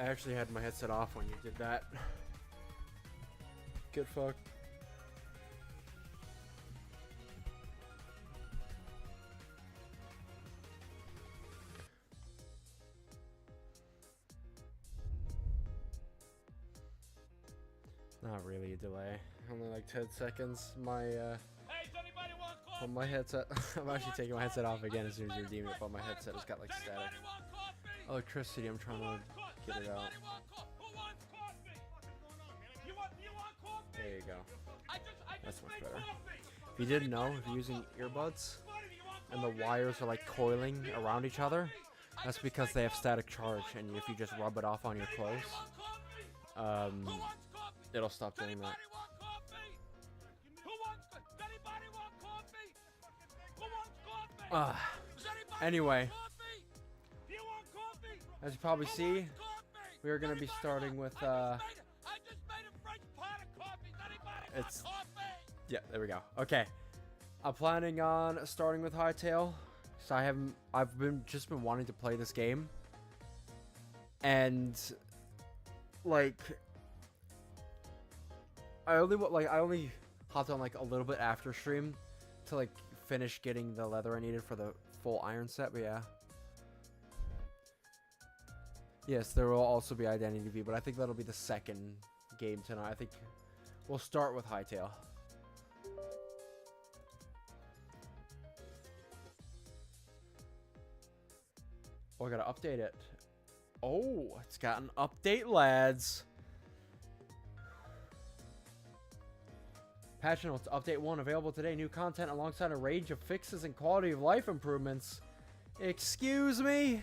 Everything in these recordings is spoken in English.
I actually had my headset off when you did that. Get fucked. Not really a delay. Only like 10 seconds. On my headset. I'm actually taking my headset off again as soon as you redeem it, but my headset has got like static electricity. I'm trying to get it out. There you go. That's much better. If you didn't know, if you're using earbuds and the wires are like coiling around each other, that's because they have static charge, and if you just rub it off on your clothes, it'll stop doing that. Anyway, as you probably see, we are going to be starting with, yeah, there we go. Okay, I'm planning on starting with Hytale, so I've just been wanting to play this game, and, like, I only hopped on, like, a little bit after stream to, like, finish getting the leather I needed for the full iron set, but yeah. Yes, there will also be Identity V, but I think that'll be the second game tonight. I think we'll start with Hytale. Oh, I gotta update it. Oh, it's got an update, lads. Patch notes, update 1 available today. New content alongside a range of fixes and quality of life improvements. Excuse me?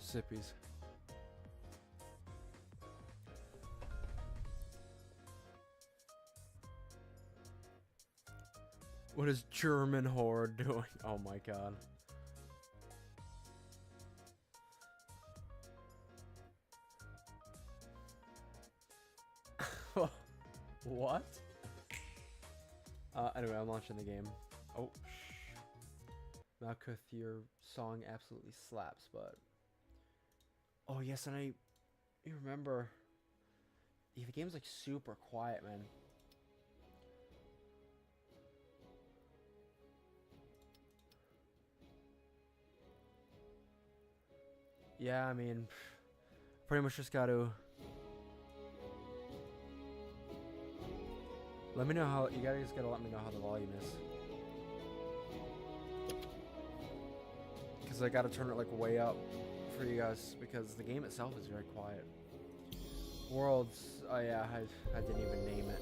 Sippies. What is German Horde doing? Oh my god. What? Anyway, I'm launching the game. Oh, Malkuth, your song absolutely slaps, but... Oh, yes, and you remember... Yeah, the game's, like, super quiet, man. Yeah, I mean... Pretty much just gotta... Let me know how... You guys gotta let me know how the volume is. Because I gotta turn it, like, way up for you guys. Because the game itself is very quiet. Worlds... Oh, yeah, I didn't even name it.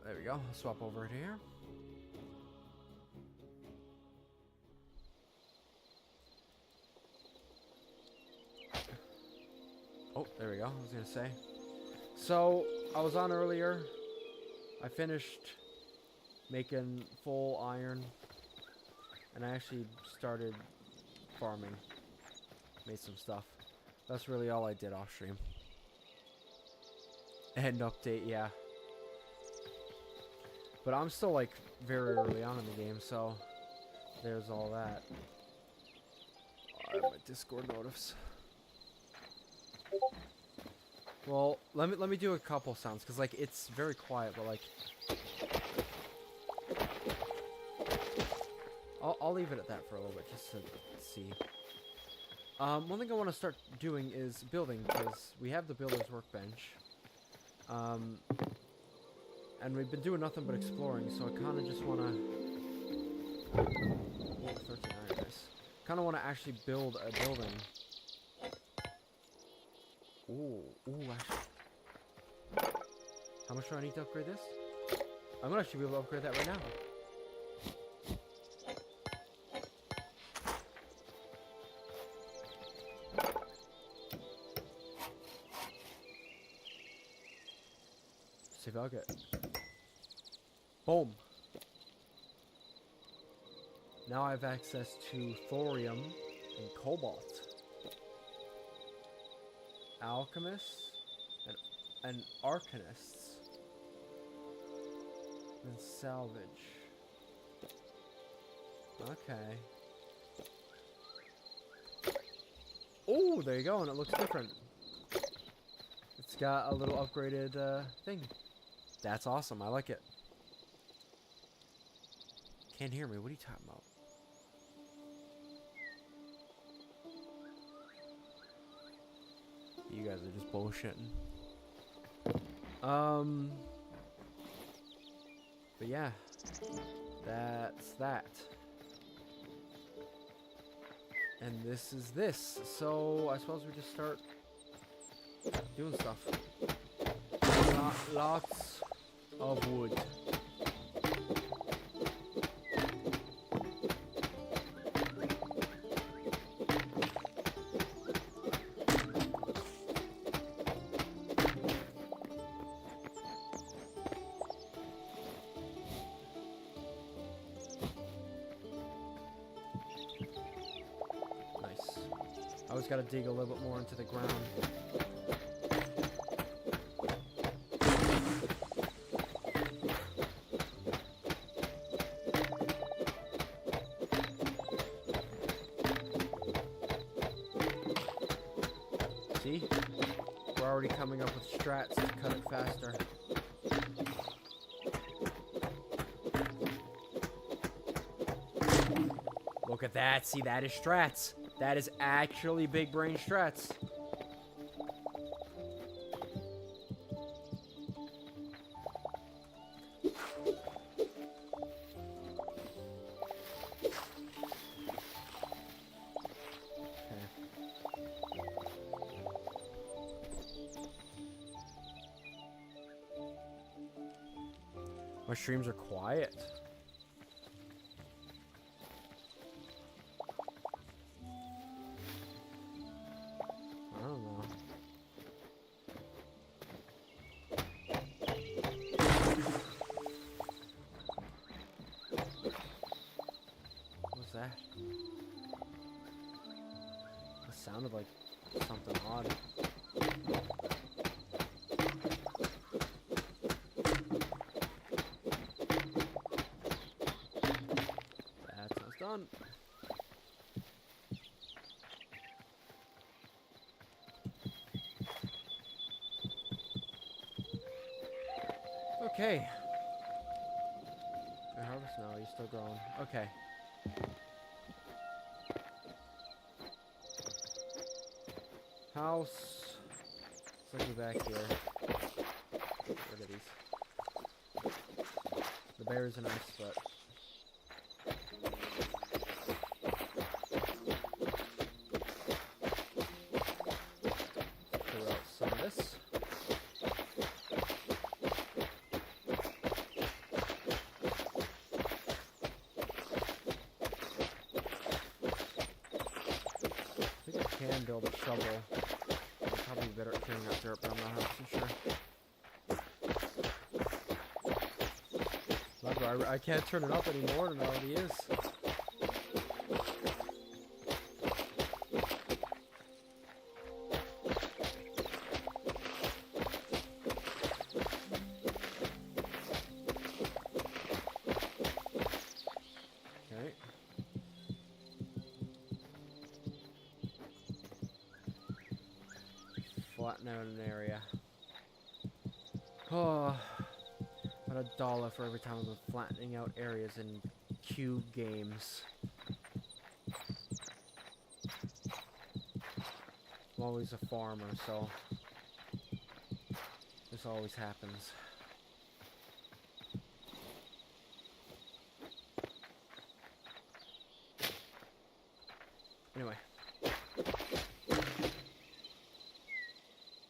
There we go. I'll swap over to here. Oh, there we go. I was gonna say. So, I was on earlier. I finished making full iron. And I actually started farming. Made some stuff. That's really all I did off stream. And update, yeah. But I'm still, like, very early on in the game, so there's all that. Oh, I have my Discord notifs. Well, let me do a couple sounds, because, like, it's very quiet, but, like... I'll leave it at that for a little bit, just to see. One thing I want to start doing is building, because we have the builder's workbench. And we've been doing nothing but exploring, so I kind of just want to... Oh, 39, nice. Kind of want to actually build a building. Ooh, actually. How much do I need to upgrade this? I'm going to actually be able to upgrade that right now. See if I'll get... Boom. Now I have access to thorium and cobalt. Alchemists and arcanists. Then salvage. Okay. Oh, there you go, and it looks different. It's got a little upgraded thing. That's awesome. I like it. Can't hear me. What are you talking about? You guys are just bullshitting. But yeah, that's that. And this is this. So I suppose we just start doing stuff. Lots of wood. I always got to dig a little bit more into the ground. See? We're already coming up with strats to cut it faster. Look at that. See, that is strats. That is actually big brain strats. My streams are quiet. I don't know. What's that? That sounded like something odd. Done. Okay. Your harvest? No, you're still growing. Okay. House. Let's look back here. Get rid of these. The bears are nice, but build a shovel. I'm probably better at clearing out dirt, but I'm not 100% sure. I can't turn it up any more than it already is. Flatten out an area. Oh, about $1 for every time I've been flattening out areas in cube games. I'm always a farmer, so this always happens. Anyway.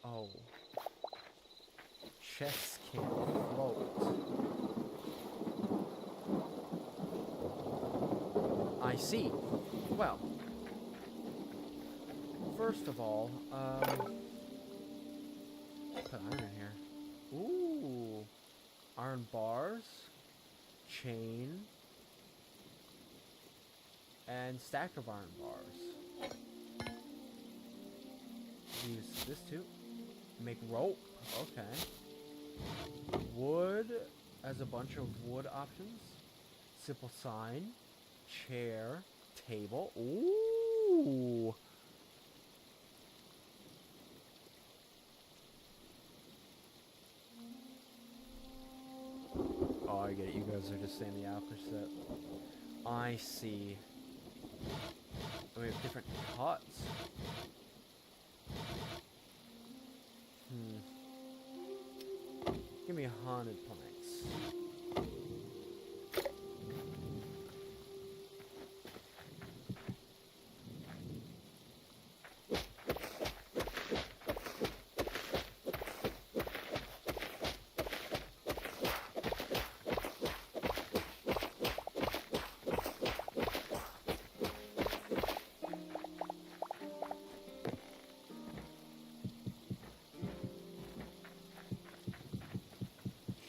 Oh. Chests can't float. I see. Well. First of all, put iron in here. Ooh. Iron bars. Chain. And stack of iron bars. Use this too. Make rope. Okay. Wood. has a bunch of wood options. Simple sign, chair, table. Ooh. Oh, I get it. You guys are just saying the opposite. I see. And we have different huts. Give me 100 planks.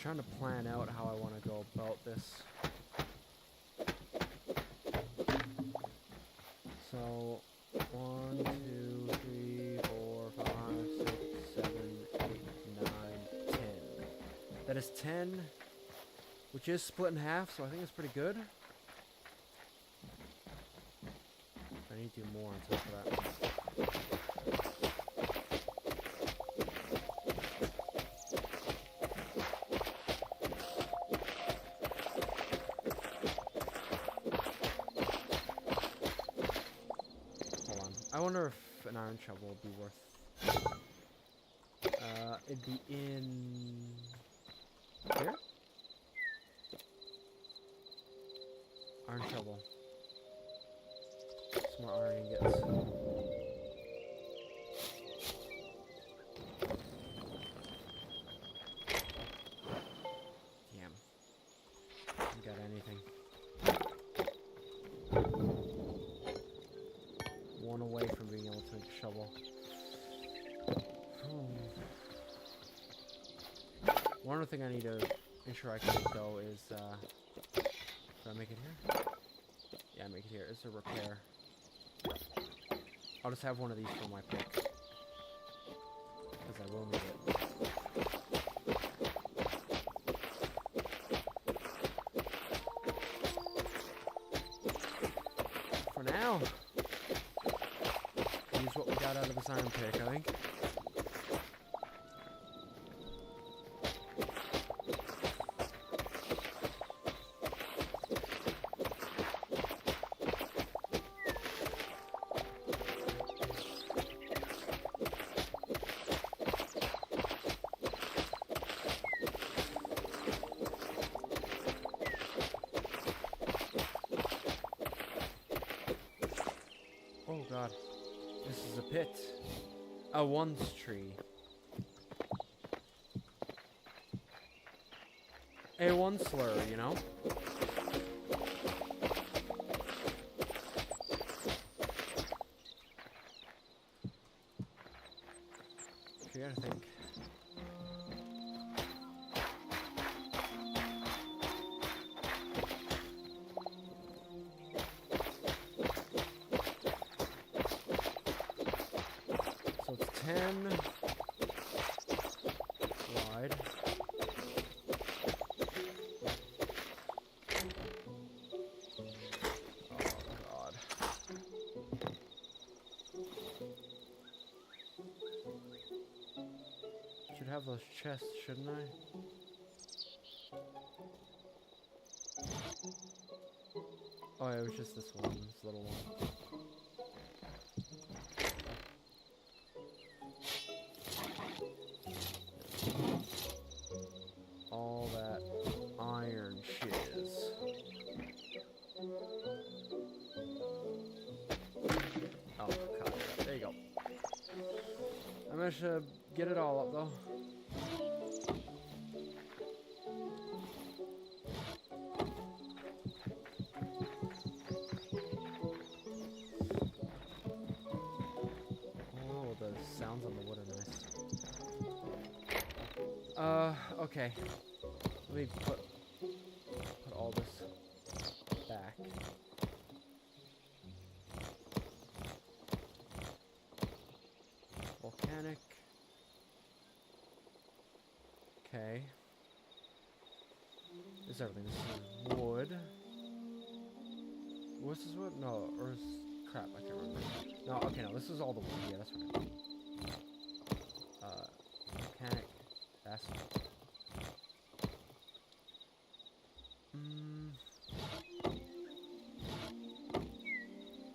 Trying to plan out how I want to go about this. So, 1, 2, 3, 4, 5, 6, 7, 8, 9, 10. That is 10, which is split in half, so I think it's pretty good. I need to do more on top of that. I wonder if an iron shovel would be worth. It'd be in here. Iron shovel. Some more iron ingots. Damn. Haven't got anything. One away from being able to make a shovel. One other thing I need to ensure I can make though is, did I make it here? Yeah, I make it here. It's a repair. I'll just have one of these for my pick. Because I will need it. For now, use what we got out of this iron pick, I think. Oh god, this is a pit. A once tree. A one slur, you know? You gotta think. So it's 10 wide. Oh god. Should have those chests, shouldn't I? Oh yeah, it was just this one, this little one. All that iron shiz. Oh god, there you go. I managed to get it all up though. Oh, the sounds on the wood are nice. Okay. Let me put all this back. Volcanic. This is everything. This is wood. What's this wood? No, or is crap? I can't remember. No, okay, no. This is all the wood. Yeah, that's right. Mechanic. That's.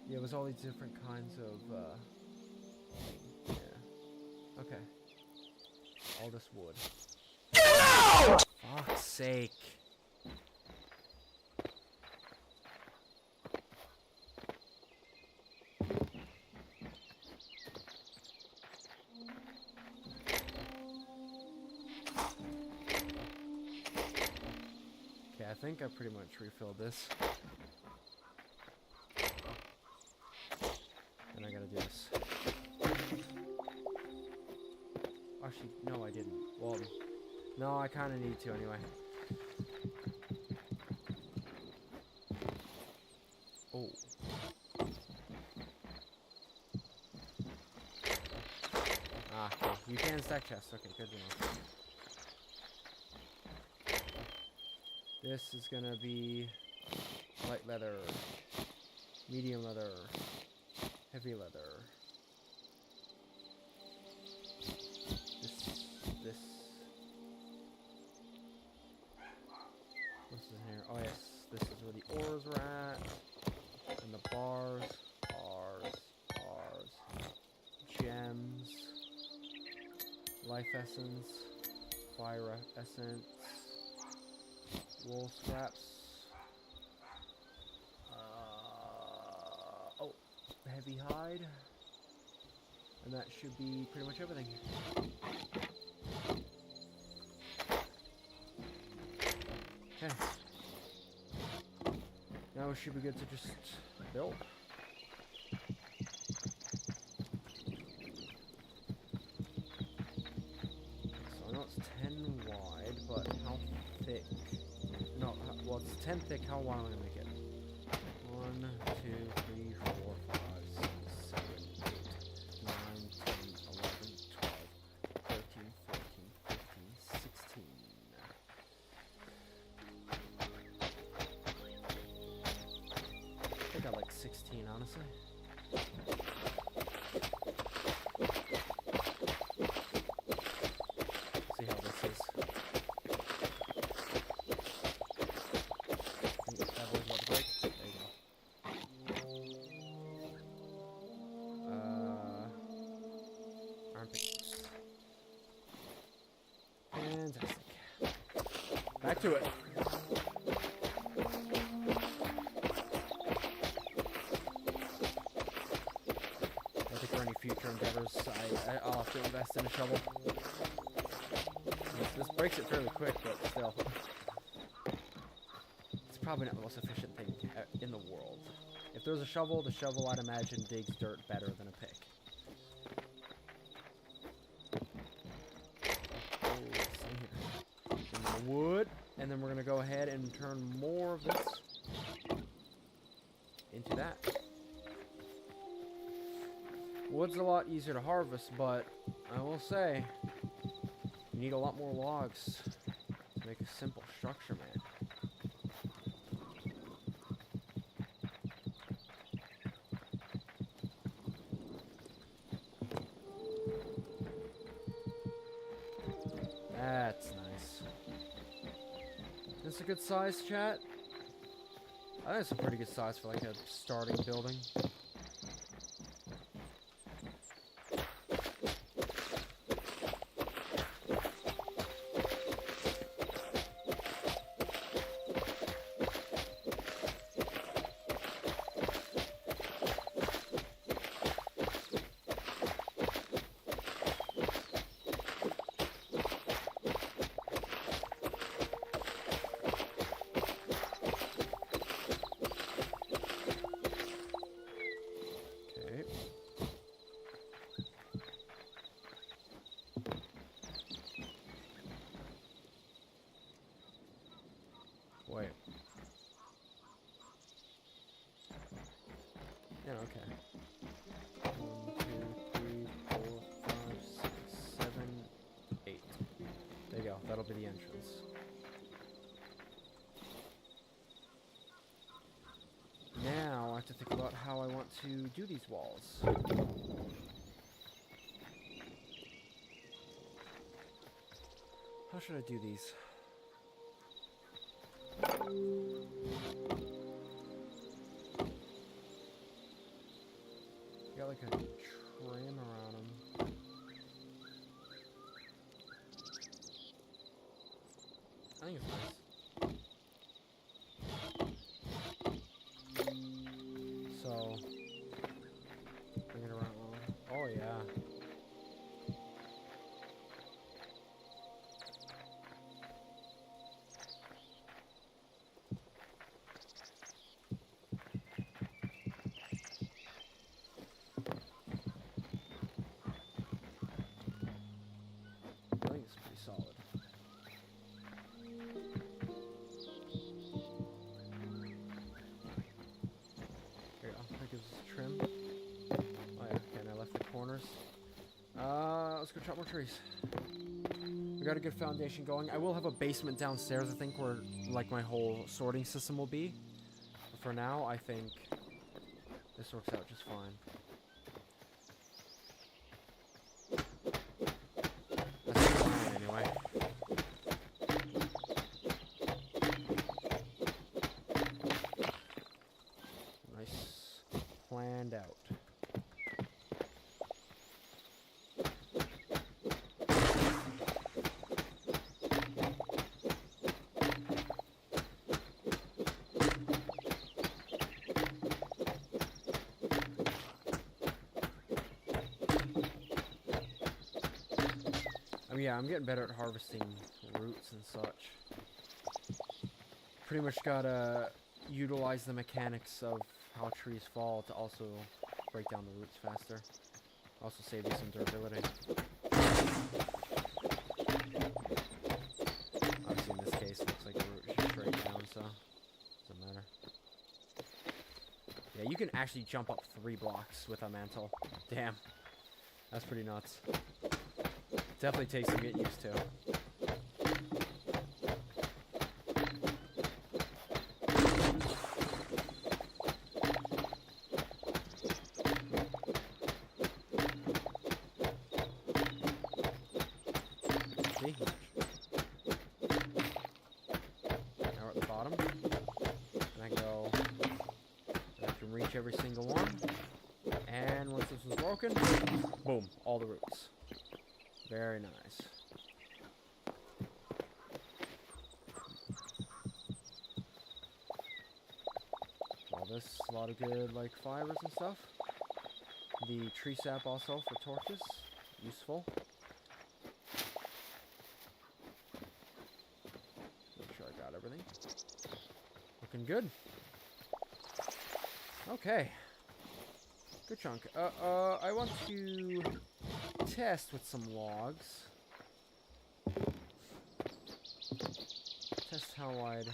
Yeah, it was all these different kinds of. Yeah. Okay. All this wood. No! Fuck's sake. Okay, I think I pretty much refilled this. And I gotta do this. Actually, no, I didn't. Well, no, I kind of need to anyway. Oh. Ah, okay. You can stack chests. Okay, good to know. This is gonna be light leather, medium leather, heavy leather. This. What's in here? Oh yes, this is where the ores were at. And the bars, gems, life essence, fire essence, wool scraps, oh, heavy hide, and that should be pretty much everything. Okay. Now we should be good to just build. So I know it's 10 wide, but how thick? No, well it's 10 thick, how wide am I going to make it? 1, 2, 3, 4, 5, 6, 7, 8, 9, 10, 11, 12, 13, 14, 15, 16. I think I like 16, honestly. See how this is. I think that boy's about to break. There you go. Arm picks. Fantastic. Back to it. Future endeavors, I'll have to invest in a shovel. This breaks it fairly quick, but still. It's probably not the most efficient thing in the world. If there's a shovel, the shovel I'd imagine digs dirt better than a pick. Oh, what's in here? Some more wood, and then we're going to go ahead and turn more of this into that. Wood's a lot easier to harvest, but I will say, you need a lot more logs to make a simple structure, man. That's nice. That's a good size, chat. I think it's a pretty good size for like a starting building. Wait. Yeah, okay. 1, 2, 3, 4, 5, 6, 7, 8. There you go. That'll be the entrance. to think about how I want to do these walls. How should I do these? Got like a trim around them. I think it's nice. So, bring it around. Oh yeah. I think it's pretty solid. Here, that gives us a trim. Oh yeah, okay, and I left the corners. Let's go chop more trees. We got a good foundation going. I will have a basement downstairs, I think, where like my whole sorting system will be. But for now, I think this works out just fine. That's the plan anyway. Nice. Planned out. Yeah, I'm getting better at harvesting roots and such. Pretty much gotta utilize the mechanics of how trees fall to also break down the roots faster. Also save you some durability. Obviously in this case, it looks like the root is just straight down, so doesn't matter. Yeah, you can actually jump up 3 blocks with a mantle. Damn. That's pretty nuts. Definitely takes some getting used to. See? Now we're at the bottom. And I go. And I can reach every single one. And once this was broken, boom, all the roots. Very nice. All this, a lot of good like fibers and stuff. The tree sap also for torches, useful. Make sure I got everything. Looking good. Okay. Good chunk. I want to test with some logs. Test how wide,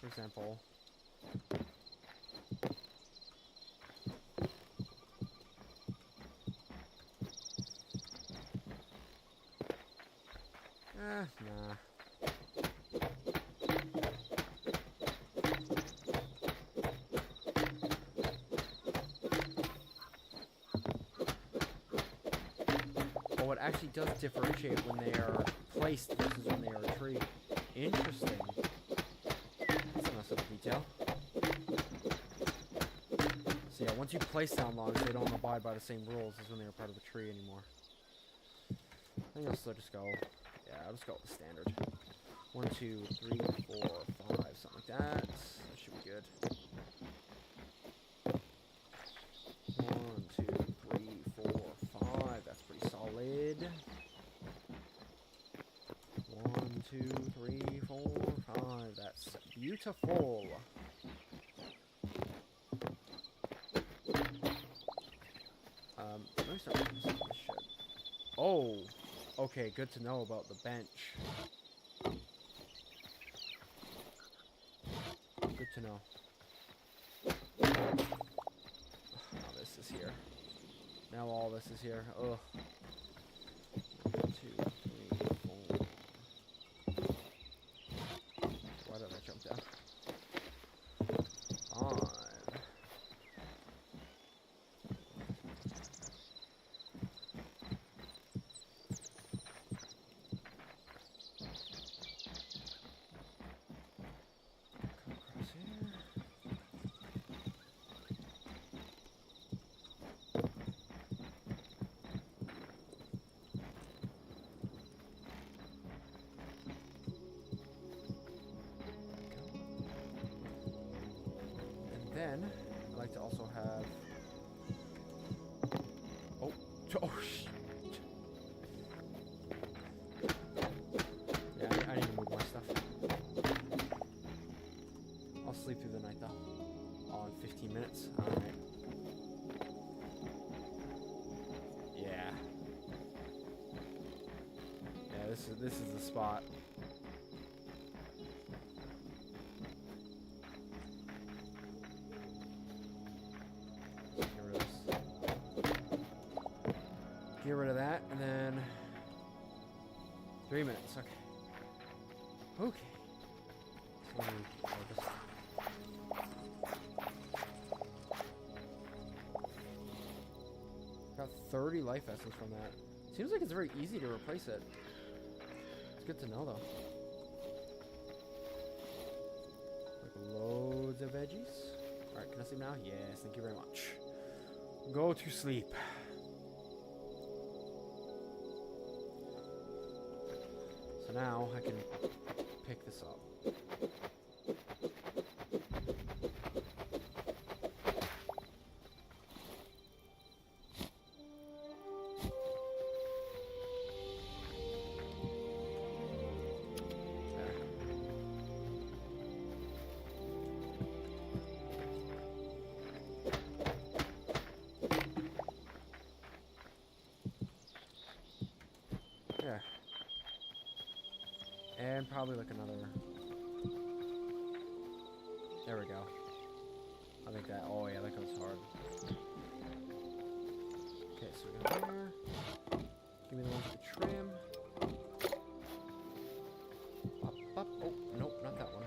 for example. Nah. What actually does differentiate when they are placed versus when they are a tree. Interesting. That's a nice little detail. So yeah, once you place down logs, they don't abide by the same rules as when they are part of a tree anymore. I think I'll still just go, yeah, I'll just go with the standard. 1, 2, 3, 4, 5, something like that. That should be good. 1, 2, 3, 4, 5. That's pretty solid. 1, 2, 3, 4, 5. That's beautiful. Let me start with this shit. Oh, okay. Good to know about the bench. Good to know. Now this is here. Now all this is here. Ugh. 1, 2, 3, 4. Why did I jump down? 5. then I'd like to also have... Oh, shit. Yeah, I need to move my stuff. I'll sleep through the night though. All in 15 minutes. Alright. Yeah. Yeah, this is the spot. Get rid of that, and then 3 minutes. Okay. Okay. So let me just... Got 30 life essence from that. Seems like it's very easy to replace it. It's good to know, though. Like loads of veggies. Alright, can I sleep now? Yes, thank you very much. Go to sleep. So now I can pick this up. Yeah. And probably like another... There we go. I think that... Oh yeah, that goes hard. Okay, so we go there. Give me the ones with the trim. Up, up. Oh, nope, not that one.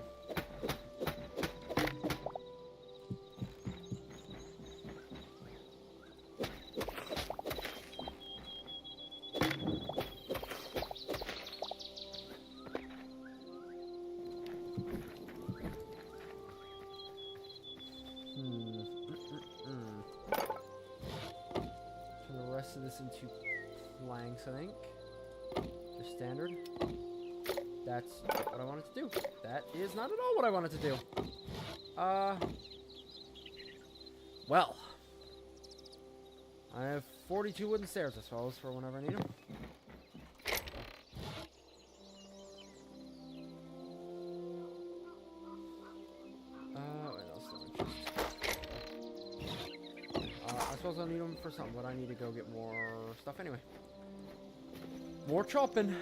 Of this into planks, I think. Just standard. That's not what I wanted to do. That is not at all what I wanted to do. Well. I have 42 wooden stairs, I suppose, for whenever I need them. What else do I just... I suppose I'll need them for something, but I need to go get more stuff anyway. More chopping.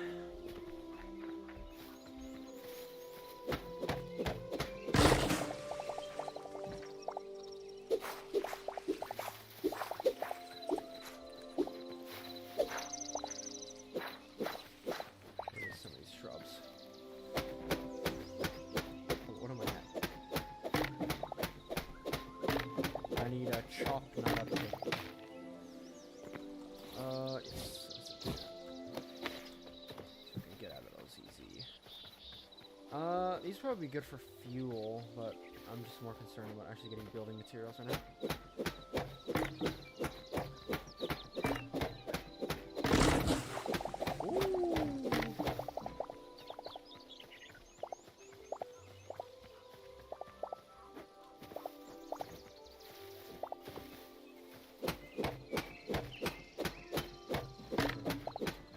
There's some of these shrubs. What am I at? I need a chop, not a pick. Yes. So I can get out of those easy. These probably be good for fuel, but I'm just more concerned about actually getting building materials right now.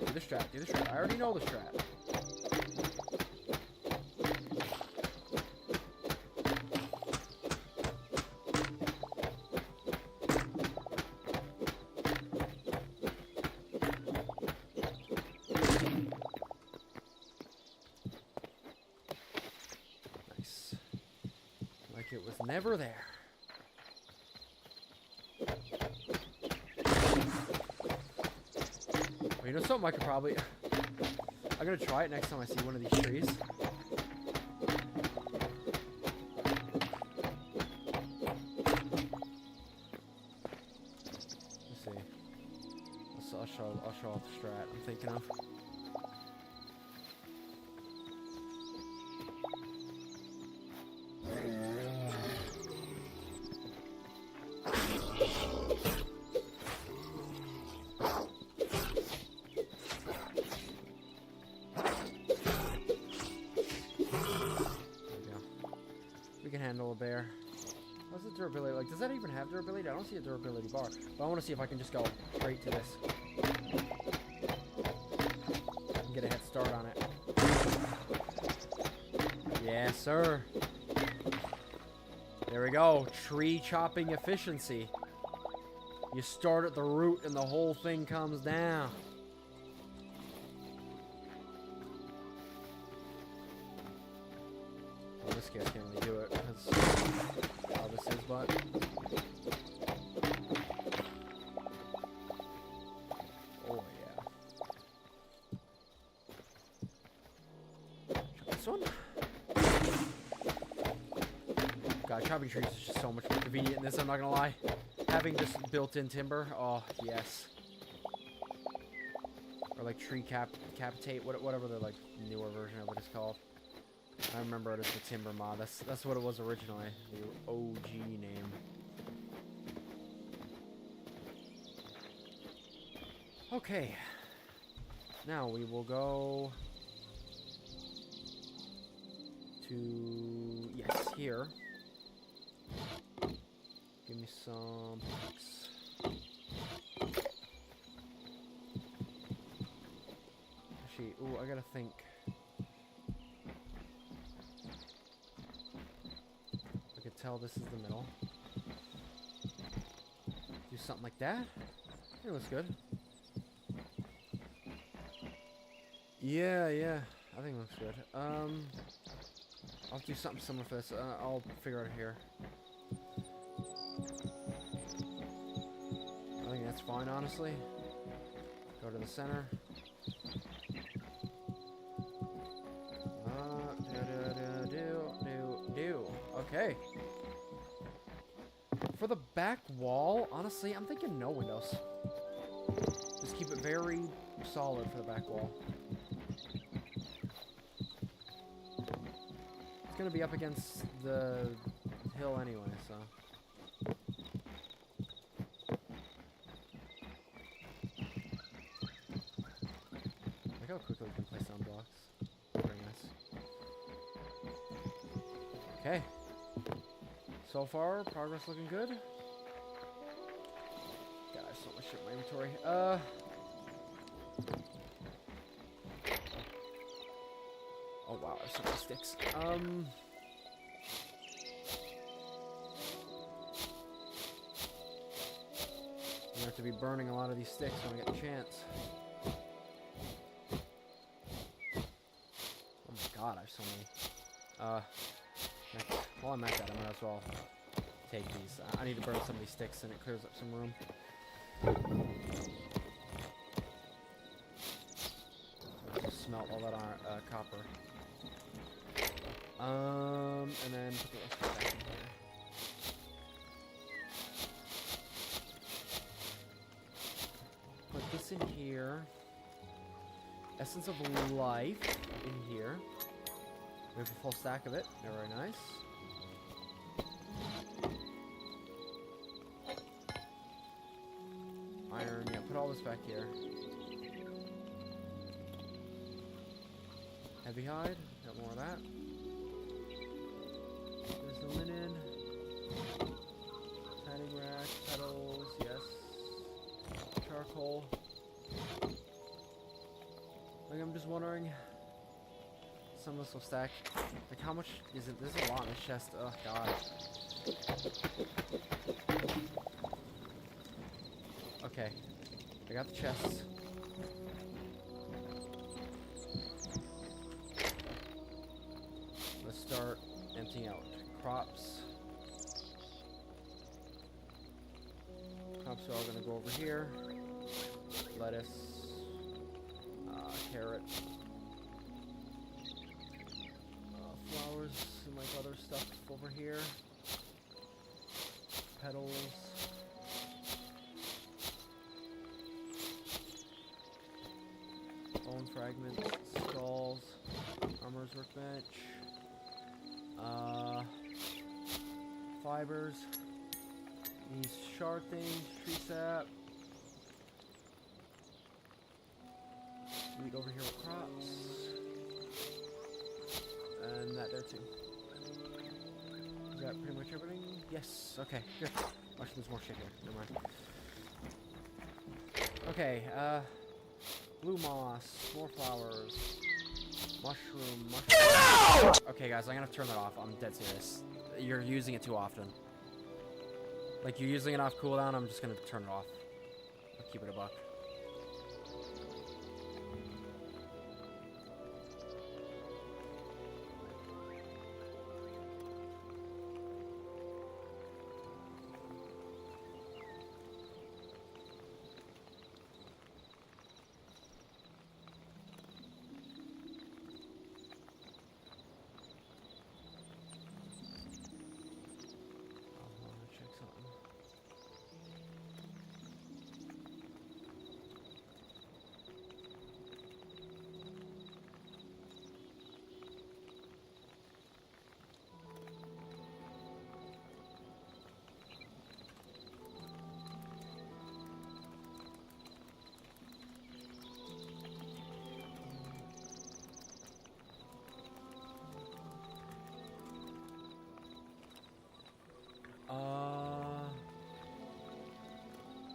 Do the strat. I already know the strat. Nice. Like it was never there. You know something I could probably... I'm gonna try it next time I see one of these trees. Let's see. I'll show off the strat I'm thinking of. We can handle a bear. What's the durability? Like, does that even have durability? I don't see a durability bar. But I want to see if I can just go straight to this. And get a head start on it. Yes, sir. There we go. Tree chopping efficiency. You start at the root and the whole thing comes down. Well, this case can't really do it because how this is, but oh yeah. This one. God, chopping trees is just so much more convenient in this, I'm not gonna lie. Having just built-in timber, oh yes. Or like tree capitate, whatever the like newer version of it is called. I remember it as the timber mod. That's what it was originally, the OG name. Okay. Now we will go to yes, here. Give me some hooks. Actually, ooh, I gotta think. I could tell this is the middle. Do something like that. It looks good. Yeah, I think it looks good. I'll do something similar for this. I'll figure it out here. I think that's fine, honestly. Go to the center. Do. Okay. For the back wall, honestly, I'm thinking no windows. Just keep it very solid for the back wall. It's gonna be up against the hill anyway, so. Look how quickly we can place down blocks. Very nice. Okay. So far, progress looking good. God, I have so much shit in my inventory. Oh wow, I have so many sticks. I'm gonna have to be burning a lot of these sticks when I get the chance. Oh my god, I have so many. While I'm at that, I might as well take these. I need to burn some of these sticks and it clears up some room. Just smelt all that copper. And then put the rest of it back in here. Put this in here. Essence of Life in here. We have a full stack of it. Very nice. Iron, yeah, put all this back here. Heavy hide, got more of that. There's the linen. Tanning rack, petals, yes. Charcoal. Like, I'm just wondering. Some of this will stack. Like, how much is it? There's a lot in this chest. Oh, God. Okay. I got the chests. Let's start emptying out. Crops. Crops are all going to go over here. Lettuce. Carrot. Flowers and like other stuff over here. Petals. Bone fragments, skulls, armor's workbench, fibers, these shard things, tree sap, wheat over here with crops, and that there too. Is that pretty much everything? Yes. Okay, good. Actually, there's more shit here. Never mind. Okay, blue moss, more flowers, mushroom. Okay, guys, I'm gonna turn that off. I'm dead serious. You're using it too often. Like, you're using it off cooldown, I'm just gonna turn it off. I'll keep it a buck.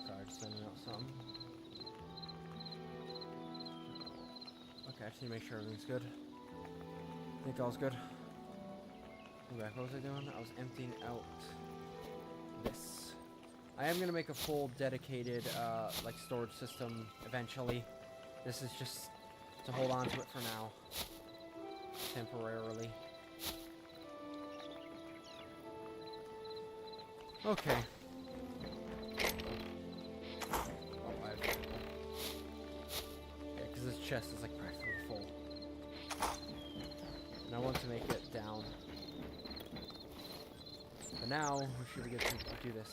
Sorry, just sending out something. Okay, I just need to make sure everything's good. I think all's good. Okay, what was I doing? I was emptying out this. I am gonna make a full dedicated, like, storage system eventually. This is just to hold on to it for now. Temporarily. Okay. Yeah, because this chest is like practically full. And I want to make it down. But now, we should get to do this.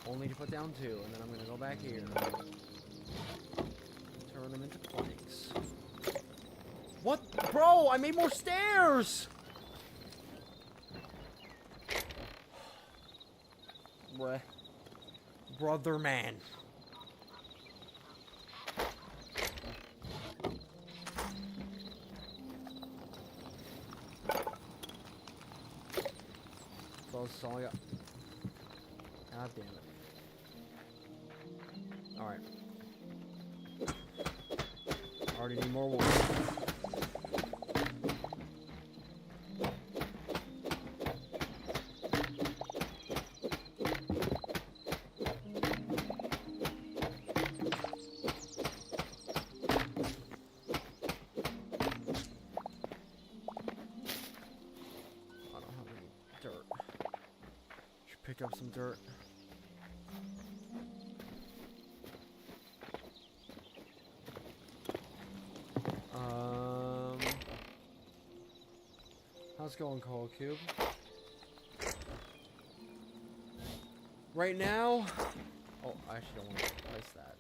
Only to put down 2, and then I'm gonna go back here. Turn them into planks. What? Bro, I made more stairs! Bruh. Brother man. That's all I got. God damn it. Alright. Already need more wood. I don't have any dirt. Should pick up some dirt. How's it going, Cold Cube? Right now... Oh, I actually don't want to place that.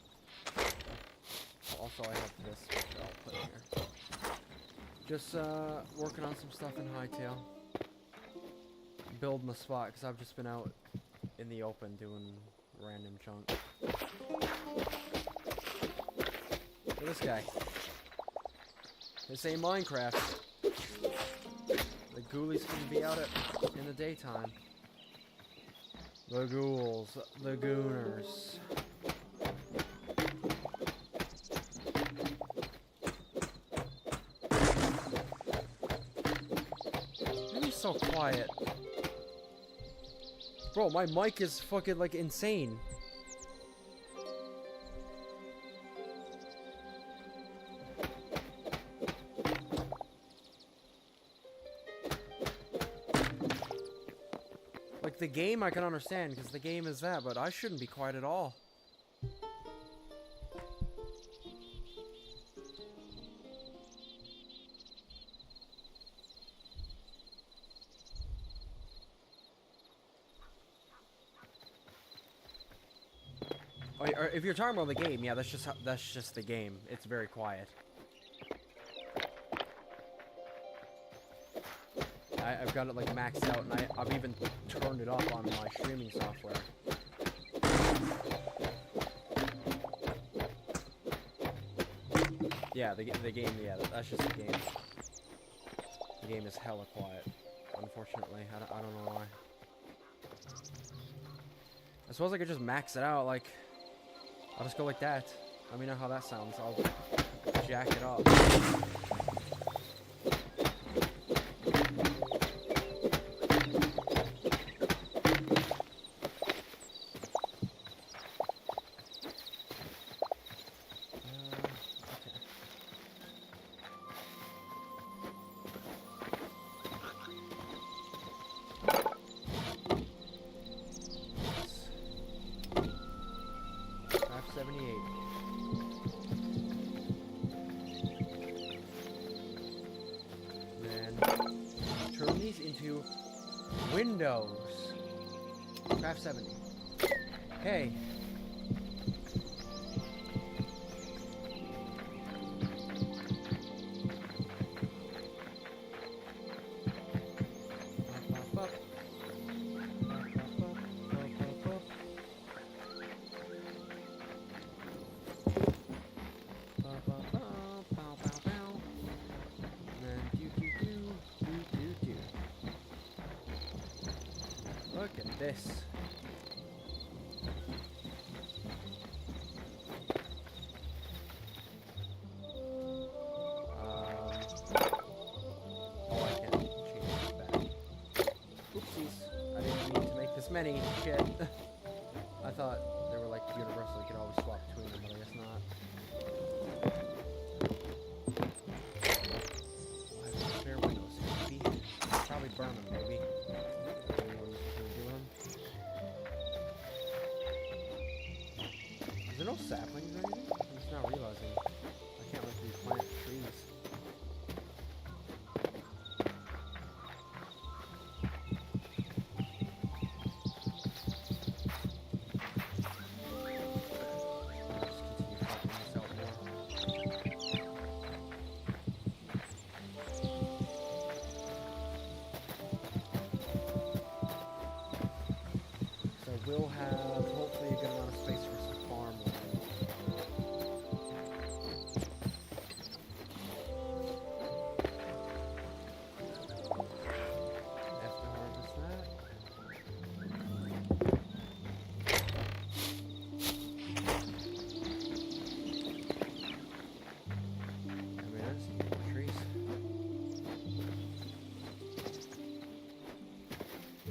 Also, I have this, which I'll put in here. Just, working on some stuff in Hytale. Building a spot, because I've just been out in the open doing random junk. Look at this guy. This ain't Minecraft. The ghoulies can be out in the daytime. The ghouls, the gooners. Why are you so quiet? Bro, my mic is fucking like insane. Like, the game I can understand, because the game is that, but I shouldn't be quiet at all. Or if you're talking about the game, yeah, that's just the game. It's very quiet. I've got it like maxed out, and I've even turned it up on my streaming software. Yeah, the game, yeah, that's just the game. The game is hella quiet, unfortunately. I don't know why. I suppose I could just max it out, like, I'll just go like that. Let me know how that sounds. I'll jack it up. Into Windows. Craft 70. Okay. Look at this. Oh, I can't change this back. Oopsies. I didn't mean to make this many. Shit. I thought they were like universal. You could always swap between them, but I guess not. Why is there spare windows here, maybe? Probably burn them, maybe. Is there no saplings or anything? I'm just not realizing. I can't like replant trees. We'll have hopefully a good amount of space for some farmland. Have to harvest that. I mean, I just need more trees.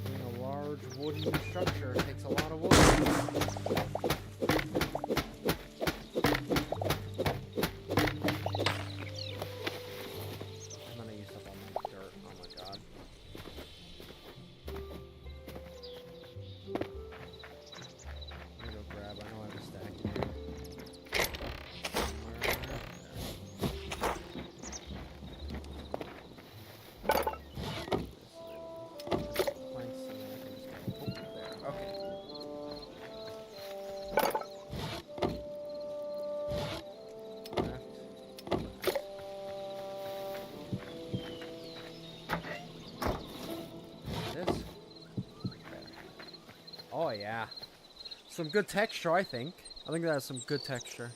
Being a large wooden structure takes a lot of wood. I'm gonna use up all my dirt. Oh my god. I'm gonna go grab. I know I have a stack in here. Oh yeah, some good texture. I think that has some good texture.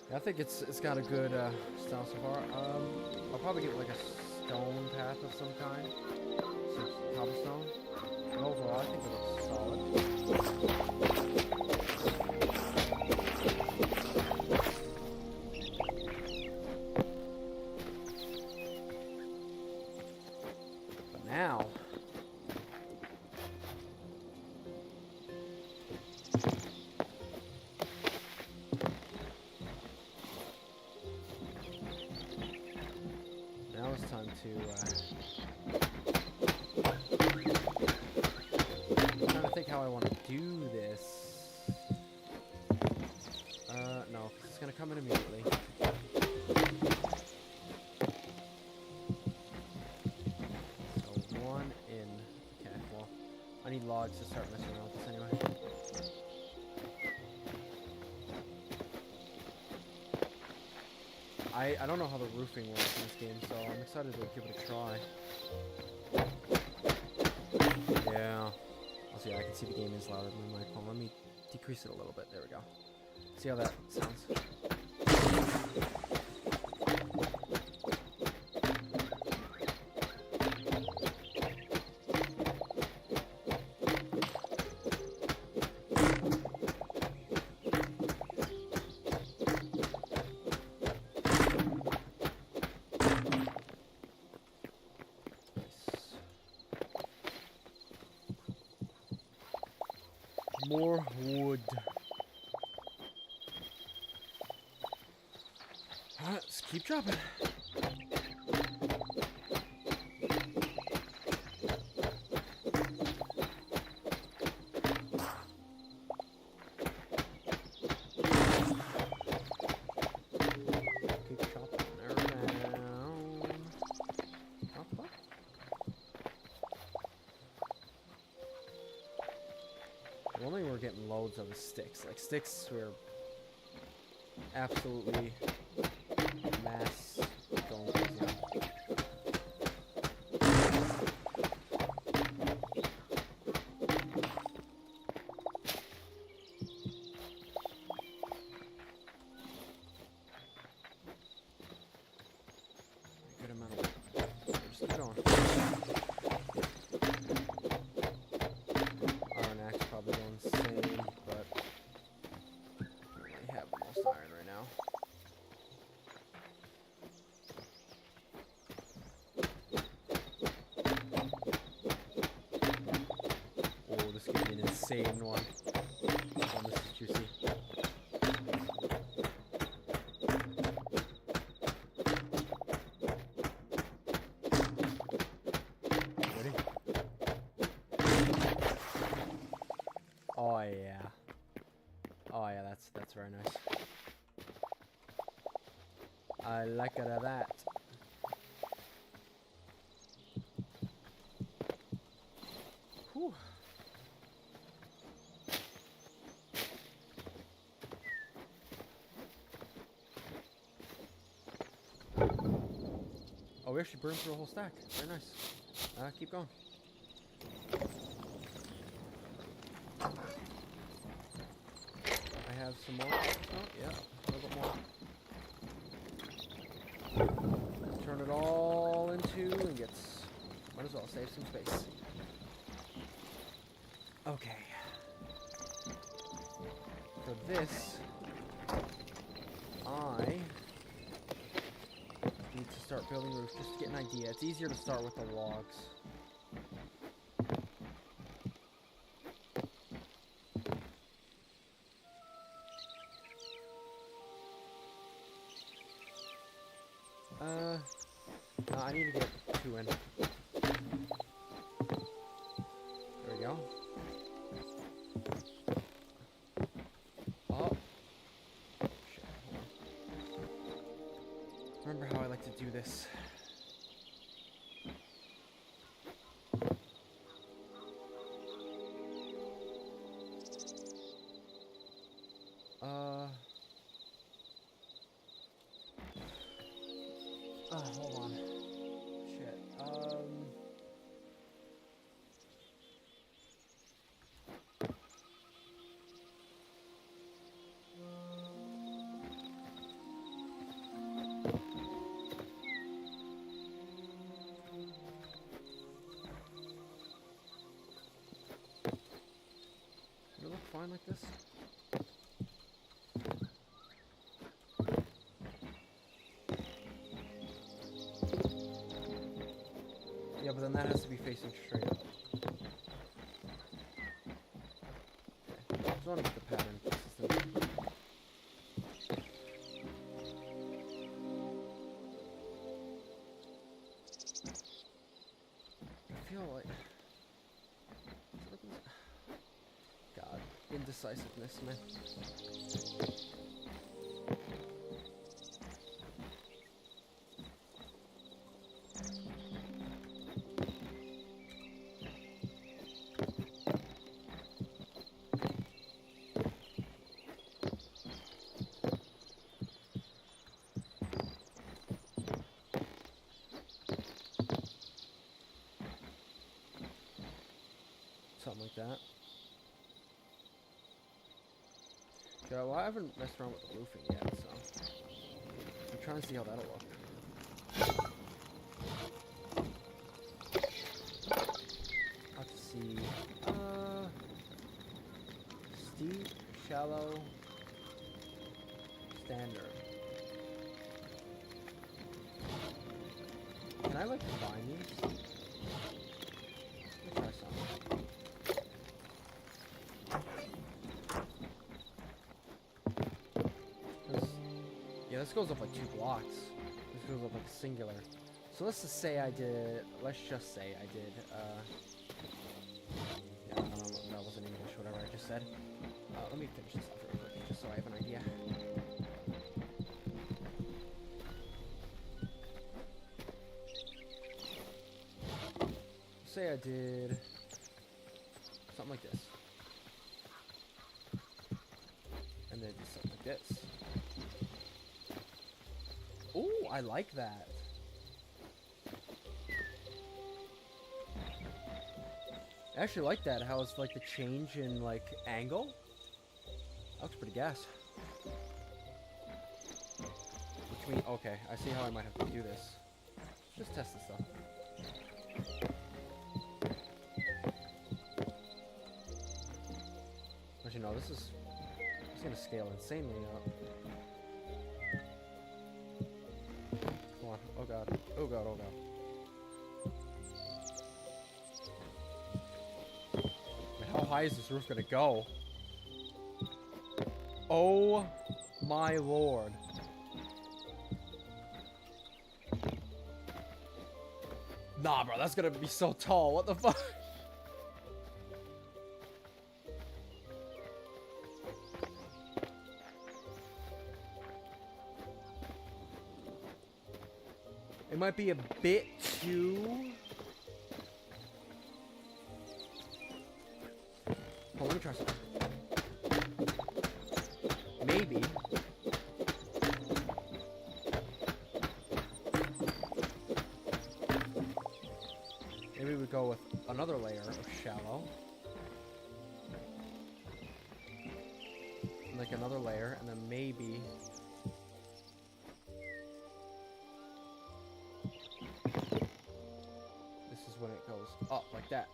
Yeah, I think it's got a good style so far. I'll probably get like a stone path of some kind, some cobblestone. But overall, I think it looks solid. Now, it's time to, I'm trying to think how I want to do this. No, 'cause it's going to come in immediately. So, one in. Okay, well, I need logs to start messing around with this anyway. I don't know how the roofing works in this game, so I'm excited to give it a try. Yeah. Also, yeah, I can see the game is louder than my phone. Let me decrease it a little bit. There we go. See how that sounds. More wood. Alright, let's keep dropping. Keep chopping her down. Chop, chop. One thing we're getting loads of is sticks. Like sticks, we're absolutely mass going crazy on. Good amount of just keep going. Iron axe probably going insane, but I only have the most iron right now. Oh, this could be an insane one. Oh, this is juicy. Ready? Oh yeah. Oh yeah, that's very nice. I like it of that. Whew. Oh, we actually burned through a whole stack. Very nice. Keep going. I have some more. Oh, yeah, a little bit more. Turn it all into ingots. Might as well save some space. Okay. For this, I need to start building roofs just to get an idea. It's easier to start with the logs. No, I need to get 2 in. There we go. Oh. Shit, hold on. Remember how I like to do this. Hold on. Shit. Does it look fine like this? Yeah, but then that has to be facing straight up. Okay. Just want to get the pattern consistent. I feel like... God, indecisiveness, man. something like that. Yeah, well, I haven't messed around with the roofing yet, so I'm trying to see how that'll look. Let's see. Steep, shallow, standard. Can I like combine these? Let me try some. Yeah, this goes up like 2 blocks. This goes up like singular. So let's just say I did. Let's just say I did. Yeah, I don't know. That wasn't English. Whatever I just said. Let me finish this off real quick, just so I have an idea. Say I did something like this, and then just something like this. Ooh, I like that. I actually like that, how it's like the change in like angle. That looks pretty gas. Which means, okay, I see how I might have to do this. Just test this stuff. As you know, this is gonna scale insanely up. Come on, oh god, oh god, oh god. How high is this roof gonna go? Oh my lord. Nah, bro, that's gonna be so tall. What the fuck? It might be a bit too... Oh, let me try something. Maybe. Maybe we go with another layer of shallow. Like another layer, and then maybe... This is when it goes up, like that.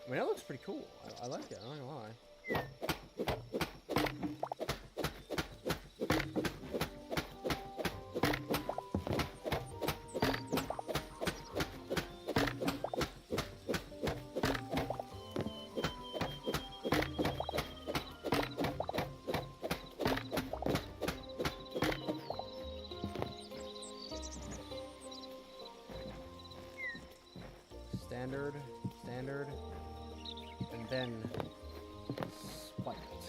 I mean, that looks pretty cool. I like it, I'm not gonna lie. Standard, standard, and then spiked.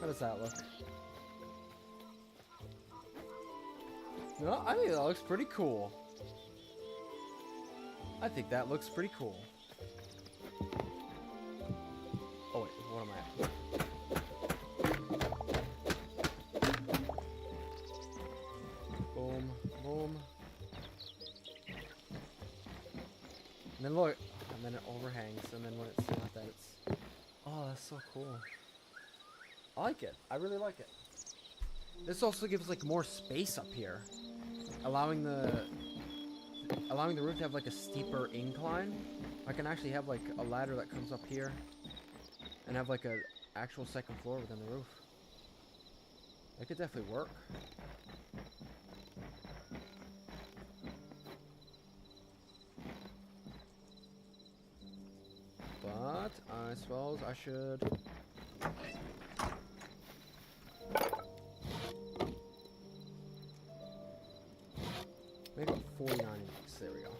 How does that look? No, I think that looks pretty cool. I think that looks pretty cool. Oh wait, what am I at? Boom, boom. And then look, and then it overhangs, and then when it's not that, it's... Oh, that's so cool. I like it. I really like it. This also gives like more space up here, allowing the roof to have like a steeper incline. I can actually have like a ladder that comes up here and have like a actual second floor within the roof. That could definitely work. But I suppose I should... Maybe about 49 inches. There we go.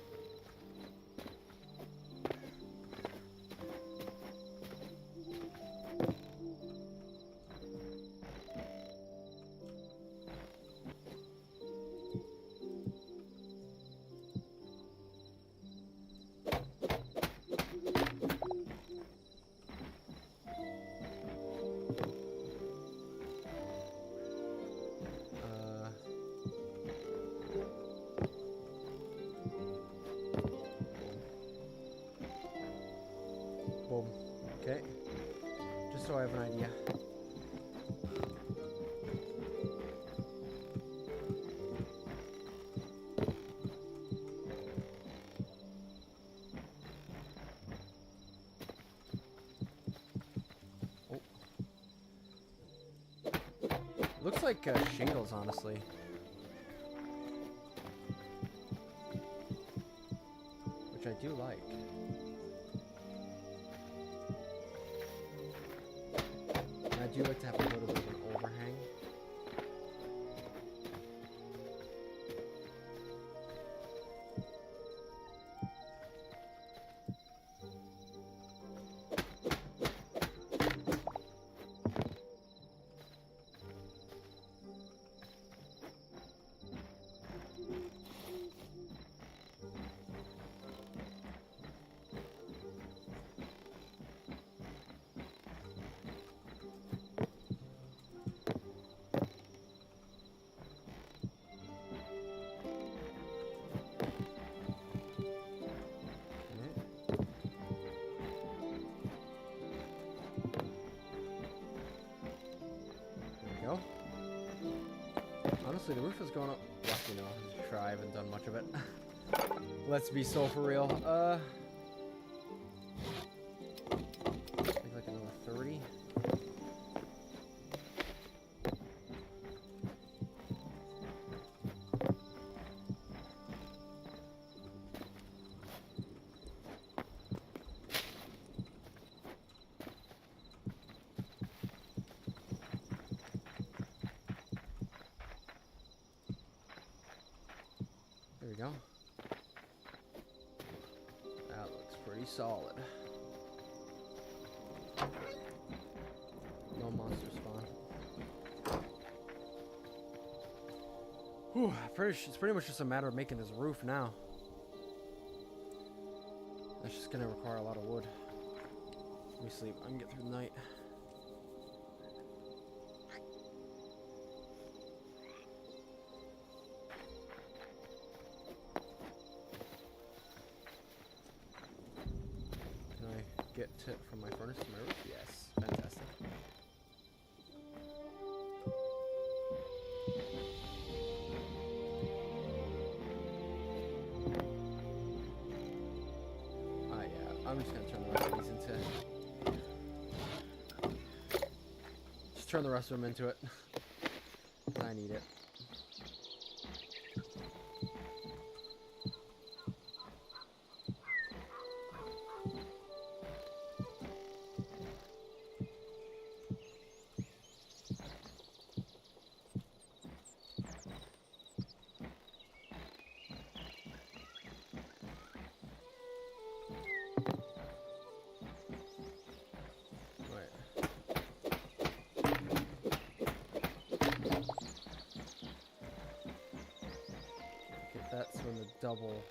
Looks like shingles, honestly. Which I do like. And I do like to have a little bit of an overhang. Go. Honestly, the roof is going up. Well, you know, I haven't done much of it. Let's be so for real. I think like another 30. There we go. That looks pretty solid. No monster spawn. Whew, it's pretty much just a matter of making this roof now. That's just gonna require a lot of wood. Let me sleep. I can get through the night. Get it from my furnace to my roof? Yes. Fantastic. Yeah. I'm just gonna turn the rest of these into... Just turn the rest of them into it. I need it. That's when the double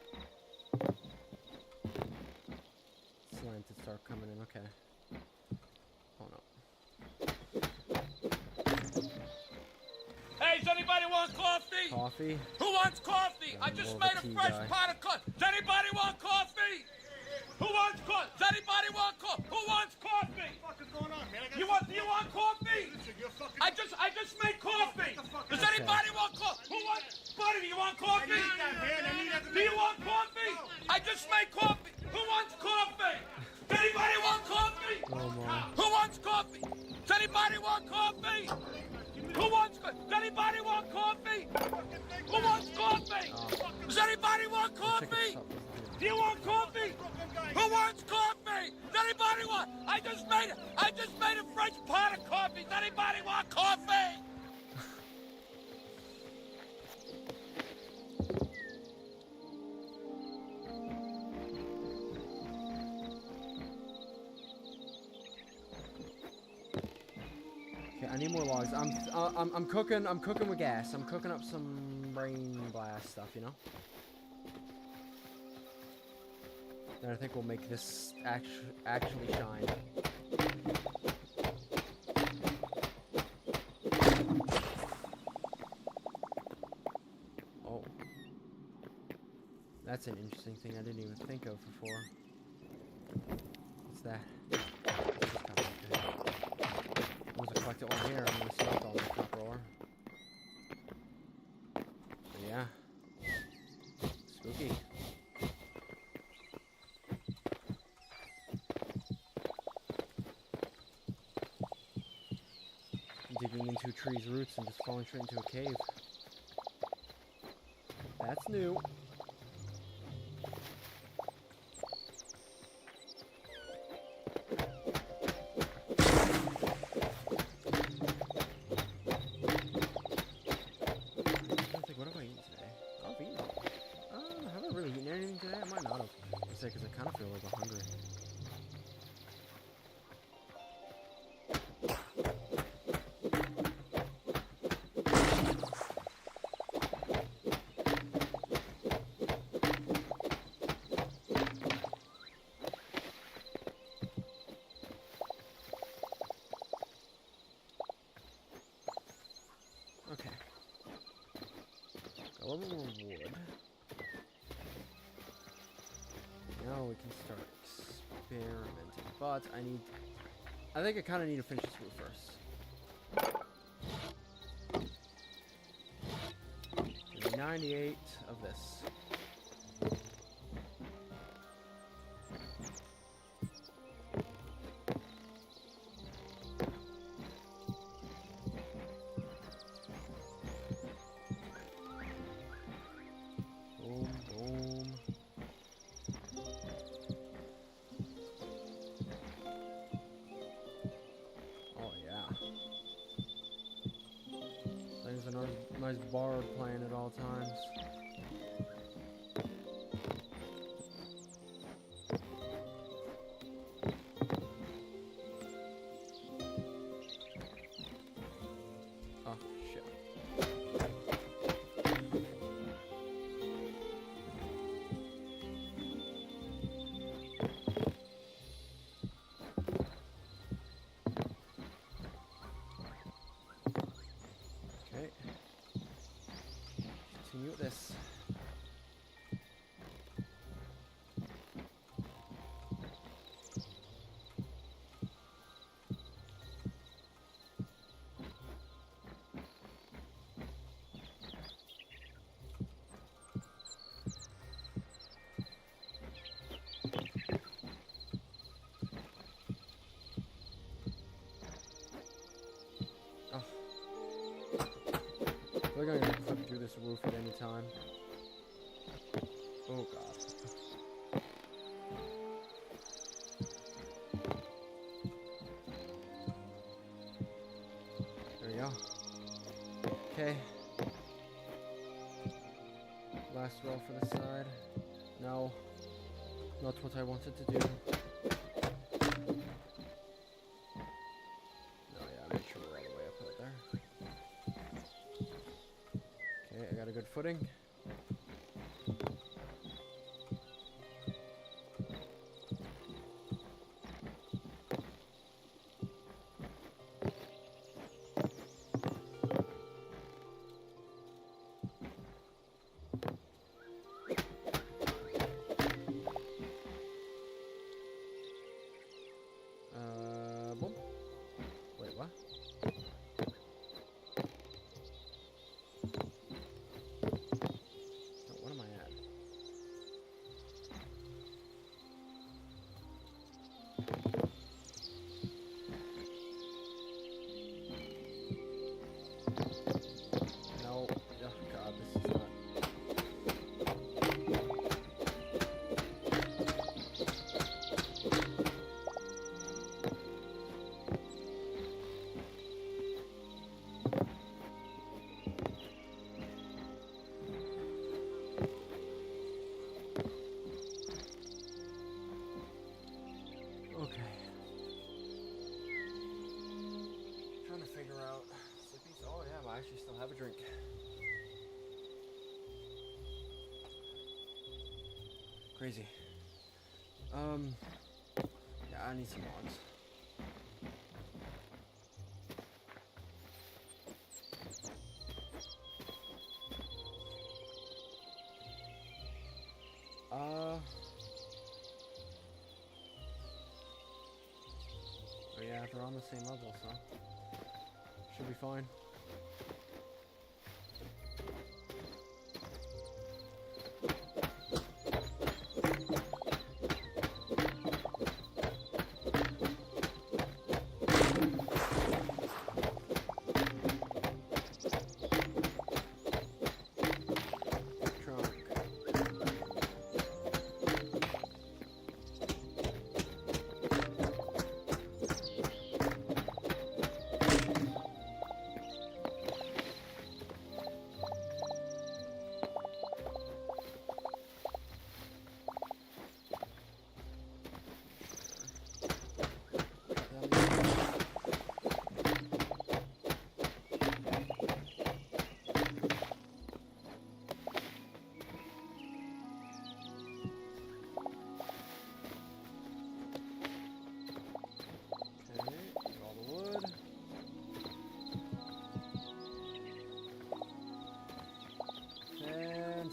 slanted start coming in. Okay. Oh no. Hey, does anybody want coffee? Coffee? Who wants coffee? I just made a fresh pot of coffee. Does anybody want coffee? Who wants coffee? Does anybody want coffee? Who wants coffee? What the fuck is going on, man? Do you want coffee? Listen, you're fucking... I just made coffee. Does anybody want coffee? Who wants? Buddy, do you want coffee? I need that, man. I need that. Do you want coffee? I just made coffee. Who wants coffee? Does anybody want coffee? Oh my. Who wants coffee? Does anybody want coffee? Who wants coffee? Does anybody want coffee? Who wants coffee? Does anybody want coffee? Do you want coffee? Who wants coffee? Does anybody want? I just made a fresh pot of coffee. Does anybody want coffee? Okay, I need more logs. I'm cooking with gas. I'm cooking up some brain blast stuff, you know. Then I think we'll make this actually shine. Oh. That's an interesting thing I didn't even think of before. What's that? Once I collect it all here, I'm gonna select all my copper ore. But yeah. Spooky. Digging into two trees' roots and just falling straight into a cave. That's new. What have I eaten today? I've eaten. Have I really eaten anything today? I might not have. I say because I kind of feel like I'm hungry. Okay. Got a little more wood. Now we can start experimenting. But I think I kind of need to finish this roof first. Give me 98 of this. Boom, boom. Oh yeah. There's a nice bard playing at all times. Oh shit. Okay. Continue with this. Oh. We're gonna clip through this roof at any time. Oh god. There we go. Okay. Last row for this side. No. Not what I wanted to do. No, yeah, make sure we're all the way up right there. Okay, I got a good footing. Boom. Wait, what? Oh, what am I at? No. Oh god, this is not. Okay. Trying to figure out Slippy's. Oh yeah, I actually still have a drink. Crazy. Yeah, I need some logs. Oh yeah, they're on the same level, so should be fine.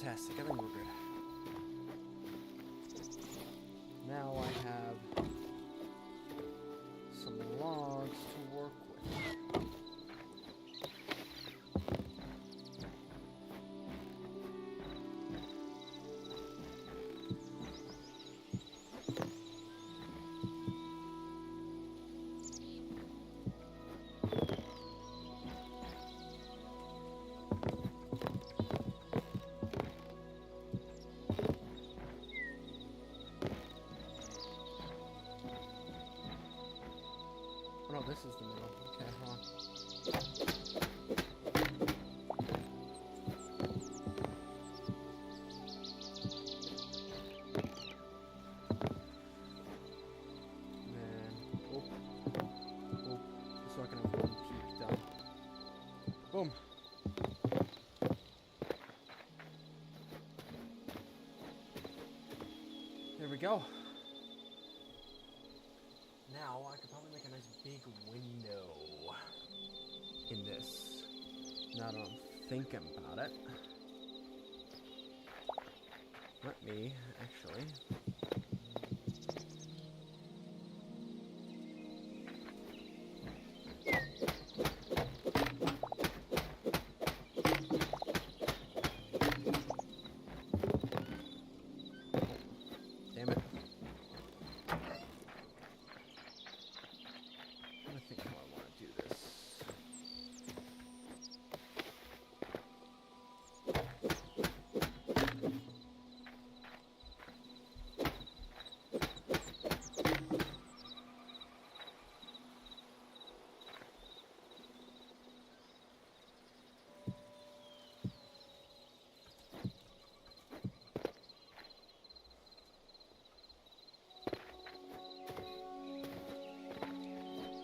Fantastic. I think we're good. Now I have some logs to work with. Oh no, this is the middle. Okay, hold on. And oh, so I can have one peak done. Boom. There we go. Now I could probably make a nice big window in this. Now that I'm thinking about it. Let me actually. Damn it. I think how I want to do this.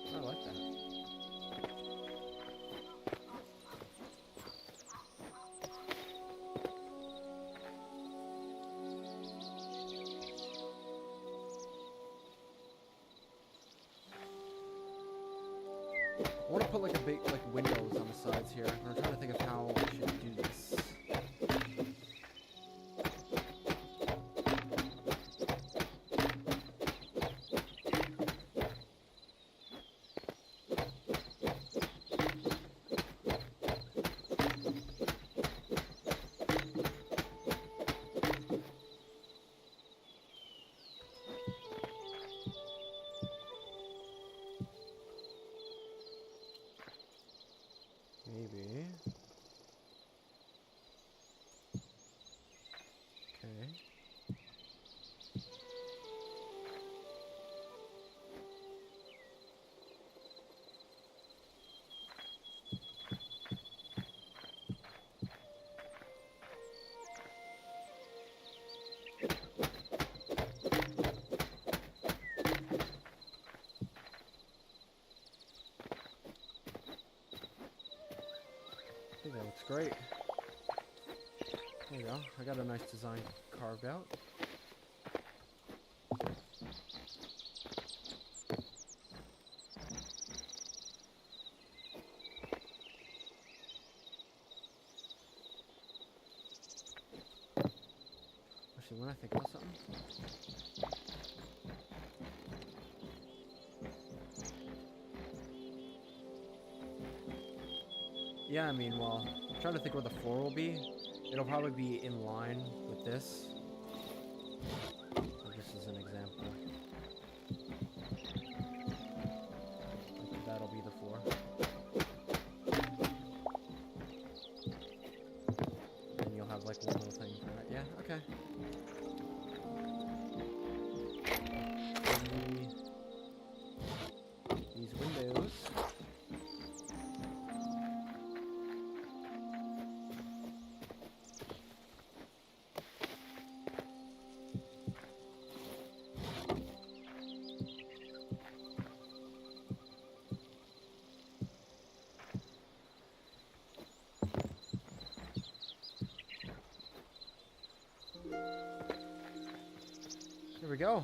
I like that. I want to put like a big windows on the sides here. I'm trying to think of how I should do this. Maybe. Okay. I think that looks great. There you go. I got a nice design carved out. Actually, when I think about something. Yeah, I mean, well, I'm trying to think where the floor will be. It'll probably be in line with this. So just as an example. Like that'll be the floor. And you'll have like one little thing for it. Yeah, okay. These windows. There we go.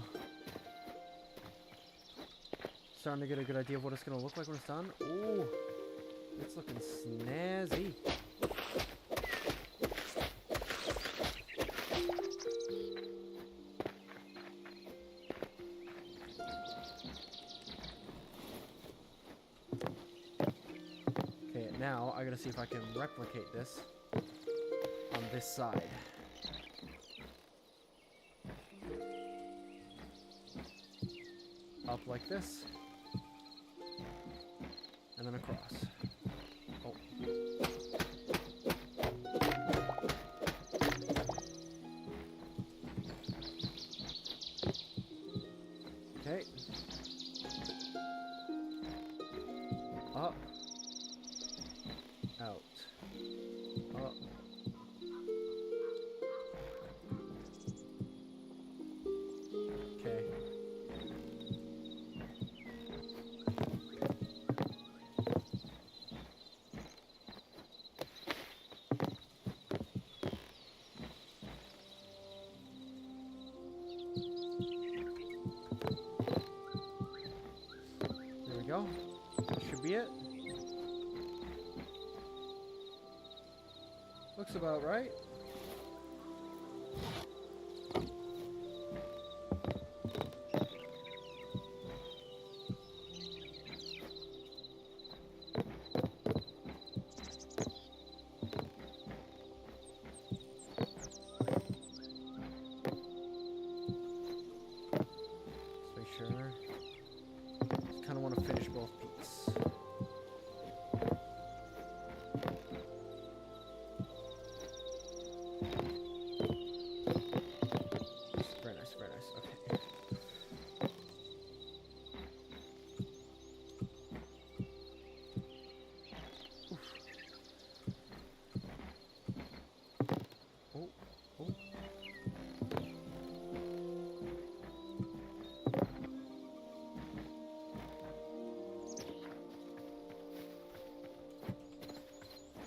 Starting to get a good idea of what it's going to look like when it's done. Ooh, it's looking snazzy. I gotta see if I can replicate this on this side. Up like this. And then across. Oh. Okay. Up. Out. Up. Okay. There we go. That should be it. Looks about right. Let's make sure. Just kind of want to finish both peaks. Very nice, very nice. Okay. Oof. Oh, oh.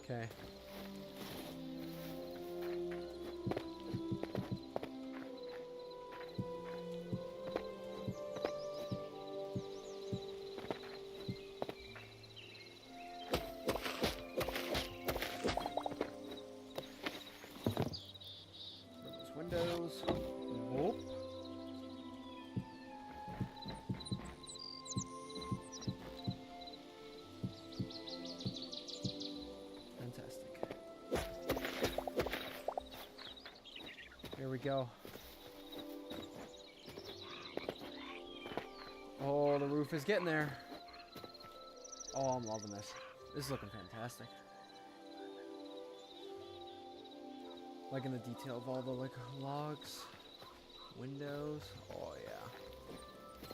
Okay. Those windows. Whoop. Fantastic. Here we go. Oh, the roof is getting there. Oh, I'm loving this. This is looking fantastic. Liking the detail of all the like logs, windows. Oh yeah.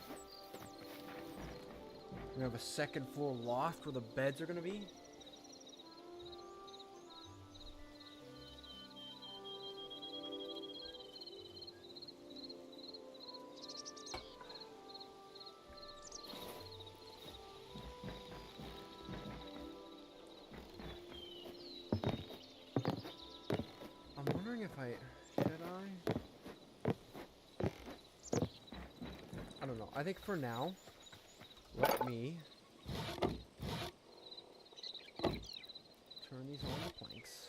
We have a second floor loft where the beds are gonna be. I'm wondering if should I don't know. I think for now, let me turn these on the planks.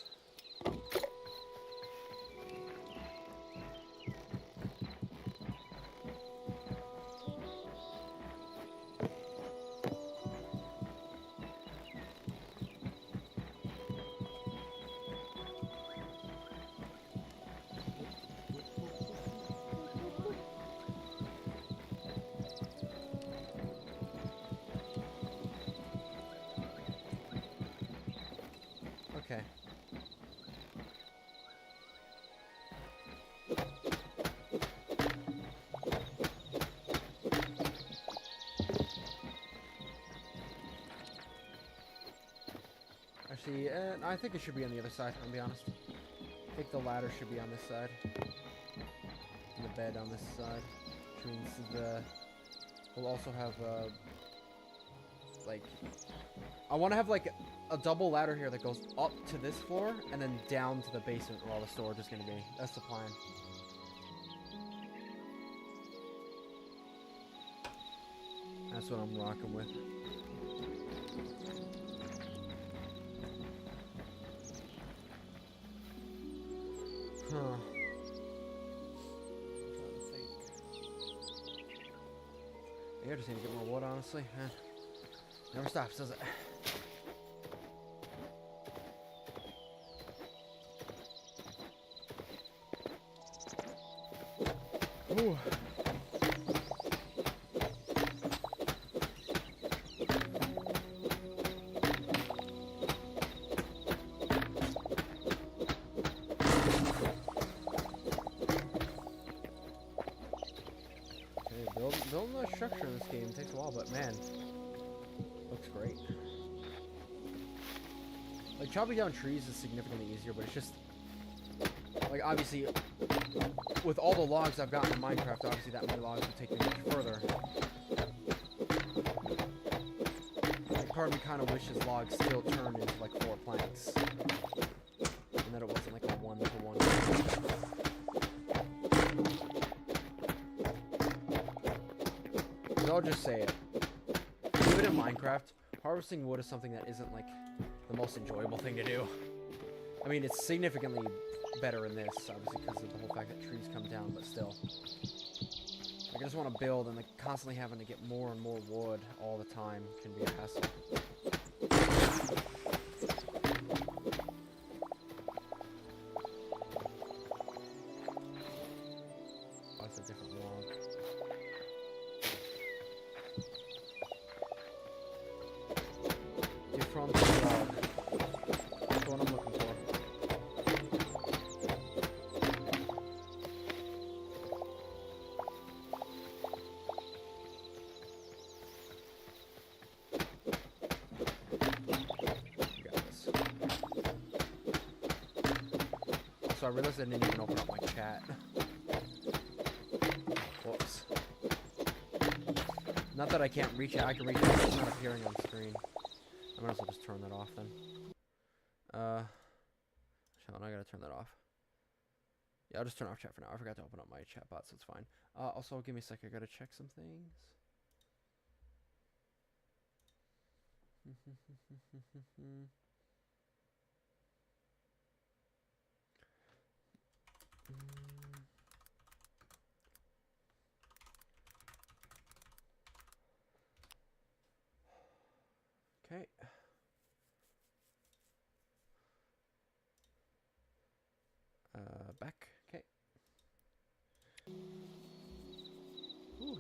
Okay. Actually, I think it should be on the other side, I'll be honest. I think the ladder should be on this side. And the bed on this side. Which means we'll also have, like... I want to have, like, a double ladder here that goes up to this floor, and then down to the basement where all the storage is going to be. That's the plan. That's what I'm rocking with. Huh. I just need to get more wood, honestly. Never stops, does it? Ooh. Building a structure in this game takes a while, but man, looks great. Like, chopping down trees is significantly easier, but it's just, like, obviously, with all the logs I've gotten in Minecraft, obviously that many logs would take me much further. Like, part of me kind of wishes logs still turned into, like, 4 planks. And that it wasn't, like, a 1-to-1. I'll just say it. Even in Minecraft, harvesting wood is something that isn't, like, the most enjoyable thing to do. I mean, it's significantly better in this, obviously, because of the whole fact that trees come down, but still. Like, I just want to build, and, like, constantly having to get more and more wood all the time can be a hassle. Oh, that's a different log. From the log. That's what I'm looking for. Got this. So I realized I didn't even open up my chat. Whoops. Not that I can't reach it. I can reach it. It's not appearing on screen. I might as well just turn that off then. Hold on, I gotta turn that off. Yeah, I'll just turn off chat for now. I forgot to open up my chat bot, so it's fine. Also, give me a sec. I gotta check some things. Okay. Back. Okay. Whew.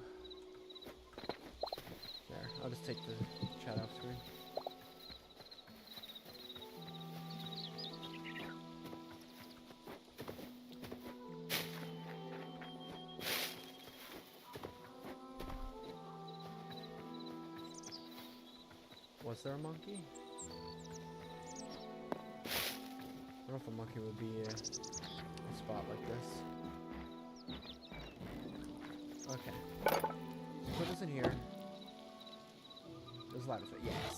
There. I'll just take the chat off screen. Was there a monkey? I don't know if a monkey would be a spot like this. Okay. So put this in here. There's ladders, but yes.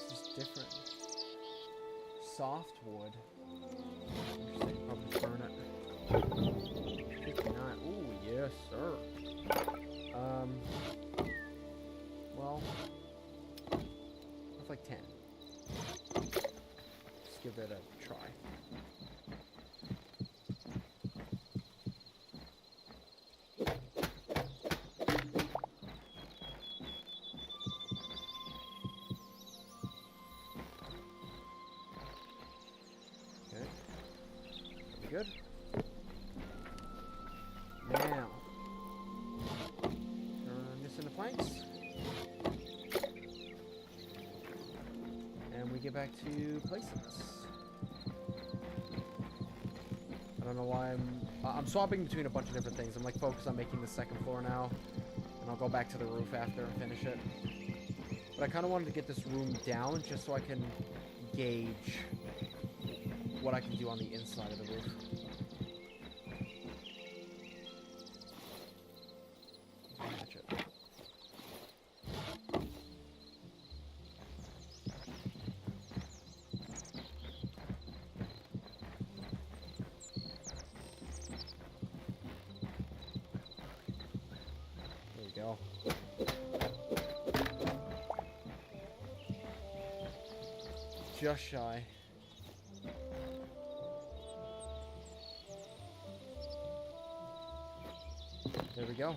This is different. Soft wood. Interesting. Probably burn it. 59. Ooh, yes, sir. Well, that's like 10. Just give it a try. Okay. That'll be good. Now, turn this into planks. And we get back to placing this. I don't know why I'm swapping between a bunch of different things. I'm like focused on making the second floor now. And I'll go back to the roof after and finish it. But I kind of wanted to get this room down just so I can gauge what I can do on the inside of the roof. Go. Just shy. There we go.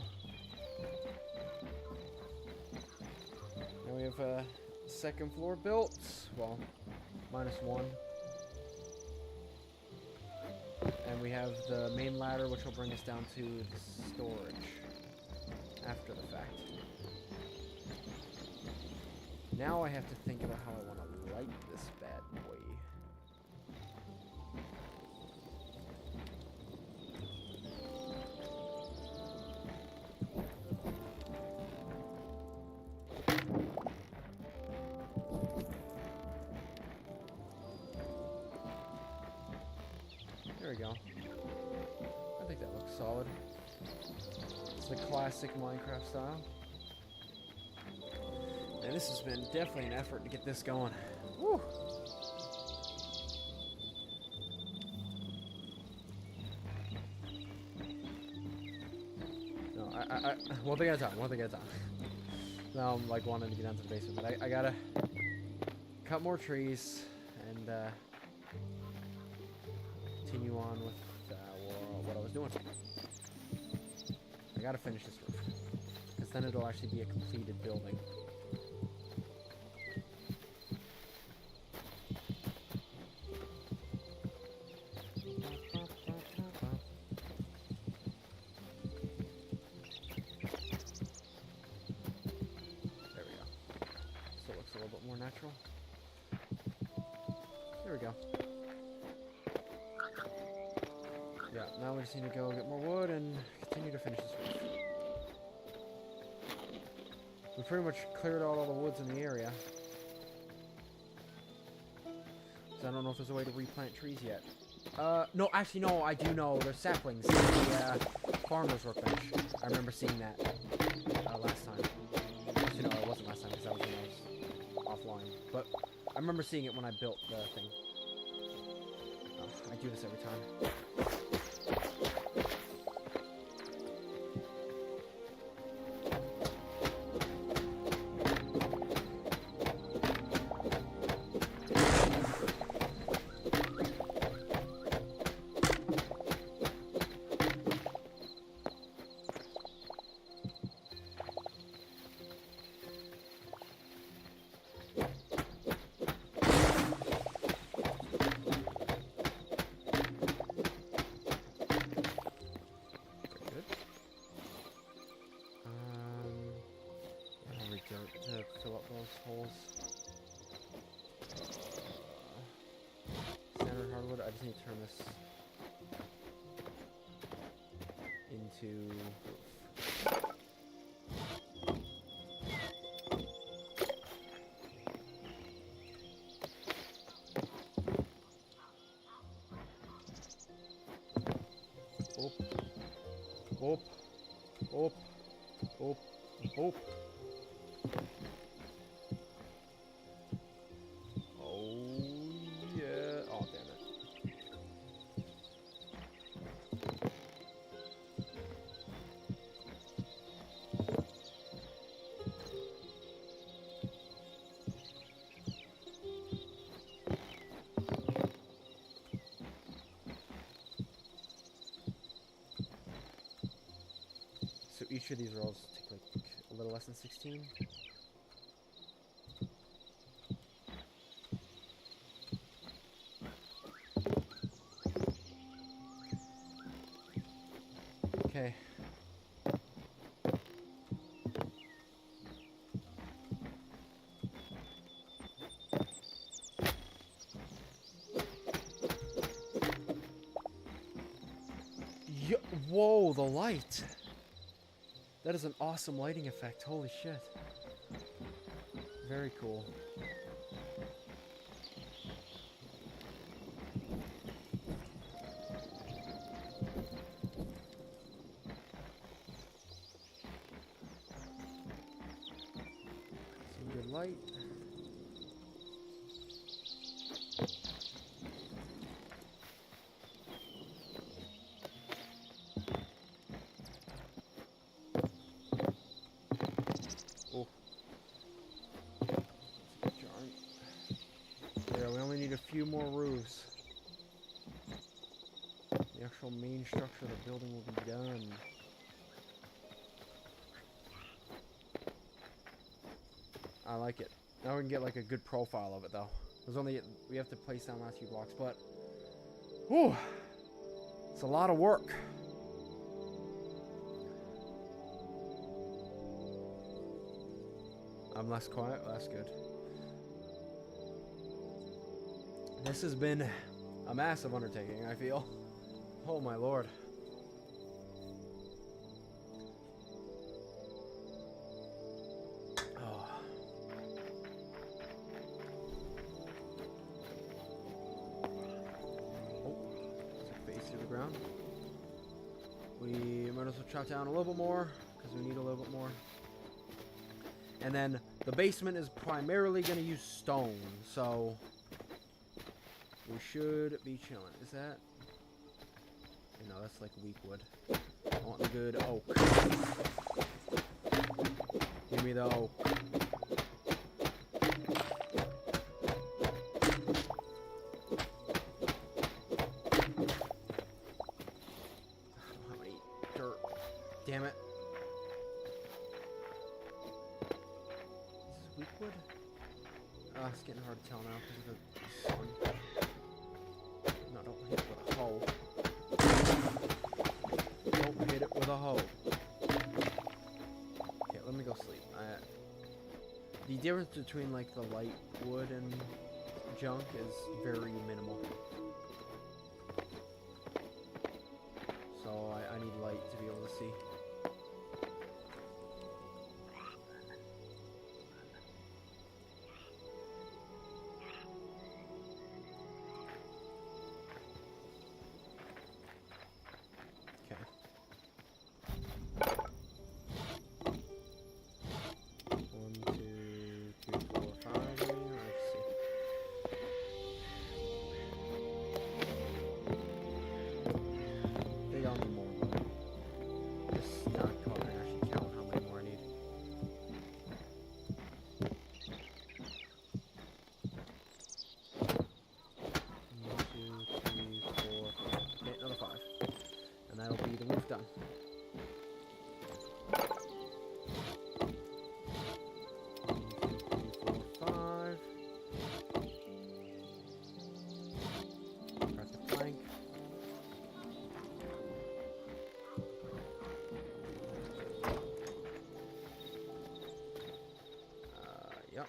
have second floor built. Well, -1. And we have the main ladder, which will bring us down to the storage after the fact. Now I have to think about how I want to light this bad boy. There we go. I think that looks solid. It's the classic Minecraft style. And this has been definitely an effort to get this going. Woo! No, one thing at a time, one thing at a time. Now I'm like wanting to get down to the basement, but I gotta cut more trees and continue on with what I was doing. I gotta finish this roof, because then it'll actually be a completed building. There we go. So it looks a little bit more natural. There we go. Yeah, now we just need to go get more wood and continue to finish this roof. We pretty much cleared out all the woods in the area. So I don't know if there's a way to replant trees yet. No, actually no, I do know. There's saplings in the farmer's workbench. I remember seeing that last time. Actually no, it wasn't last time because that was when I was offline. But I remember seeing it when I built the thing. Oh, I do this every time. To fill up those holes. Standard hardwood. I just need to turn this into roof. Op. Op. Op. Op. Op. So each of these rolls take like a little less than 16. Okay. Whoa, the light! That is an awesome lighting effect. Holy shit. Very cool. Some good light. A few more roofs. The actual main structure of the building will be done. I like it. Now we can get like a good profile of it though. There's only, we have to place down last few blocks, but whew, it's a lot of work. I'm less quiet. That's good. This has been a massive undertaking, I feel. Oh my lord. Oh. It's a face to the ground. We might as well chop down a little bit more because we need a little bit more. And then the basement is primarily going to use stone, so we should be chilling. Is that? No, that's like weak wood. I want the good oak. Give me the oak. I don't have any dirt. Damn it. Is this weak wood? It's getting hard to tell now because of the sun. No, don't hit it with a hoe. Don't hit it with a hoe. Okay, let me go sleep. The difference between like the light wood and junk is very minimal. So I need light to be able to see. Done. Press the plank. Yep.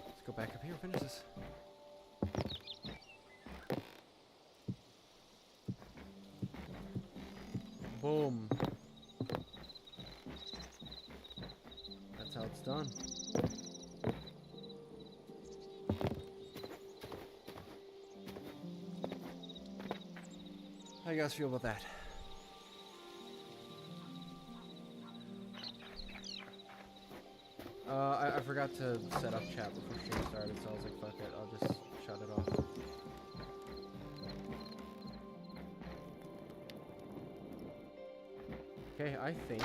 Let's go back up here and finish this. Boom. That's how it's done. How you guys feel about that? I forgot to set up chat before stream started, so I was like, fuck it, I'll just shut it off. Okay, I think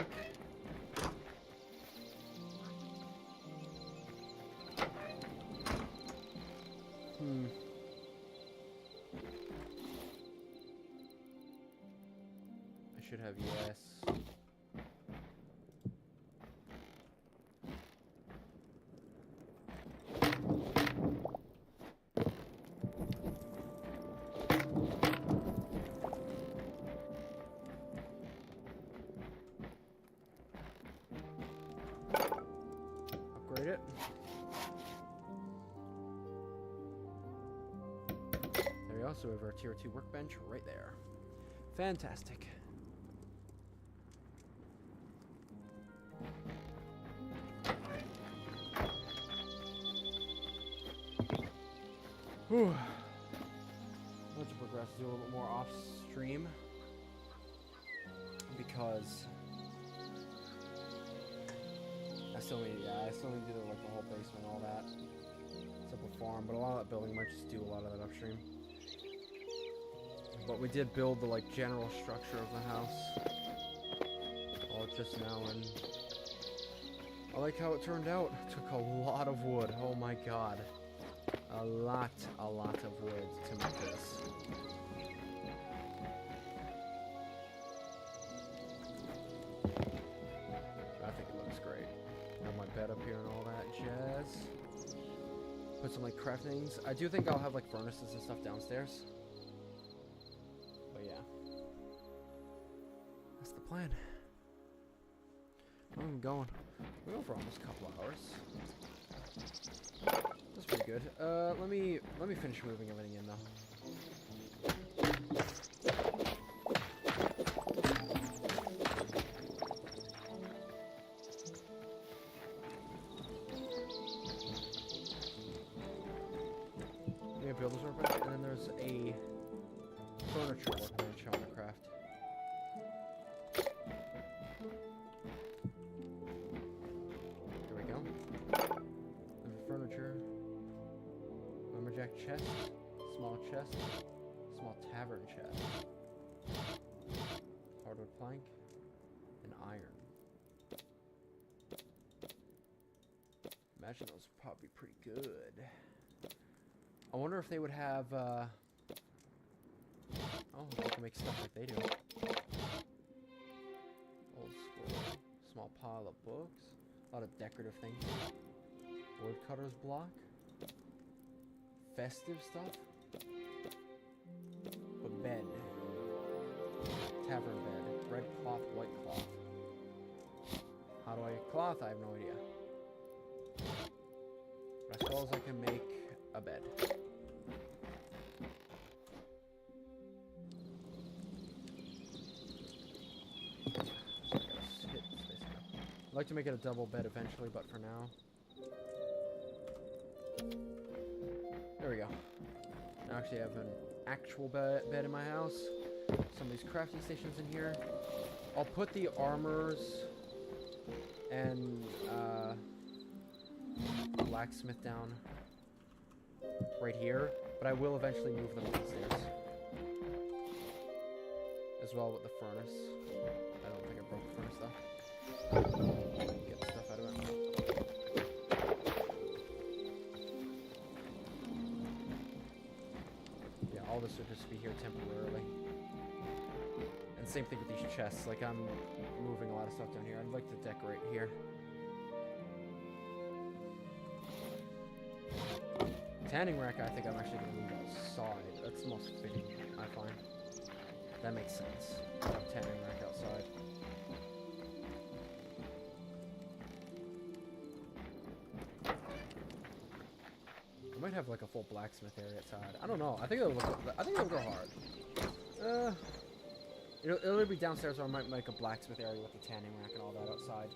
I should have yes. It. There we also have our tier 2 workbench right there. Fantastic. Whew. Let's progress to do a little bit more off stream because I still need to do like the whole basement, all that. It's up a farm, but a lot of that building might just do a lot of that upstream. But we did build the like general structure of the house all just now, and I like how it turned out. It took a lot of wood. Oh my god, a lot of wood to make this. I think it looks great. Have my bed up here and all that jazz. guys. Put some like craft things. I do think I'll have like furnaces and stuff downstairs. But yeah. That's the plan. Where am I going? We're going for almost a couple hours. That's pretty good. Let me finish moving everything in though. Build this workbench, and then there's a furniture workbench on the craft. There we go. There's a furniture, lumberjack chest, small tavern chest, hardwood plank, and iron. Imagine those would probably be pretty good. I wonder if they would have, oh, they can make stuff like they do. Old school. Small pile of books. A lot of decorative things. Woodcutter's block. Festive stuff. A bed. Tavern bed. Red cloth, white cloth. How do I get cloth? I have no idea. But I suppose I can make a bed. I'd like to make it a double bed eventually, but for now. There we go. I actually have an actual bed in my house. Some of these crafting stations in here. I'll put the armors and blacksmith down right here, but I will eventually move them downstairs. As well with the furnace. I don't think I broke the furnace though. Get the stuff out of it. Yeah, all this would just be here temporarily. And same thing with these chests. Like, I'm moving a lot of stuff down here. I'd like to decorate here. Tanning rack, I think I'm actually going to move outside. That's the most fitting, I find. That makes sense. Have tanning rack outside. I might have like a full blacksmith area outside. I don't know. I think it'll go hard. It'll either be downstairs, or I might make a blacksmith area with the tanning rack and all that outside.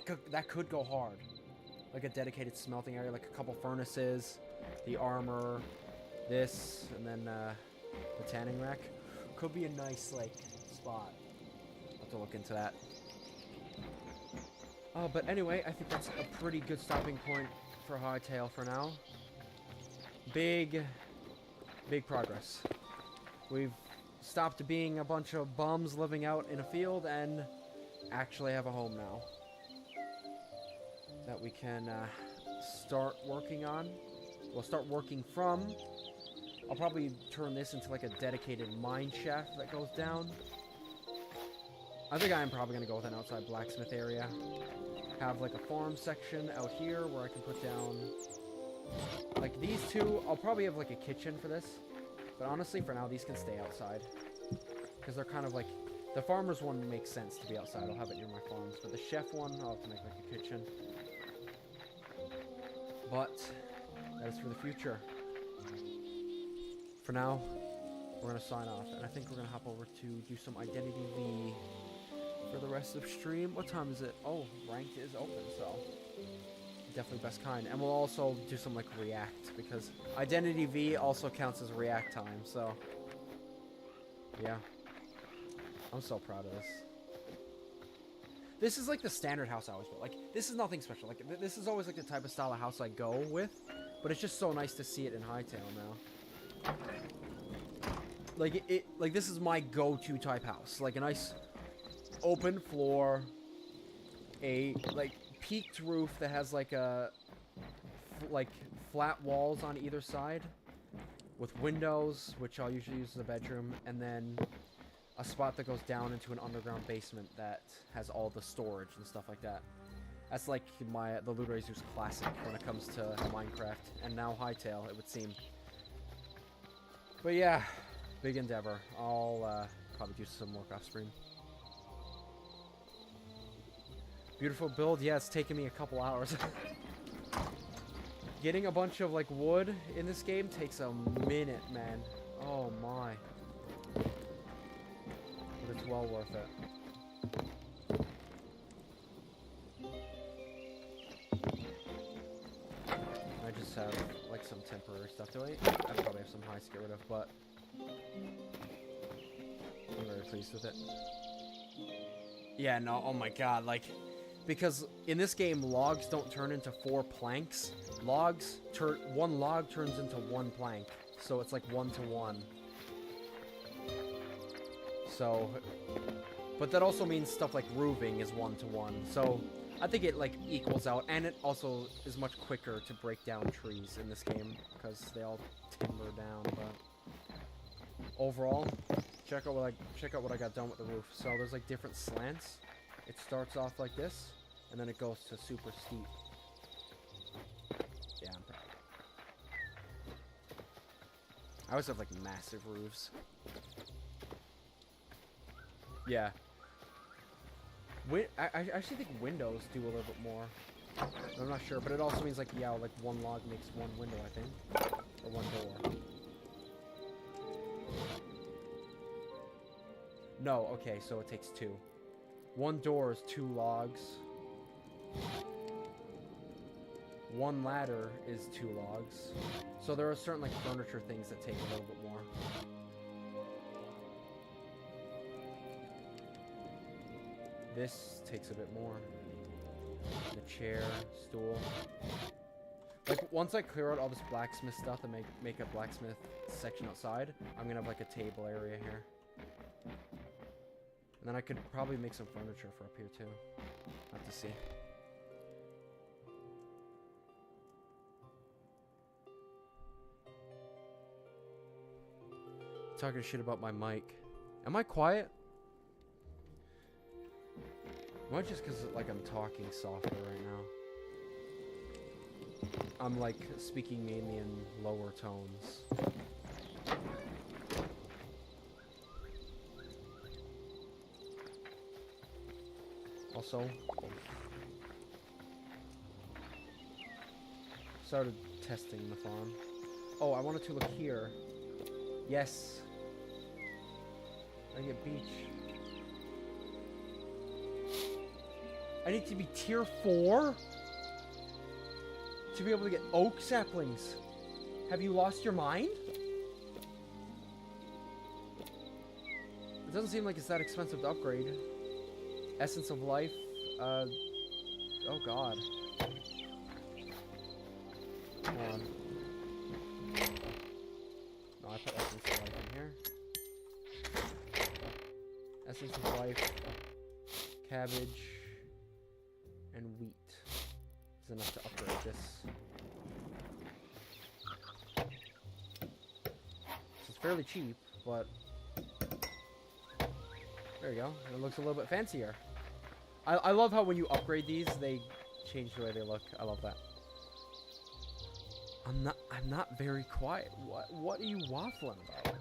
Cause that could go hard. Like a dedicated smelting area, like a couple furnaces, the armor, this, and then the tanning rack. Could be a nice like spot. I'll have to look into that. But anyway, I think that's a pretty good stopping point for Hytale for now. Big progress. We've stopped being a bunch of bums living out in a field and actually have a home now that we can start working on. We'll start working from. I'll probably turn this into like a dedicated mine shaft that goes down. I think I am probably going to go with an outside blacksmith area. Have like a farm section out here where I can put down like these two. I'll probably have like a kitchen for this. But honestly, for now, these can stay outside. Because they're kind of like... The farmer's one makes sense to be outside. I'll have it near my farms. But the chef one, I'll have to make like a kitchen. But that is for the future. For now, we're going to sign off. And I think we're going to hop over to do some Identity V for the rest of stream. What time is it? Oh, ranked is open, so... Definitely best kind. And we'll also do some like React, because Identity V also counts as React time, so yeah. I'm so proud of this. This is like the standard house I always built. Like, this is nothing special. Like, this is always like the type of style of house I go with, but it's just so nice to see it in Hytale now. Like, like this is my go-to type house. Like a nice open floor, a like peaked roof that has like a flat walls on either side with windows, which I'll usually use as a bedroom, and then a spot that goes down into an underground basement that has all the storage and stuff like that. That's like the Loot Razor's classic when it comes to Minecraft, and now Hytale, it would seem. But yeah, big endeavor. I'll probably do some work off stream. Beautiful build. Yeah, it's taken me a couple hours. Getting a bunch of like wood in this game takes a minute, man. Oh my. But it's well worth it. I just have like some temporary stuff to eat. I probably have some hides to get rid of, but I'm very pleased with it. Yeah, no, oh my god, like, because in this game, logs don't turn into 4 planks. One log turns into 1 plank. So it's like 1 to 1. So, but that also means stuff like roofing is 1 to 1. So I think it like equals out, and it also is much quicker to break down trees in this game because they all timber down. But overall, check out what I got done with the roof. So there's like different slants. It starts off like this, and then it goes to super steep. Yeah, I'm proud. I always have like massive roofs. Yeah. I actually think windows do a little bit more. I'm not sure, but it also means like, yeah, like 1 log makes 1 window, I think. Or 1 door. No, okay, so it takes 2. 1 door is 2 logs. 1 ladder is 2 logs. So there are certain like furniture things that take a little bit more. This takes a bit more. The chair, stool. Like once I clear out all this blacksmith stuff and make a blacksmith section outside, I'm gonna have like a table area here. And then I could probably make some furniture for up here too. I'll have to see. Talking shit about my mic. Am I quiet? Might just because like I'm talking softer right now. I'm like speaking mainly in lower tones. Also, started testing the farm. Oh, I wanted to look here. Yes. I get beach. I need to be tier 4 to be able to get oak saplings. Have you lost your mind? It doesn't seem like it's that expensive to upgrade. Essence of life. Oh god. Come on. No, I put essence of life in here. Essence of life. Cabbage. And wheat is enough to upgrade this. So it's fairly cheap, but there you go. It looks a little bit fancier. I love how when you upgrade these, they change the way they look. I love that. I'm not very quiet. What are you waffling about?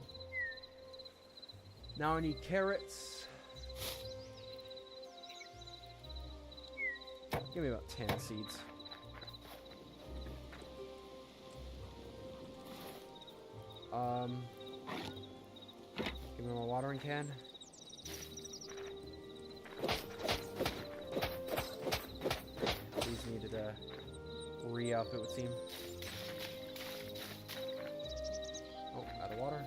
Now I need carrots. Give me about 10 seeds. Give me my watering can. These needed a re-up, it would seem. Oh, out of water.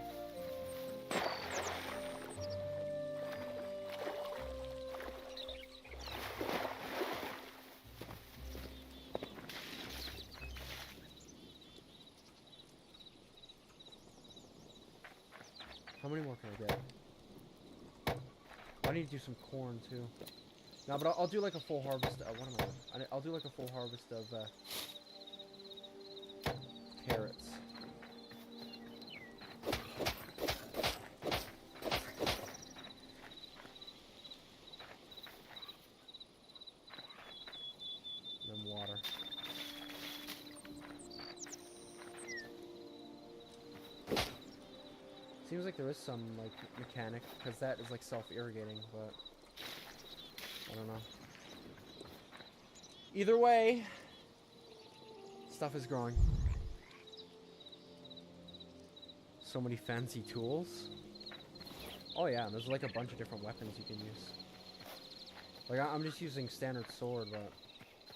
How many more can I get? I need to do some corn too. No, but I'll do like a full harvest. What am I? I'll do like a full harvest of carrots. Seems like there is some, like, mechanic, because that is, like, self-irrigating, but... I don't know. Either way, stuff is growing. So many fancy tools. Oh yeah, and there's, like, a bunch of different weapons you can use. Like, I'm just using standard sword, but...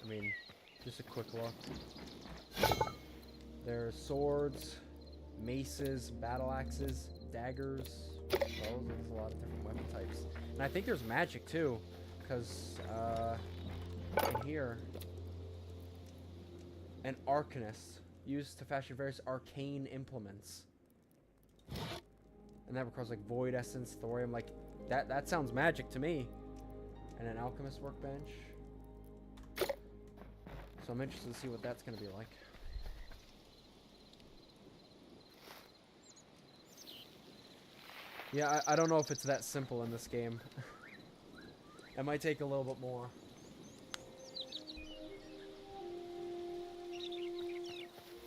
I mean, just a quick look. There's swords, maces, battle axes, daggers. Well, there's a lot of different weapon types. And I think there's magic too, because in here, an arcanist used to fashion various arcane implements. And that requires like void essence, thorium, like that sounds magic to me. And an alchemist workbench. So I'm interested to see what that's gonna be like. Yeah, I don't know if it's that simple in this game. It might take a little bit more.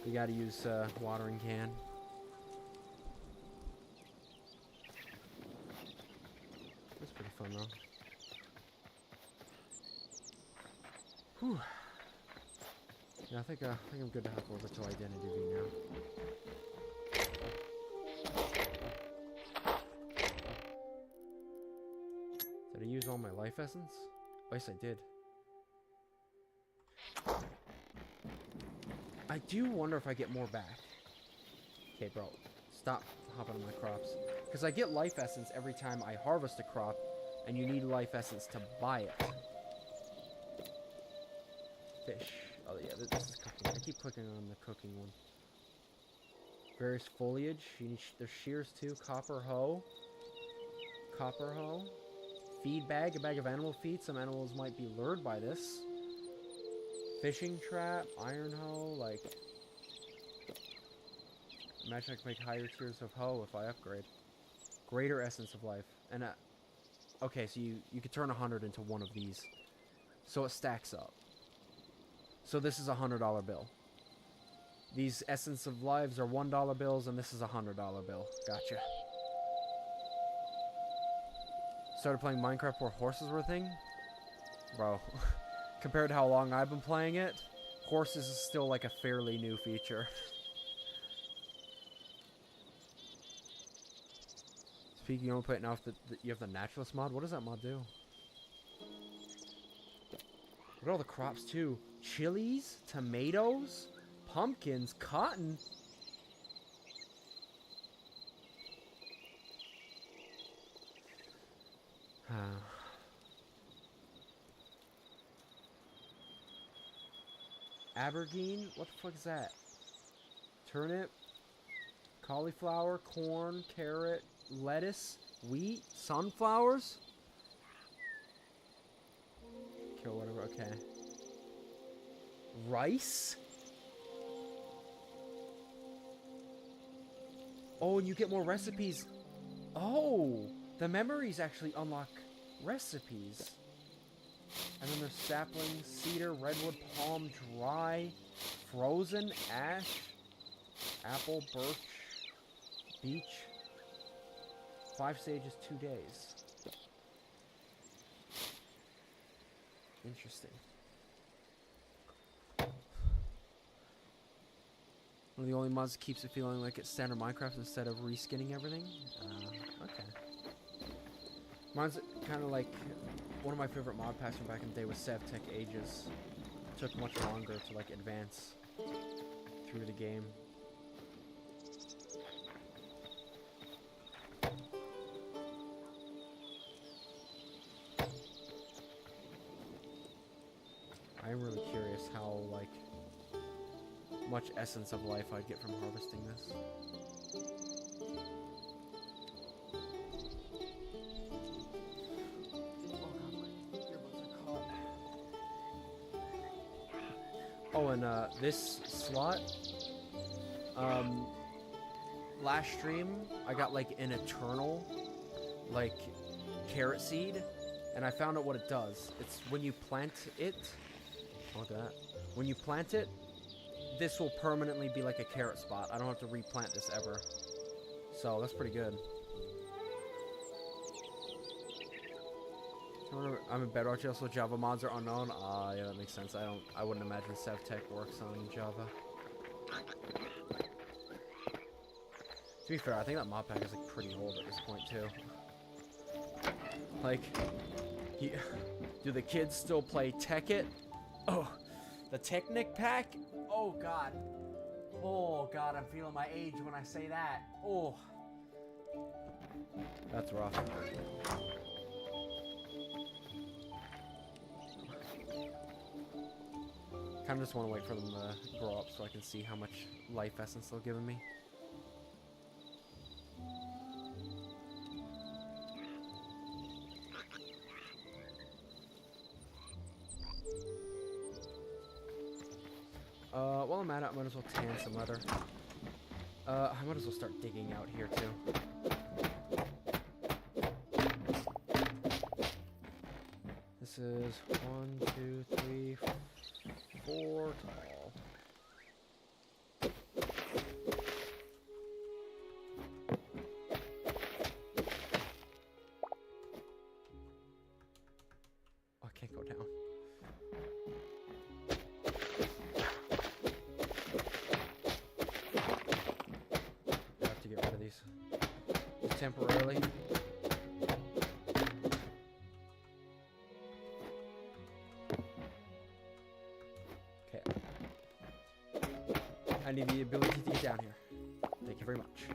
You gotta use watering can. That's pretty fun though. Whew. Yeah, I think I'm good to hop over to Identity V now. Did I use all my life essence? Oh, yes, I did. I do wonder if I get more back. Okay, bro. Stop hopping on my crops. Because I get life essence every time I harvest a crop, and you need life essence to buy it. Fish. Oh, yeah, this is cooking. I keep clicking on the cooking one. Various foliage. You need there's shears, too. Copper hoe. Copper hoe. Feed bag, a bag of animal feed. Some animals might be lured by this. Fishing trap, iron hoe, like... Imagine I could make higher tiers of hoe if I upgrade. Greater essence of life. And, okay, so you could turn 100 into one of these. So it stacks up. So this is a $100 bill. These essence of lives are $1 bills, and this is a $100 bill. Gotcha. Started playing Minecraft where horses were a thing? Bro, compared to how long I've been playing it, horses is still like a fairly new feature. Speaking of putting off you have the naturalist mod, what does that mod do? Look at all the crops too. Chilies, tomatoes, pumpkins, cotton. Aubergine? What the fuck is that? Turnip, cauliflower, corn, carrot, lettuce, wheat, sunflowers? Okay, whatever, okay. Rice? Oh, and you get more recipes. Oh! The memories actually unlock recipes. And then there's sapling, cedar, redwood, palm, dry, frozen, ash, apple, birch, beech. 5 stages, 2 days. Interesting. One of the only mods that keeps it feeling like it's standard Minecraft instead of reskinning everything. Okay. Mine's kind of like one of my favorite mod packs from back in the day was SevTech Ages. It took much longer to like advance through the game. I'm really curious how like much essence of life I'd get from harvesting this. Oh, and this slot, last stream, I got like an eternal, like, carrot seed, and I found out what it does. It's when you plant it, look at that. When you plant it, this will permanently be like a carrot spot. I don't have to replant this ever. So that's pretty good. I'm in Bedrock jail, so Java mods are unknown. Yeah, that makes sense. I wouldn't imagine SevTech works on Java. To be fair, I think that mod pack is like pretty old at this point too. Like, do the kids still play Tekkit? Oh, the Technic pack? Oh god. Oh god, I'm feeling my age when I say that. Oh. That's rough. Kind of just want to wait for them to grow up so I can see how much life essence they'll give me. While I'm at it, I might as well tan some leather. I might as well start digging out here too. This is 1, 2, 3, 4 tall. Oh, I can't go down. I have to get rid of these. Just temporarily. I need the ability to get down here. Thank you very much.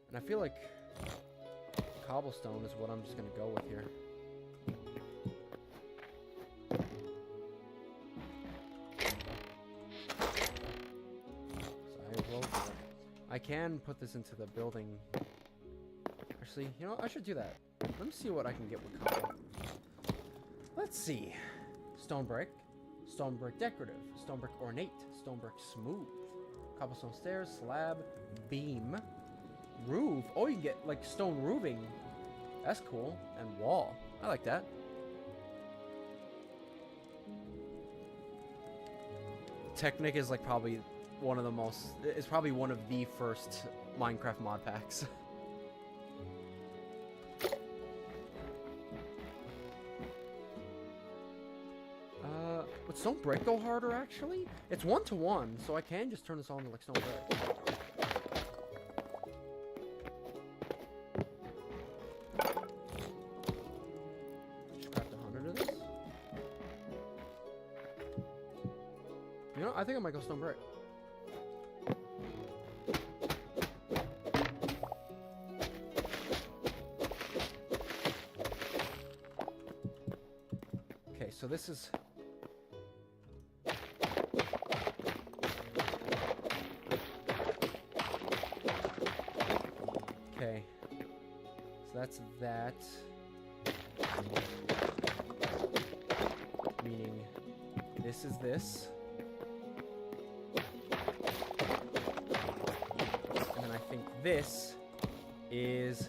And I feel like cobblestone is what I'm just gonna go with here. I can put this into the building. Actually, you know, I should do that. Let me see what I can get with cobble. Let's see. Stone brick decorative, stone brick ornate, stone brick smooth, cobblestone stairs, slab, beam, roof. Oh, you can get like stone roofing. That's cool. And wall. I like that. Technic is like probably one of the most. It's probably one of the first Minecraft mod packs. Would stone brick go harder, actually? It's 1-to-1, so I can just turn this on to, like, stone brick. Just craft 100 of this. You know, I think I might go stone brick. Okay, so this is... Okay, so that's that, meaning this is this, and then I think this is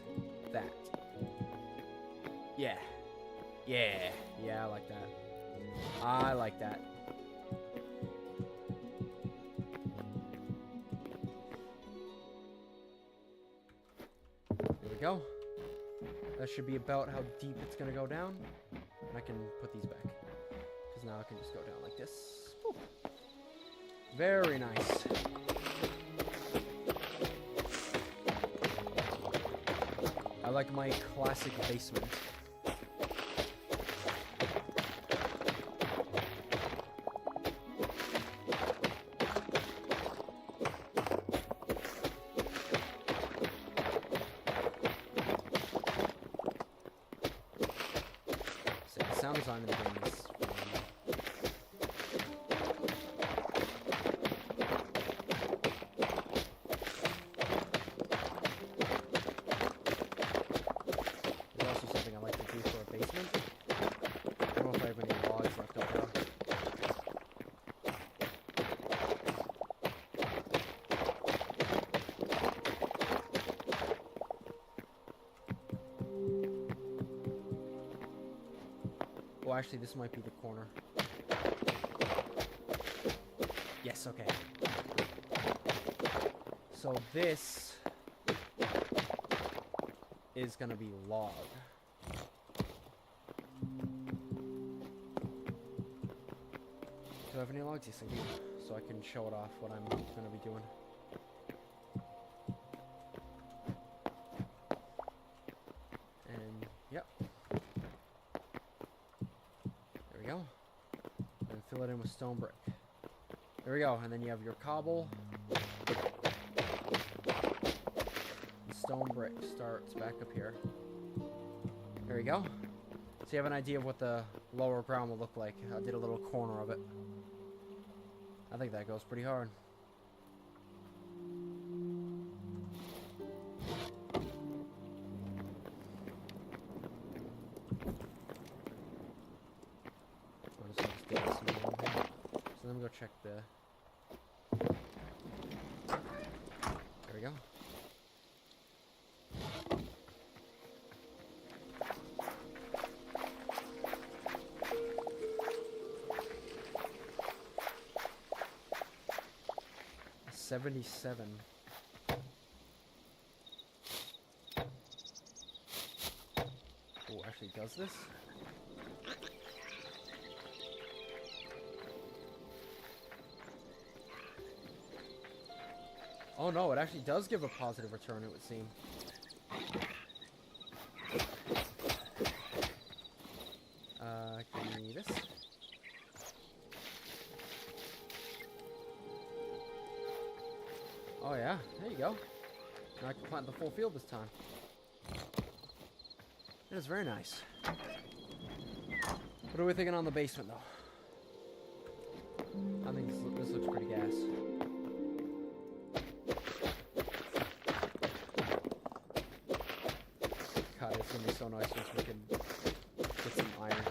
that. Yeah, I like that. I like that. Go. That should be about how deep it's gonna go down, and I can put these back because now I can just go down like this. Woo. Very nice. I like my classic basement. Sound design in the game is there's also something I like to do for a basement. I don't know if I have any logs left over. Well, actually, this might be the corner. Yes, okay. So this is gonna be log. Do I have any logs? Yes, I do. So I can show it off what I'm gonna be doing. And yep. There we go. And fill it in with stone brick. There we go. And then you have your cobble. Stone brick starts back up here. There we go. So you have an idea of what the lower ground will look like. I did a little corner of it. I think that goes pretty hard. So let me go check the... There we go. $77. Oh, actually does this? Oh no, it actually does give a positive return, it would seem. Give me this. Oh yeah, there you go. Now I can plant the full field this time. It is very nice. What are we thinking on the basement though? I think this looks pretty gas. God, it's gonna be so nice once we can get some iron.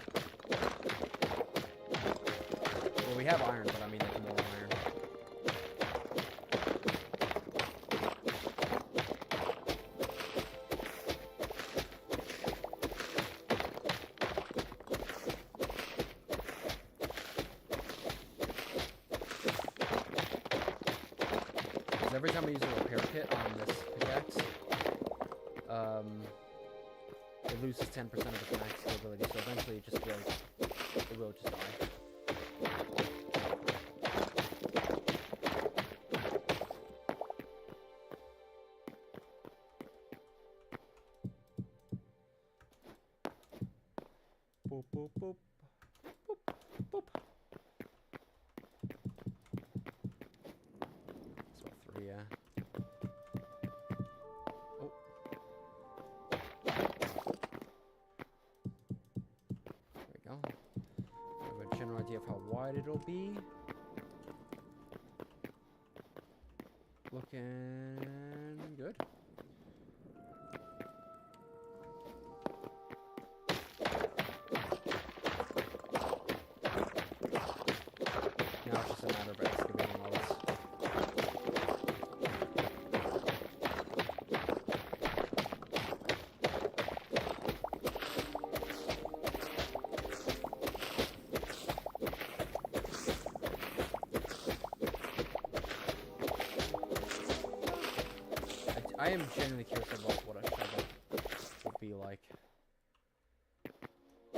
Well, we have iron, but I mean like more iron. Every time I use a repair kit on this pickaxe, it loses 10% of its max ability, so eventually it will just die. Boop, boop, boop. Boop, boop. Yeah. Oh. There we go. I have a general idea of how wide it'll be. Looking good. Now it's just a matter of excavating all this. I am genuinely curious about what a shovel would be like. I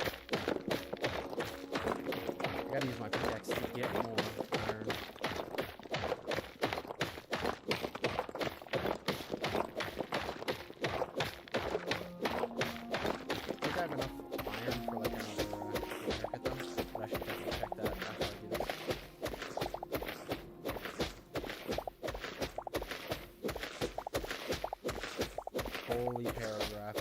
gotta use my pickaxe to get more iron. I think I have enough iron for like another haircut though, but I should definitely check that after I do this. Holy paragraph.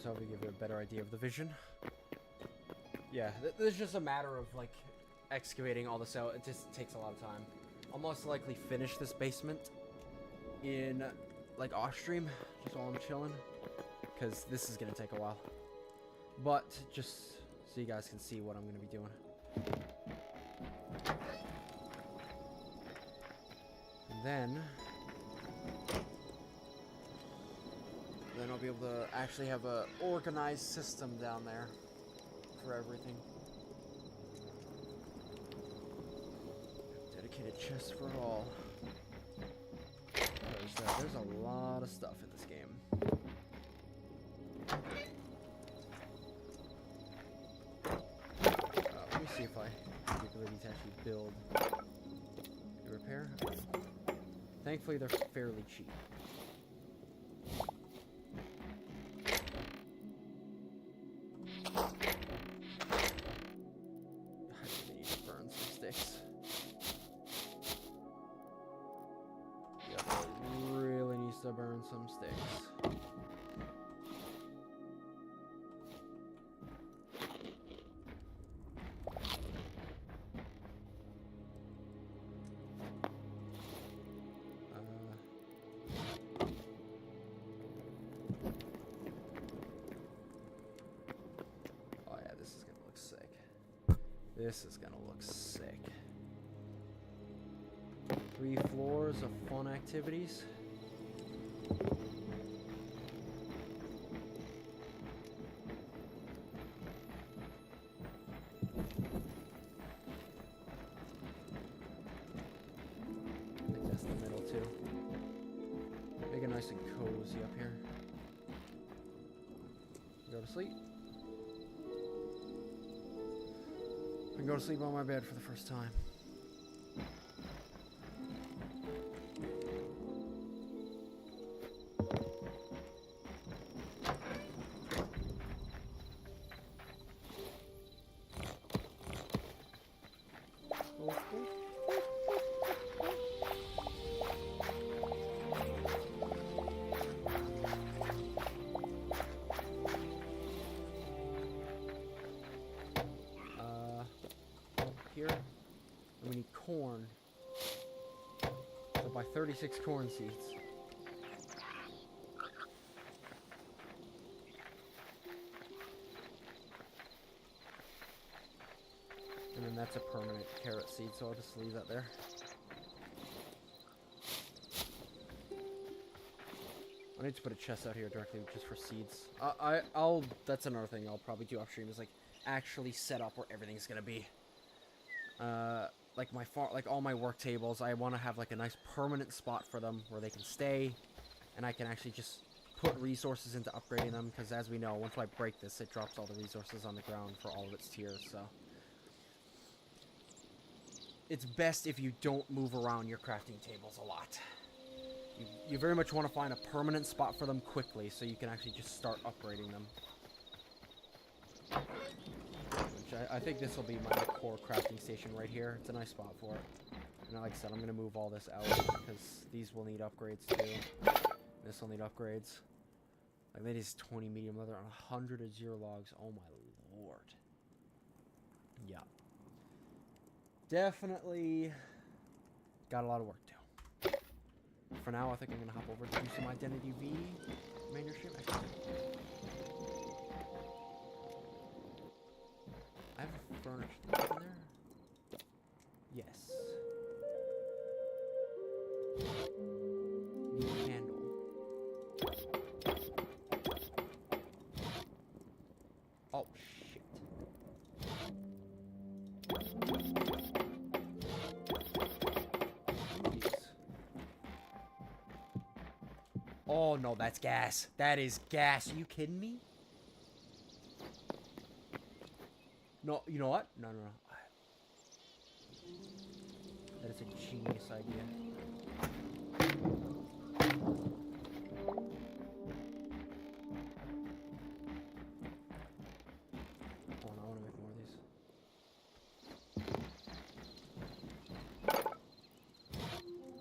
so we give you a better idea of the vision. Yeah, there's just a matter of like excavating all this out. It just takes a lot of time. I'll most likely finish this basement in like off stream, just while I'm chilling, because this is gonna take a while. But just so you guys can see what I'm gonna be doing. And then I'll be able to actually have a organized system down there for everything. Dedicated chest for it all. There's a lot of stuff in this game. Let me see if I have the ability to actually build a repair. Thankfully, they're fairly cheap. To burn some sticks. Oh yeah, this is gonna look sick. This is gonna look sick. 3 floors of fun activities. Nice and cozy up here. Go to sleep. I can go to sleep on my bed for the first time. Here, and we need corn. So buy 36 corn seeds. And then that's a permanent carrot seed, so I'll just leave that there. I need to put a chest out here directly just for seeds. That's another thing I'll probably do off stream, is like actually set up where everything's gonna be. Like my like all my work tables, I want to have like a nice permanent spot for them where they can stay, and I can actually just put resources into upgrading them, because as we know, once I break this, it drops all the resources on the ground for all of its tiers, so it's best if you don't move around your crafting tables a lot. You very much want to find a permanent spot for them quickly, so you can actually just start upgrading them. I think this will be my core crafting station right here. It's a nice spot for it. And like I said, I'm going to move all this out because these will need upgrades too. This will need upgrades. Like that is 20 medium leather on 100 azure logs. Oh my lord. Yeah. Definitely got a lot of work to do. For now, I think I'm going to hop over to do some Identity V mentorship. I have a furnished in there? Yes. New candle. Oh, shit. Jeez. Oh, no, that's gas. That is gas. Are you kidding me? No, you know what? No. That is a genius idea. Hold on, I want to make more of these.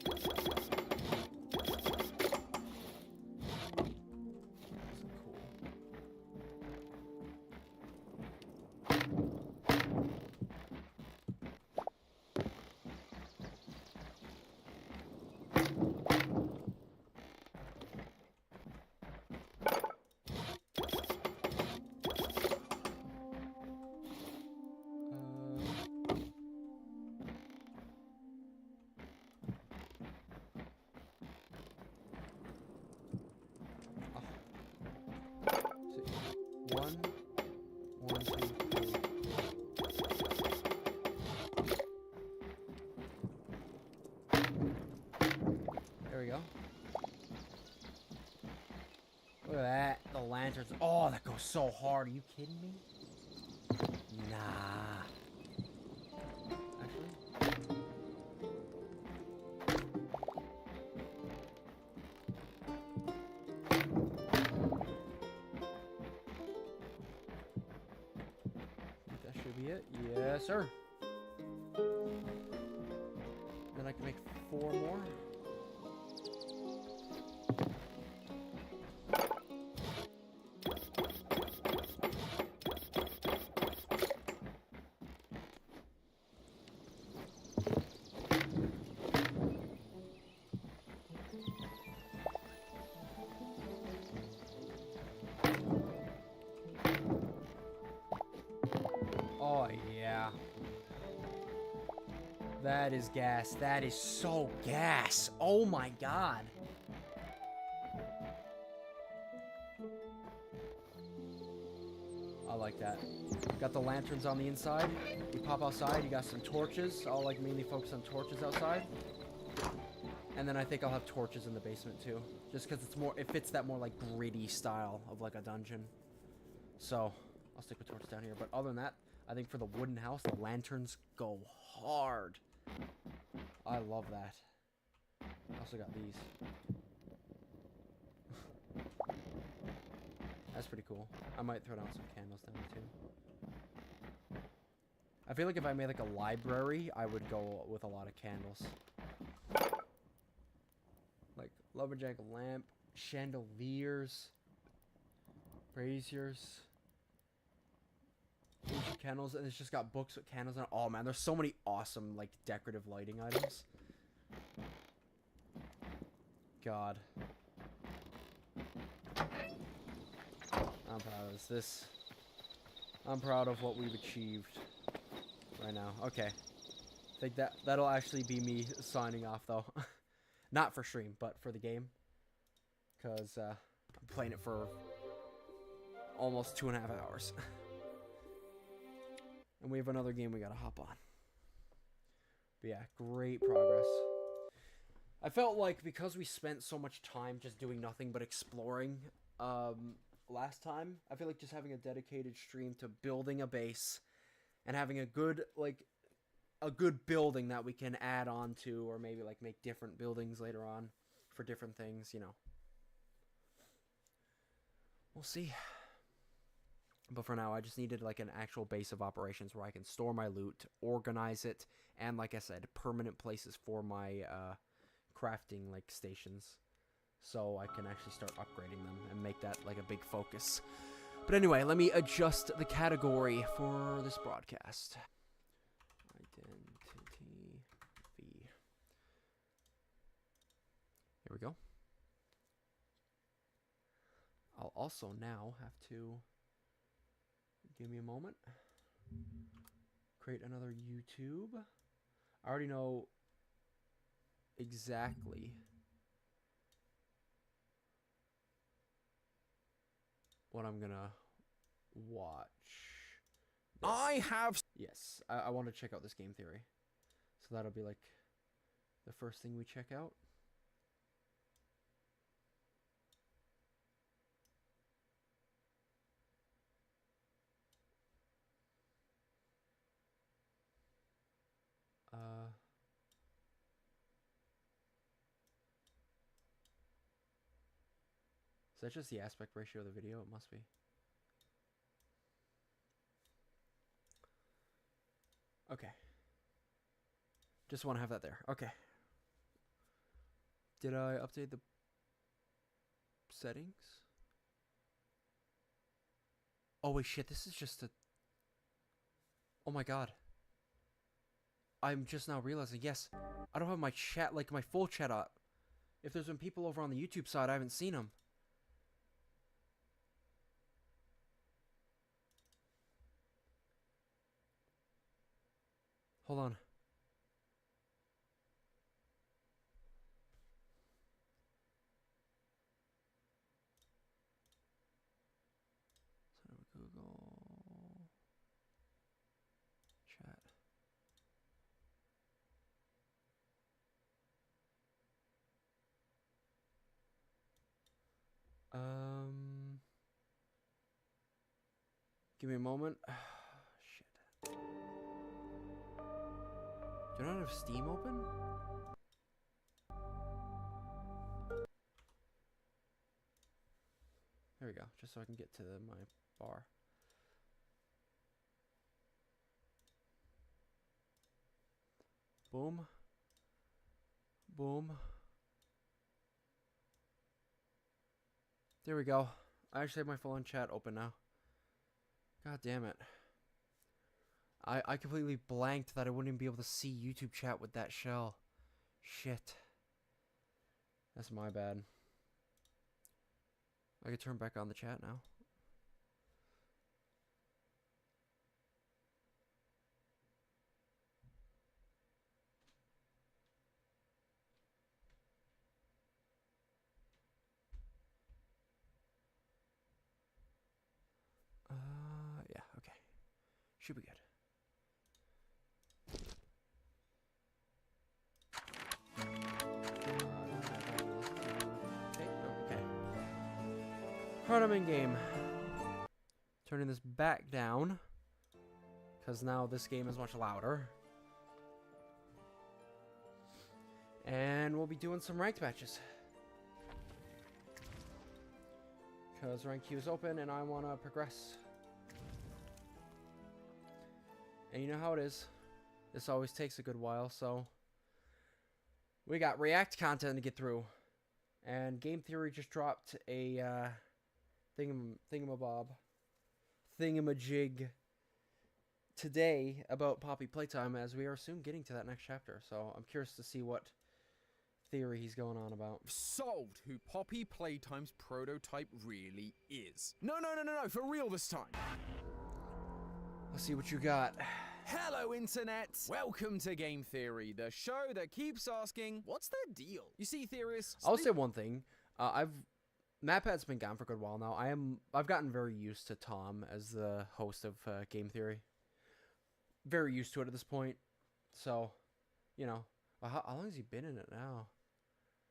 That's cool. There we go. Look at that. The lanterns. Oh, that goes so hard. Are you kidding me? Nah. Actually. That should be it. Yes, sir. Then I can make 4 more. Oh, yeah. That is gas. That is so gas. Oh, my God. I like that. Got the lanterns on the inside. You pop outside, you got some torches. I'll, like, mainly focus on torches outside. And then I think I'll have torches in the basement, too. Just because it's more, it fits that more, like, gritty style of, like, a dungeon. So, I'll stick with torches down here. But other than that, I think for the wooden house, the lanterns go hard. I love that. I also got these. That's pretty cool. I might throw down some candles down there too. I feel like if I made like a library, I would go with a lot of candles. Like lumberjack lamp, chandeliers, braziers. Candles, and it's just got books with candles on it. Oh man, there's so many awesome like decorative lighting items. God, I'm proud of this. I'm proud of what we've achieved right now. Okay, I think that'll actually be me signing off though. Not for stream, but for the game, because I'm playing it for almost 2.5 hours. And we have another game we gotta hop on. But yeah, great progress. I felt like because we spent so much time just doing nothing but exploring last time, I feel like just having a dedicated stream to building a base and having a good building that we can add on to, or maybe like make different buildings later on for different things, you know. We'll see. But for now, I just needed like an actual base of operations where I can store my loot, organize it, and like I said, permanent places for my crafting like stations, so I can actually start upgrading them and make that like a big focus. But anyway, let me adjust the category for this broadcast. Identity V. Here we go. I'll also now have to give me a moment. Create another YouTube. I already know exactly what I'm gonna watch. Yes, I want to check out this game theory. So that'll be like the first thing we check out. Is that just the aspect ratio of the video? It must be. Okay. Just want to have that there. Okay. Did I update the settings? Oh wait, shit, this is just a... Oh my god. I'm just now realizing, yes, I don't have my chat, like my full chat up. If there's been people over on the YouTube side, I haven't seen them. Hold on. Google chat. Give me a moment. Shit. Do I not have Steam open? There we go, just so I can get to my bar. Boom. Boom. There we go. I actually have my full-on chat open now. God damn it. I completely blanked that I wouldn't even be able to see YouTube chat with that shell. Shit. That's my bad. I could turn back on the chat now. Yeah, okay. Should be good. Okay. Tournament game. Turning this back down, because now this game is much louder. And we'll be doing some ranked matches. Because rank queue is open and I want to progress. And you know how it is. This always takes a good while, so we got React content to get through. And Game Theory just dropped a thingamajig today about Poppy Playtime, as we are soon getting to that next chapter. So I'm curious to see what theory he's going on about. Solved who Poppy Playtime's prototype really is. No, for real this time. Let's see what you got. Hello, Internet! Welcome to Game Theory, the show that keeps asking, what's their deal? You see, theorists... I'll say one thing. MatPat's been gone for a good while now. I've gotten very used to Tom as the host of Game Theory. Very used to it at this point. So, you know, how long has he been in it now?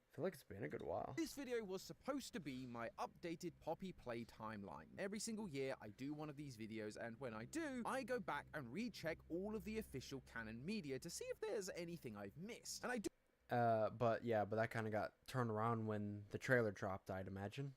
I feel like it's been a good while. This video was supposed to be my updated Poppy Play timeline. Every single year, I do one of these videos, and when I do, I go back and recheck all of the official canon media to see if there's anything I've missed. And I do... But that kind of got turned around when the trailer dropped, I'd imagine.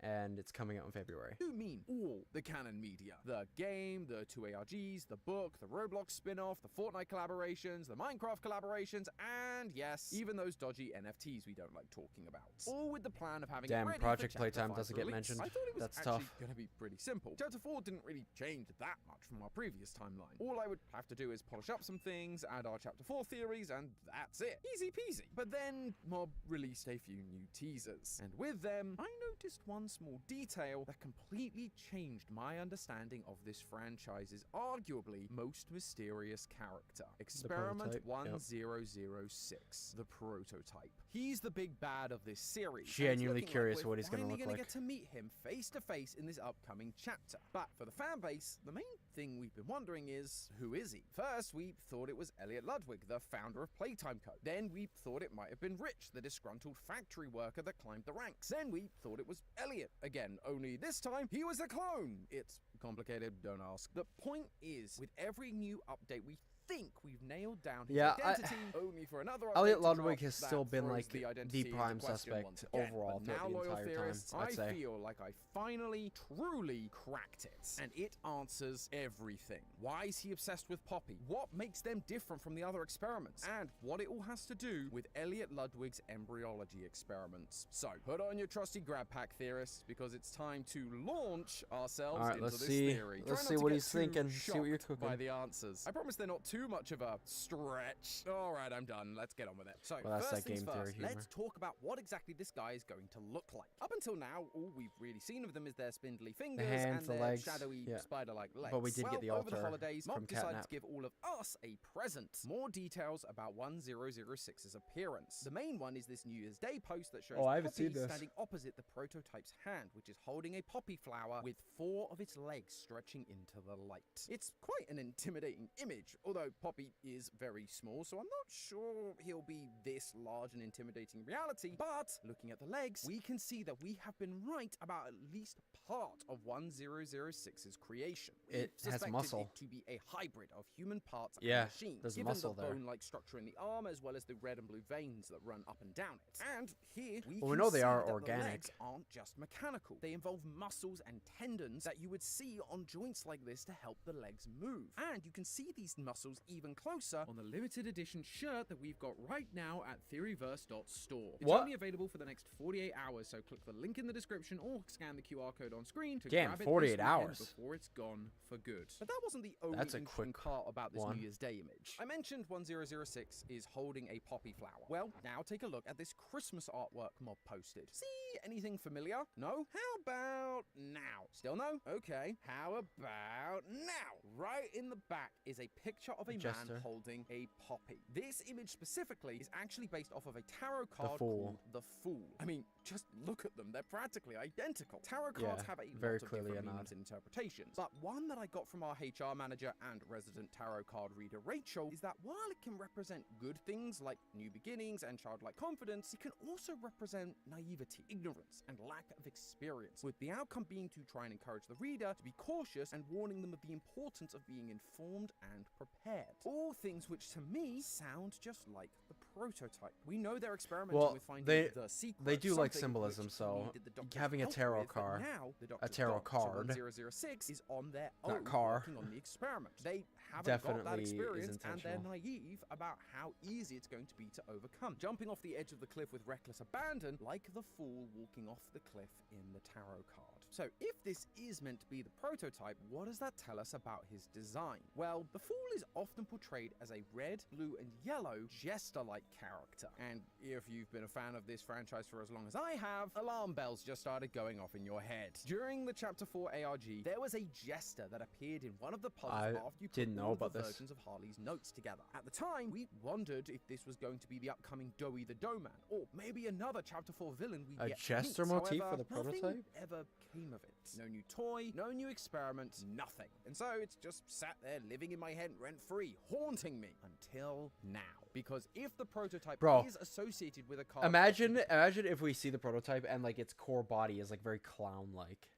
And it's coming out in February. I do mean all the canon media. The game, the 2 ARGs, the book, the Roblox spin-off, the Fortnite collaborations, the Minecraft collaborations, and yes, even those dodgy NFTs we don't like talking about. All with the plan of having Damn, it ready Project for Chapter Playtime 5 doesn't get release. mentioned. I thought it was That's actually tough. going to be pretty simple. Chapter 4 didn't really change that much from our previous timeline. All I would have to do is polish up some things, add our Chapter 4 theories, and that's it. Easy peasy. But then, Mob released a few new teasers. And with them, I noticed one small detail that completely changed my understanding of this franchise's arguably most mysterious character. Experiment 1006, the prototype. He's the big bad of this series. Genuinely curious what he's going to look Finally like. get to meet him face to face in this upcoming chapter. But for the fan base, the main thing we've been wondering is, who is he? First, we thought it was Elliot Ludwig, the founder of Playtime Co. Then we thought it might have been Rich, the disgruntled factory worker that climbed the ranks. Then we thought it was Elliot again, only this time he was a clone. It's complicated, don't ask. The point is, with every new update, we think we've nailed down his identity, only for another update Elliot to Ludwig drop has that still been throws like the identity the into prime question suspect once again. overall But throughout now, the loyal entire time, theorists, I'd say. I feel like I finally, truly cracked it. And it answers everything. Why is he obsessed with Poppy? What makes them different from the other experiments? And what it all has to do with Elliot Ludwig's embryology experiments. So, put on your trusty grab pack, theorists, because it's time to launch ourselves into this theory. Let's Try see not to what get he's too thinking. See what you're shocked cooking. by the answers. I promise they're not too much of a stretch. All right, I'm done. Let's get on with it. So, Well, that's first that things game theory first, humor. let's talk about what exactly this guy is going to look like. Up until now, all we've really seen of them is their spindly fingers hands, and the their legs, shadowy, yeah. spider-like legs. But we did get the over the altar holidays, from Mob decided Catnap. to give all of us a present. More details about 1006's appearance. The main one is this New Year's Day post that shows Oh, I haven't Poppy seen this. standing opposite the prototype's hand, which is holding a poppy flower with 4 of its legs stretching into the light. It's quite an intimidating image, although although Poppy is very small, so I'm not sure he'll be this large and intimidating in reality, but looking at the legs, we can see that we have been right about at least part of 1006's creation. It has muscle. It to be a hybrid of human parts and Yeah, machines, there's given muscle the there. bone-like structure in the arm, as well as the red and blue veins that run up and down it. And here we Well, we can know they see are that the organic. legs aren't just mechanical. They involve muscles and tendons that you would see on joints like this to help the legs move. And you can see these muscles even closer on the limited edition shirt that we've got right now at theoryverse.store. It's What? only available for the next 48 hours, so click the link in the description or scan the QR code on screen to Damn, grab it 48 this weekend hours. before it's gone for good. But that wasn't the only That's a interesting quick part about this one. New Year's Day image. I mentioned 1006 is holding a poppy flower. Well, now take a look at this Christmas artwork Mob posted. See anything familiar? No? How about now? Still no? Okay. How about now? Right in the back is a picture of a Jester. man holding a poppy. This image specifically is actually based off of a tarot card Fool. called The Fool. I mean, just look at them. They're practically identical. Tarot cards Yeah, have a very lot of clearly different a nod. meanings and interpretations, but one that I got from our HR manager and resident tarot card reader Rachel is that while it can represent good things like new beginnings and childlike confidence, it can also represent naivety, ignorance, and lack of experience, with the outcome being to try and encourage the reader to be cautious and warning them of the importance of being informed and prepared. All things which to me sound just like the prototype. We know they're experimenting Well, with finding they- the secret, they do like something symbolism, which so needed the doctor's having a help tarot with, but card- now the a doctor's tarot gone, card, so 1006 is on their not own car, working on the experiment. They haven't got that definitely is experience, and they're intentional. naive about how easy it's going to be to overcome. Jumping off the edge of the cliff with reckless abandon, like the fool walking off the cliff in the tarot card. So if this is meant to be the prototype, what does that tell us about his design? Well, the fool is often portrayed as a red, blue, and yellow jester-like character. And if you've been a fan of this franchise for as long as I have, alarm bells just started going off in your head. During the Chapter 4 ARG, there was a jester that appeared in one of the puzzles I after you put didn't know all of the about this. versions of Harley's notes together. At the time, we wondered if this was going to be the upcoming Doughy the Dough-Man, or maybe another Chapter 4 villain we A yet to jester meet. motif However, for the nothing prototype? ever came of it. No new toy, no new experiment, nothing. And so it's just sat there living in my head rent-free, haunting me until now. Because if the prototype Bro, is associated with a card... Imagine if we see the prototype and like its core body is like very clown-like.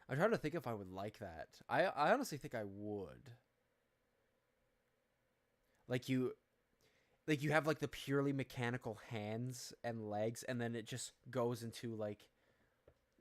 I'm trying to think if I would like that. I honestly think I would. Like you have like the purely mechanical hands and legs, and then it just goes into like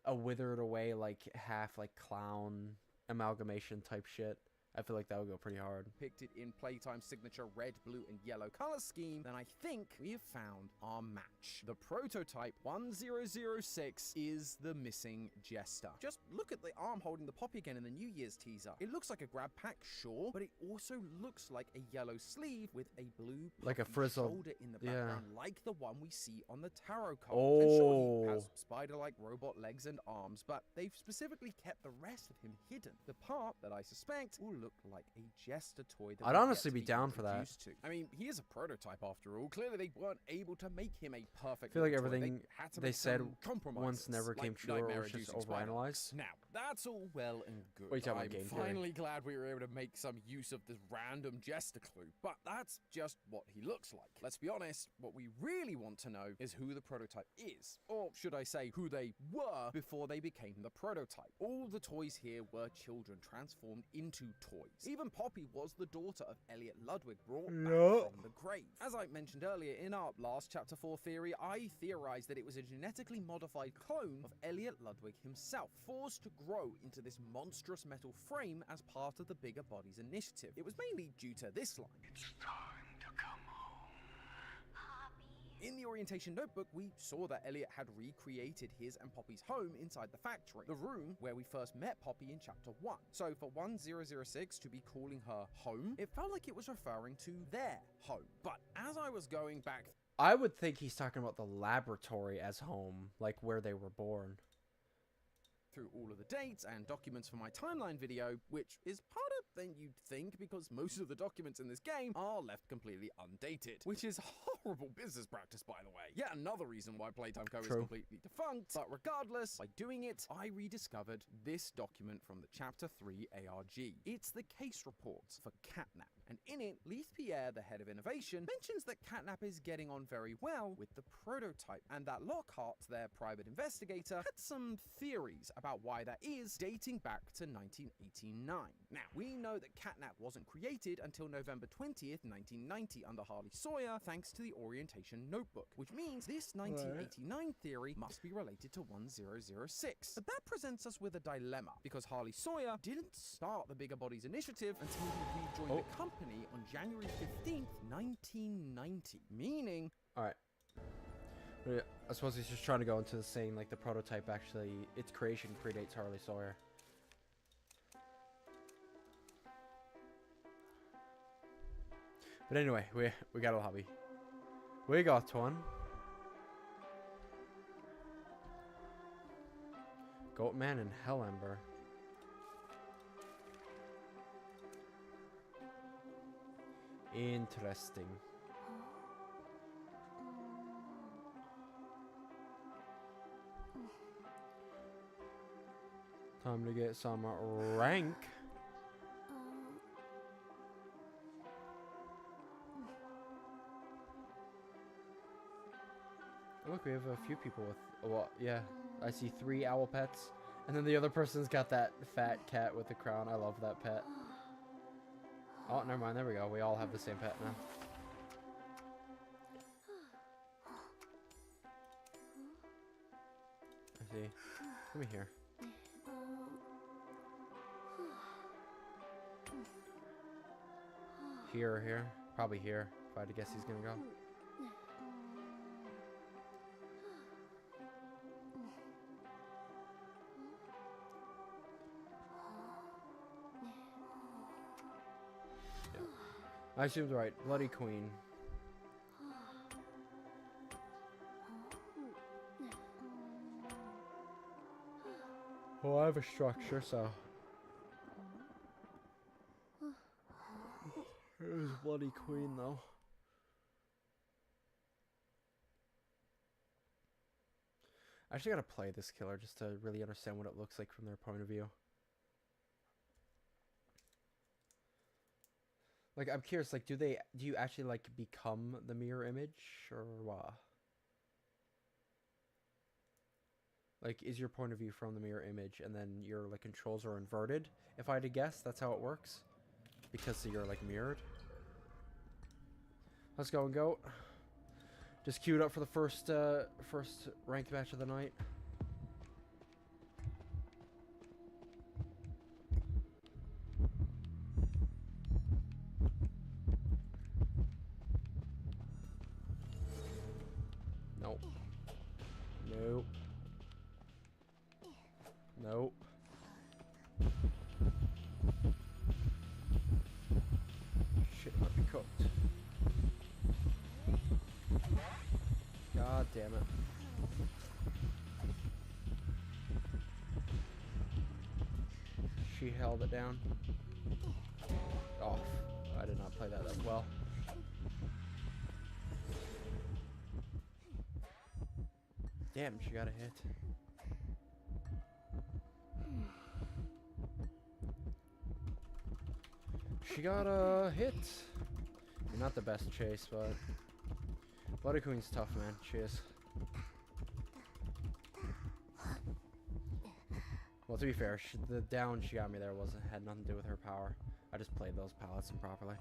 a withered away like half like clown amalgamation type shit. I feel like that would go pretty hard. Depicted in Playtime's signature red, blue, and yellow color scheme, then I think we have found our match. The prototype 1006 is the missing jester. Just look at the arm holding the poppy again in the New Year's teaser. It looks like a grab pack, sure, but it also looks like a yellow sleeve with a blue Like a puffy frizzled- shoulder in the yeah. background, like the one we see on the tarot card. And sure, he has Oh. spider-like robot legs and arms, but they've specifically kept the rest of him hidden. The part that I suspect will look like a jester toy that I'd we've yet honestly to be down for that. introduced to. I mean, he is a prototype after all. Clearly, they weren't able to make him a perfect. I feel like little toy. everything had to they make said some compromises, once never came like true or was nightmare-inducing just spider overanalyzed. legs. Now, that's all well and good. What are you talking about, I'm game theory? finally glad we were able to make some use of this random jester clue, but that's just what he looks like. Let's be honest, what we really want to know is who the prototype is, or should I say, who they were before they became the prototype. All the toys here were children transformed into toys. Even Poppy was the daughter of Elliot Ludwig, brought back from the grave. As I mentioned earlier in our last Chapter 4 theory, I theorized that it was a genetically modified clone of Elliot Ludwig himself, forced to grow into this monstrous metal frame as part of the Bigger Bodies initiative. It was mainly due to this line. It's time to come home, In the orientation notebook, we saw that Elliot had recreated his and Poppy's home inside the factory, the room where we first met Poppy in Chapter 1. So for 1006 to be calling her home, it felt like it was referring to their home. But as I was going back I would think he's talking about the laboratory as home, like where they were born. through all of the dates and documents for my timeline video, which is harder than you'd think because most of the documents in this game are left completely undated, which is horrible business practice, by the way. Yet another reason why Playtime Co. is True. completely defunct, but regardless, by doing it, I rediscovered this document from the Chapter 3 ARG. It's the case report for Catnap. And in it, Lise Pierre, the head of innovation, mentions that Catnap is getting on very well with the prototype, and that Lockhart, their private investigator, had some theories about why that is, dating back to 1989. Now, we know that Catnap wasn't created until November 20th, 1990 under Harley Sawyer, thanks to the Orientation Notebook, which means this 1989 theory must be related to 1006. But that presents us with a dilemma, because Harley Sawyer didn't start the Bigger Bodies initiative until he rejoined the company on January 15th, 1990, meaning... Alright. I suppose he's just trying to go into the saying, like, the prototype actually, its creation predates Harley Sawyer. But anyway, we got a hobby. We got one. Goatman and Hellember. Interesting. Time to get some rank. Look, we have a few people with, well, yeah, I see 3 owl pets, and then the other person's got that fat cat with the crown. I love that pet. Oh, never mind, there we go. We all have the same pet now. I see. Come here. Here or here? Probably here, if I had to guess he's gonna go. I assumed right. Bloody Queen. Well, I have a structure, so. There's Bloody Queen, though. I actually gotta play this killer just to really understand what it looks like from their point of view. Like, I'm curious, like, do you actually, like, become the mirror image, or what? Like, is your point of view from the mirror image, and then your, like, controls are inverted? If I had to guess, that's how it works? Because you're, like, mirrored? Let's go and goat. Just queued up for the first ranked match of the night. Nope. Nope. Nope. Shit might be cooked. God damn it. She held it down. Oh, I did not play that well. Damn, she got a hit. She got a hit. Not the best chase, but Bloody Queen's tough, man. She is. Well, to be fair, the down she got me there had nothing to do with her power. I just played those pallets improperly.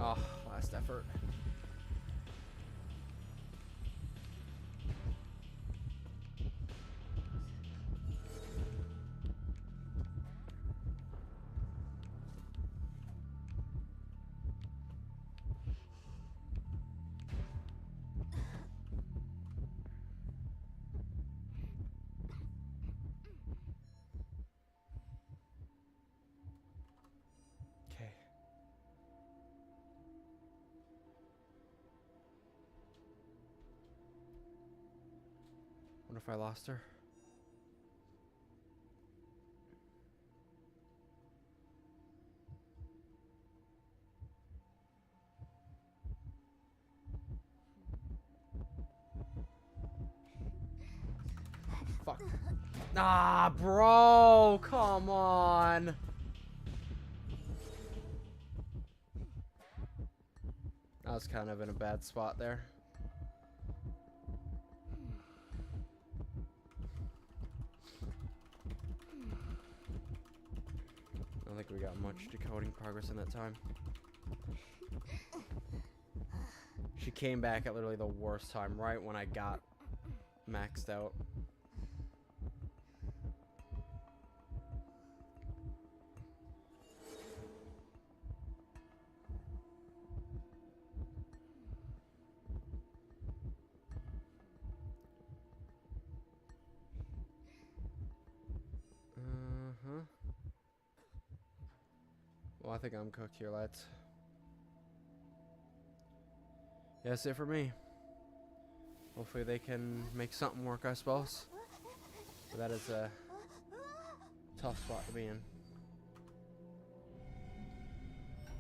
Oh, last effort. Okay. Wonder if I lost her. fuck. Ah, bro, come on. I was kind of in a bad spot there. I don't think we got much decoding progress in that time. She came back at literally the worst time, right when I got maxed out. Well, I think I'm cooked here, lads. Yeah, that's it for me. Hopefully they can make something work, I suppose. But that is a tough spot to be in.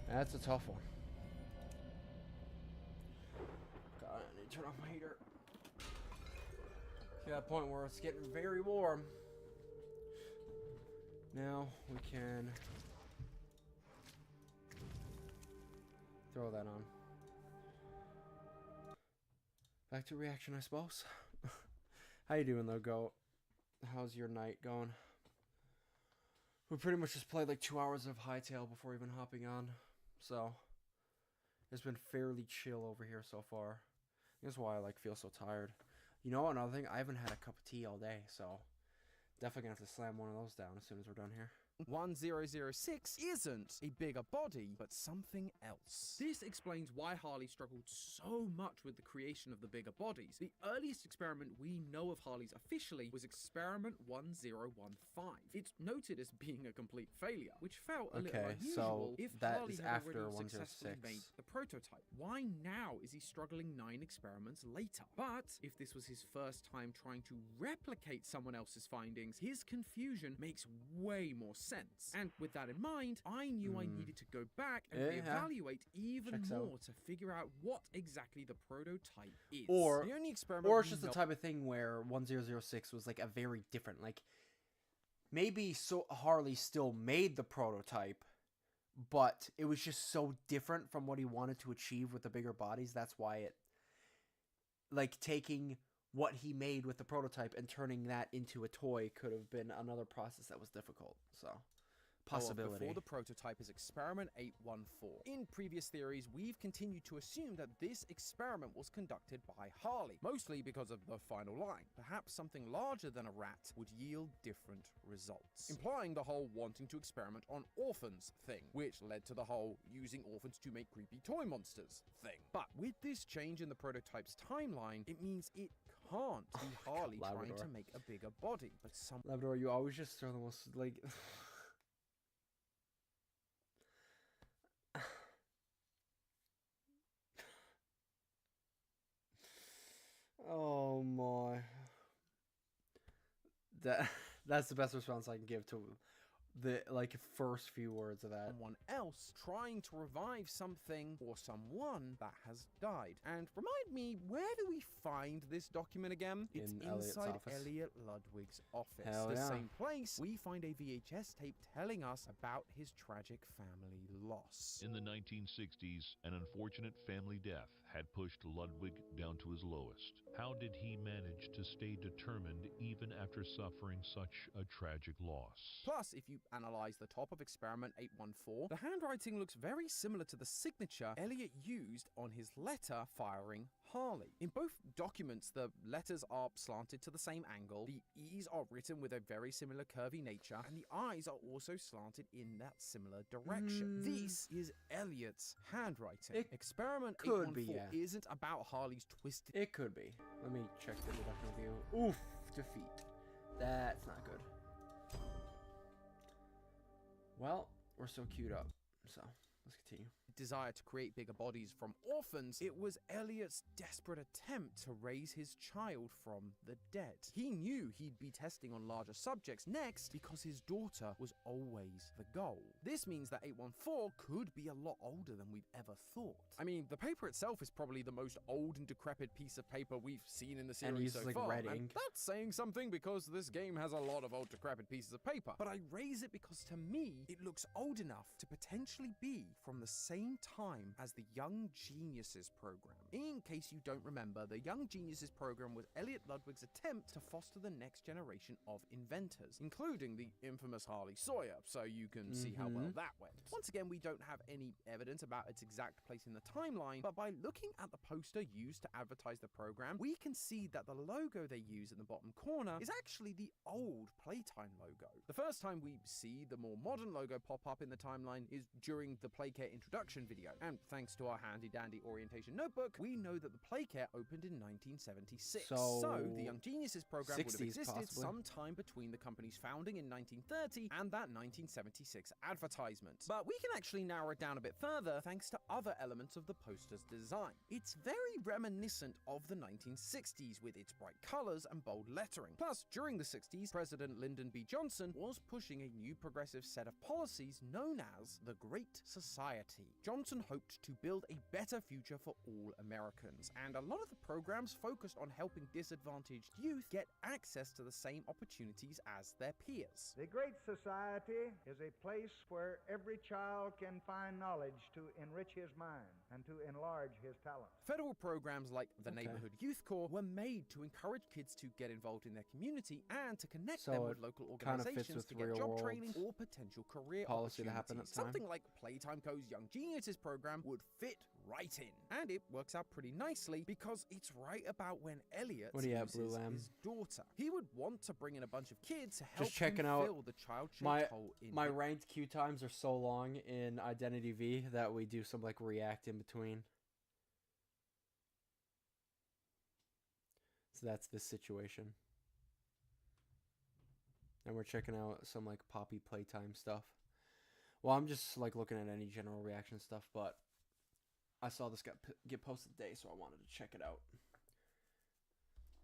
That's a tough one. God, I need to turn off my heater. To that point where it's getting very warm. Now we can throw that on. Back to reaction, I suppose. How you doing though, Goat? How's your night going? We pretty much just played like 2 hours of Hytale before even hopping on. So it's been fairly chill over here so far. That's why I like feel so tired. You know, another thing, I haven't had a cup of tea all day, so definitely gonna have to slam one of those down as soon as we're done here. 1006 isn't a bigger body, but something else. This explains why Harley struggled so much with the creation of the bigger bodies. The earliest experiment we know of Harley's officially was Experiment 1015. It's noted as being a complete failure, which felt a little unusual if that Harley is had after already 106. successfully made the prototype. Why now is he struggling 9 experiments later? But if this was his first time trying to replicate someone else's findings, his confusion makes way more sense. And with that in mind, I knew I needed to go back and reevaluate even more to figure out what exactly the prototype is. Or the only experiment or it's just the type of thing where 1006 was like a very different, like maybe so Harley still made the prototype, but it was just so different from what he wanted to achieve with the bigger bodies. That's why it, like, taking what he made with the prototype and turning that into a toy could have been another process that was difficult. So, possibility. Before the prototype is Experiment 814. In previous theories, we've continued to assume that this experiment was conducted by Harley, mostly because of the final line. Perhaps something larger than a rat would yield different results, implying the whole wanting to experiment on orphans thing, which led to the whole using orphans to make creepy toy monsters thing. But with this change in the prototype's timeline, it means it can't be Harley trying to make a bigger body, but some Labrador, you always just throw the most, like... Oh my. That's the best response I can give to the first few words of that. Someone else trying to revive something or someone that has died. And remind me, where do we find this document again? It's inside Elliot Ludwig's office. Hell the yeah. same place we find a VHS tape telling us about his tragic family loss. In the 1960s, an unfortunate family death had pushed Ludwig down to his lowest. How did he manage to stay determined even after suffering such a tragic loss? Plus, if you analyze the top of Experiment 814, the handwriting looks very similar to the signature Elliot used on his letter firing Harley. In both documents, the letters are slanted to the same angle, the E's are written with a very similar curvy nature, and the I's are also slanted in that similar direction. This is Elliot's handwriting. Experiment 814 isn't about Harley's twisted... It could be. Let me check the deduction review. Oof, defeat. That's not good. Well, we're still queued up, so let's continue. desire to create bigger bodies from orphans, it was Elliot's desperate attempt to raise his child from the dead. He knew he'd be testing on larger subjects next because his daughter was always the goal. This means that 814 could be a lot older than we've ever thought. I mean, the paper itself is probably the most old and decrepit piece of paper we've seen in the series so far. red and ink. that's saying something because this game has a lot of old decrepit pieces of paper. But I raise it because to me, it looks old enough to potentially be from the same time as the Young Geniuses program. In case you don't remember, the Young Geniuses program was Elliot Ludwig's attempt to foster the next generation of inventors, including the infamous Harley Sawyer, so you can see how well that went. Once again, we don't have any evidence about its exact place in the timeline, but by looking at the poster used to advertise the program, we can see that the logo they use in the bottom corner is actually the old Playtime logo. The first time we see the more modern logo pop up in the timeline is during the Playcare introduction video, and thanks to our handy-dandy orientation notebook, we know that the Playcare opened in 1976. So the Young Geniuses program would have existed possibly sometime between the company's founding in 1930 and that 1976 advertisement. But we can actually narrow it down a bit further thanks to other elements of the poster's design. It's very reminiscent of the 1960s with its bright colors and bold lettering. Plus, during the 60s, President Lyndon B. Johnson was pushing a new progressive set of policies known as the Great Society. Johnson hoped to build a better future for all Americans, and a lot of the programs focused on helping disadvantaged youth get access to the same opportunities as their peers. The Great Society is a place where every child can find knowledge to enrich his mind and to enlarge his talents. Federal programs like the Neighborhood Youth Corps were made to encourage kids to get involved in their community and to connect them with local organizations to get job training or potential career policy opportunities. to happen at the time. Something like Playtime Co.'s Young Geniuses program would fit right in. And it works out pretty nicely because it's right about when Elliot loses his daughter. He would want to bring in a bunch of kids to help him fill the child-shaped hole in my ranked queue times are so long in Identity V that we do some like react in between. So that's this situation. And we're checking out some like Poppy Playtime stuff. Well, I'm just like looking at any general reaction stuff, but I saw this get posted today, so I wanted to check it out.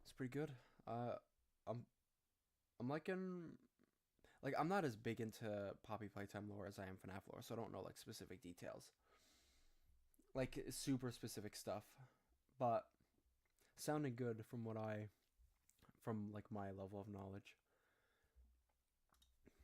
It's pretty good. I'm liking, like, I'm not as big into Poppy Playtime lore as I am FNAF lore, so I don't know like specific details, like super specific stuff, but sounding good from like my level of knowledge.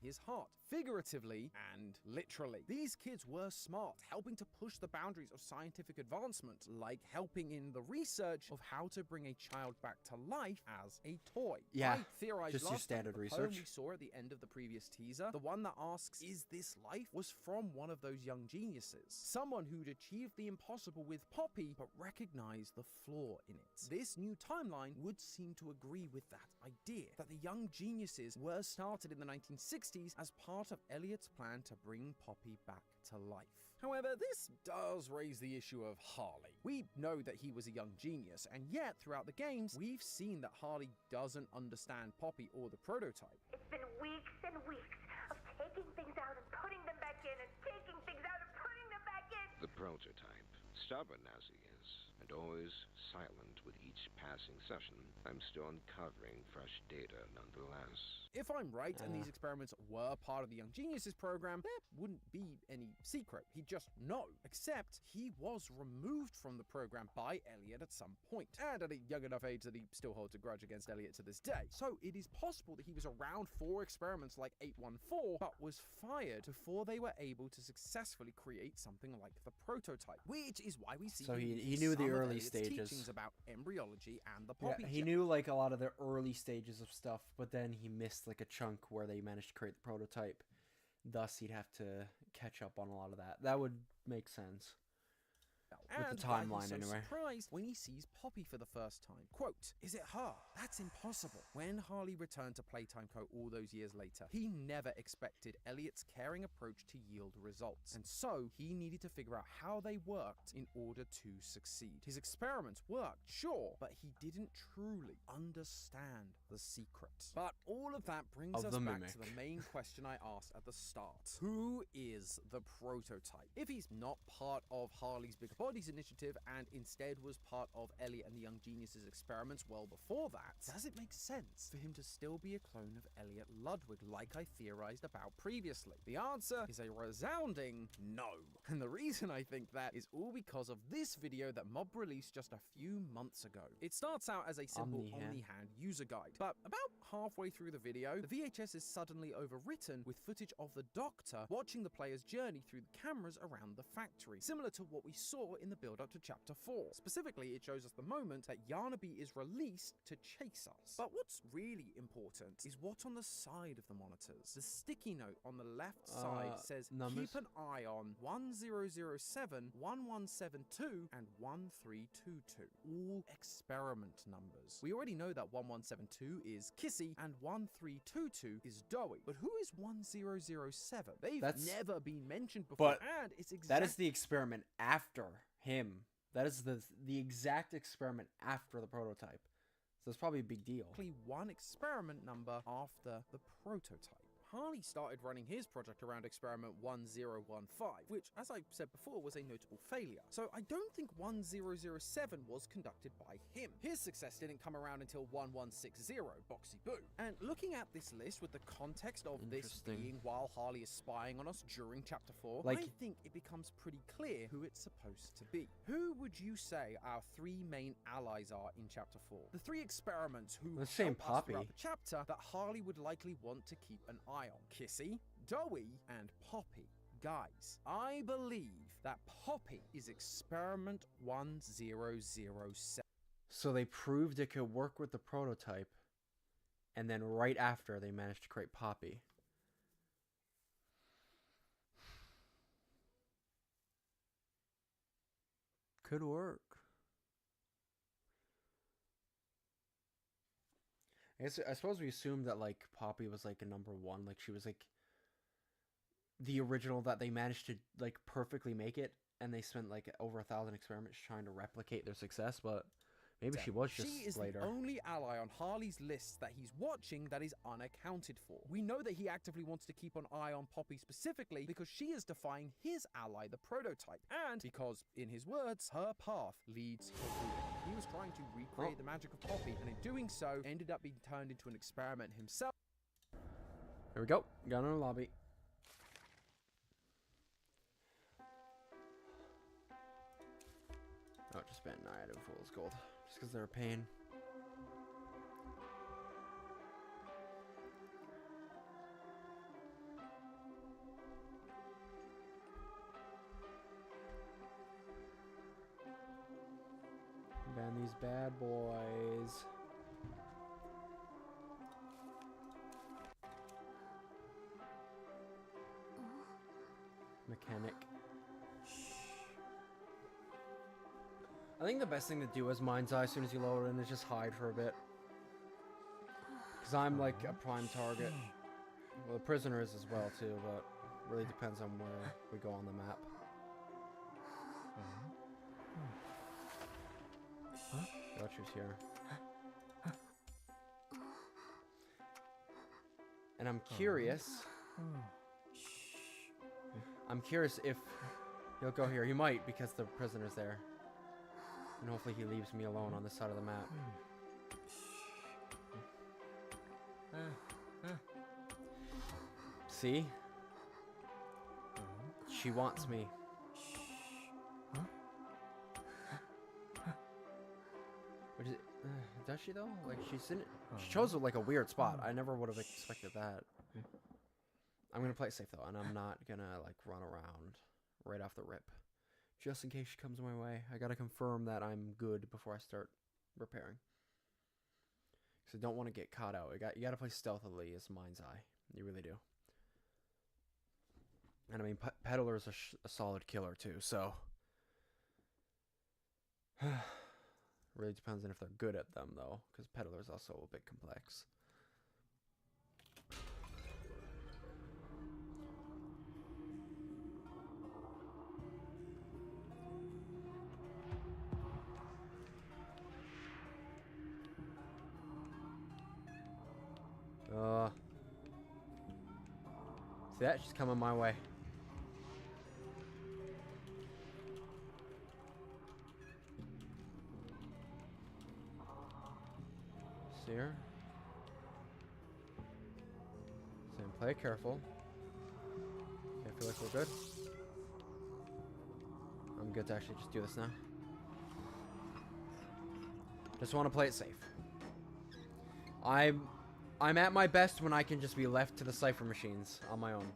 His heart, figuratively and literally. These kids were smart, helping to push the boundaries of scientific advancement, like helping in the research of how to bring a child back to life as a toy. Yeah, I theorized just your standard the poem research. we saw at the end of the previous teaser, the one that asks, "Is this life?" was from one of those young geniuses. Someone who'd achieved the impossible with Poppy, but recognized the flaw in it. This new timeline would seem to agree with that idea, that the young geniuses were started in the 1960s as part of Elliot's plan to bring Poppy back to life. However, this does raise the issue of Harley. We know that he was a young genius, and yet throughout the games, we've seen that Harley doesn't understand Poppy or the prototype. It's been weeks and weeks of taking things out and putting them back in, and taking things out and putting them back in. The prototype, stubborn as he is, and always silent with each passing session, I'm still uncovering fresh data nonetheless. If I'm right, and these experiments were part of the Young Geniuses program, there wouldn't be any secret. He'd just know. Except he was removed from the program by Elliot at some point, and at a young enough age that he still holds a grudge against Elliot to this day. So it is possible that he was around for experiments like 814, but was fired before they were able to successfully create something like the prototype, which is why we see So he knew the early stages. Teachings about embryology and the poppy. Yeah, he knew like a lot of the early stages of stuff, but then he missed like a chunk where they managed to create the prototype. Thus, he'd have to catch up on a lot of that. That would make sense. With and the why timeline, he's so anyway. surprised when he sees Poppy for the first time. Quote, "Is it her? That's impossible." When Harley returned to Playtime Co. all those years later, he never expected Elliot's caring approach to yield results, and so he needed to figure out how they worked in order to succeed. His experiments worked, sure, but he didn't truly understand the secret. But all of that brings us back to the main question I asked at the start. Who is the prototype? If he's not part of Harley's Bigger Bodies initiative and instead was part of Elliot and the Young Geniuses experiments well before that, does it make sense for him to still be a clone of Elliot Ludwig like I theorized about previously? The answer is a resounding no. And the reason I think that is all because of this video that Mob released just a few months ago. It starts out as a simple Omni-Hand user guide, but about halfway through the video, the VHS is suddenly overwritten with footage of the Doctor watching the player's journey through the cameras around the factory, similar to what we saw in the build-up to Chapter 4. Specifically, it shows us the moment that Yarnaby is released to chase us. But what's really important is what on the side of the monitors. The sticky note on the left side says, numbers? keep an eye on 1007, 1172, and 1322. All experiment numbers. We already know that 1172 is Kissy and 1322 is Dowie. But who is 1007? They've never been mentioned before, and it's exactly... That is the experiment after him. That is the exact experiment after the prototype. So it's probably a big deal. One experiment number after the prototype. Harley started running his project around experiment 1015, which, as I said before, was a notable failure. So I don't think 1007 was conducted by him. His success didn't come around until 1160, Boxy Boo. And looking at this list with the context of this being while Harley is spying on us during Chapter 4, I think it becomes pretty clear who it's supposed to be. Who would you say our three main allies are in Chapter 4? The three experiments who help us throughout the chapter that Harley would likely want to keep an eye on. Kissy, Dowie, and Poppy. Guys, I believe that Poppy is experiment 1007. So they proved it could work with the prototype, and then right after they managed to create Poppy. Could work. I suppose we assumed that, like, Poppy was, like, a number one. Like, she was, like, the original that they managed to, like, perfectly make it. And they spent, like, over 1,000 experiments trying to replicate their success. But maybe she was just later. She is the only ally on Harley's list that he's watching that is unaccounted for. We know that he actively wants to keep an eye on Poppy specifically because she is defying his ally, the prototype. And because, in his words, her path leads to ruin. He was trying to recreate the magic of Poppy, and in doing so, ended up being turned into an experiment himself. There we go. Got in our lobby. Oh, just spent an item fool's gold. Just because they're a pain. Ban these bad boys. Mechanic. I think the best thing to do as Mind's Eye as soon as you load it in is just hide for a bit. Because I'm like a prime target. Well, the prisoner is as well too, but really depends on where we go on the map. Gotcha's here. And I'm curious. I'm curious if he'll go here. He might because the prisoner's there. And hopefully he leaves me alone on this side of the map. See? She wants me. What is it? Does she though? Like she's in it. She chose like a weird spot. I never would have expected that. I'm gonna play it safe though, and I'm not gonna like run around right off the rip. Just in case she comes my way. I gotta confirm that I'm good before I start repairing. Because I don't want to get caught out. You gotta play stealthily as Mind's Eye. You really do. And I mean, Peddler's a solid killer too, so... Really depends on if they're good at them, though, because peddler's also a bit complex. See that? She's coming my way. See her? Same, play careful. Okay, I feel like we're good. I'm good to actually just do this now. Just want to play it safe. I'm at my best when I can just be left to the cipher machines on my own.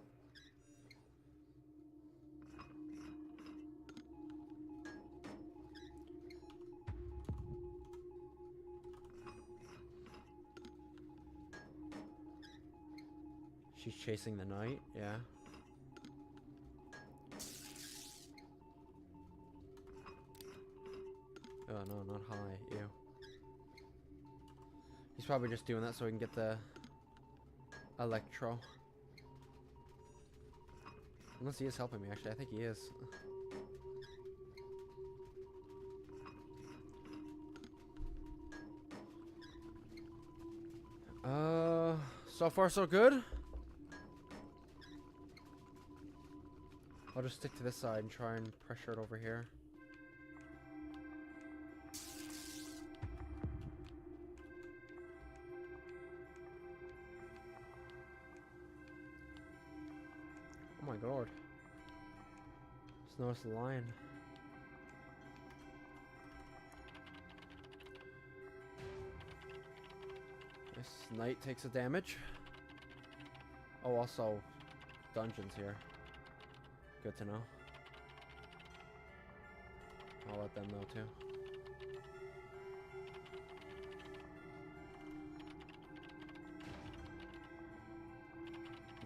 She's chasing the knight, yeah. Oh no, not high, ew. He's probably just doing that so he can get the electro. Unless he is helping me, actually. I think he is. So far so good. I'll just stick to this side and try and pressure it over here. Oh my god. Just noticed the lion. This knight takes a damage. Oh, also dungeons here. Good to know. I'll let them know too.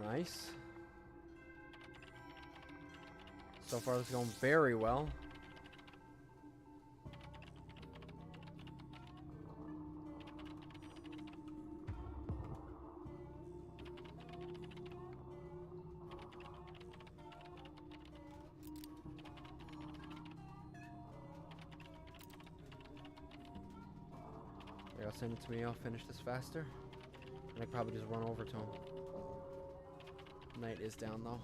Nice. So far this is going very well. I'll send it to me, I'll finish this faster. And I can probably just run over to him. Knight is down though.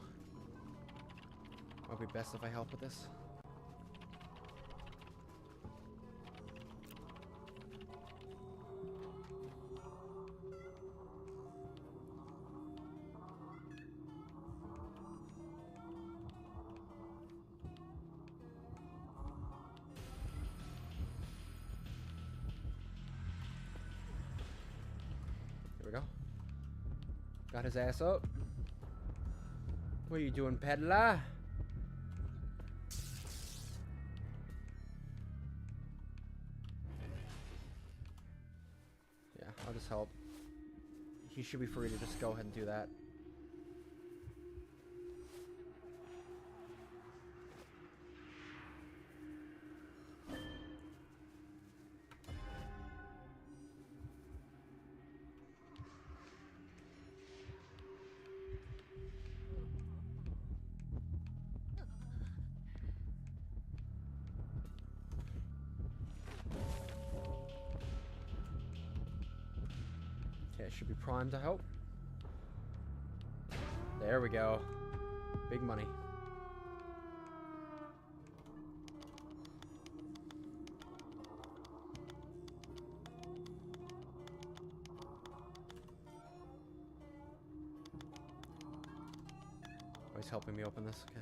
Might be best if I help with this. There we go. Got his ass up. What are you doing, peddler? Yeah, I'll just help. He should be free to just go ahead and do that. Okay, should be primed to help. There we go. Big money. Oh, he's helping me open this. Okay.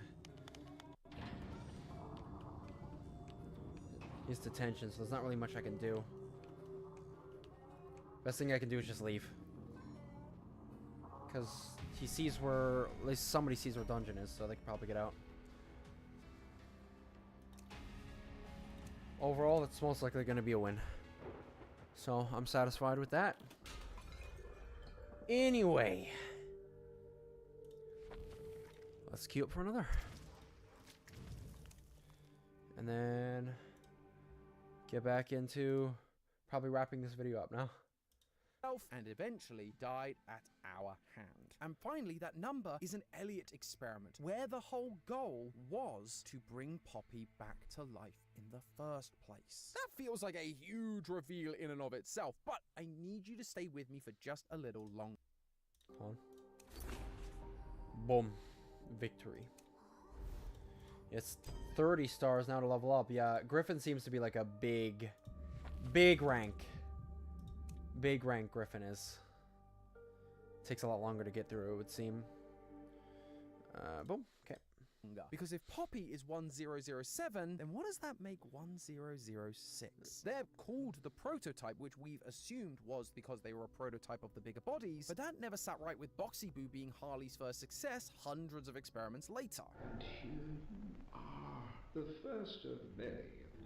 He's detention, so there's not really much I can do. Best thing I can do is just leave. Because he sees where, at least somebody sees where dungeon is, so they can probably get out. Overall, it's most likely going to be a win. So, I'm satisfied with that. Anyway. Let's queue up for another. And then... get back into probably wrapping this video up now. And eventually died at our hand. And finally, that number is an Elliot experiment, where the whole goal was to bring Poppy back to life in the first place. That feels like a huge reveal in and of itself, but I need you to stay with me for just a little longer. Hold on. Boom. Victory. It's 30 stars now to level up. Yeah, Griffin seems to be like a big rank. Big rank Griffin is. Takes a lot longer to get through, it would seem. Boom. Okay. Because if Poppy is 1007, then what does that make 1006? They're called the prototype, which we've assumed was because they were a prototype of the bigger bodies, but that never sat right with Boxy Boo being Harley's first success hundreds of experiments later. And here you are, the first of many.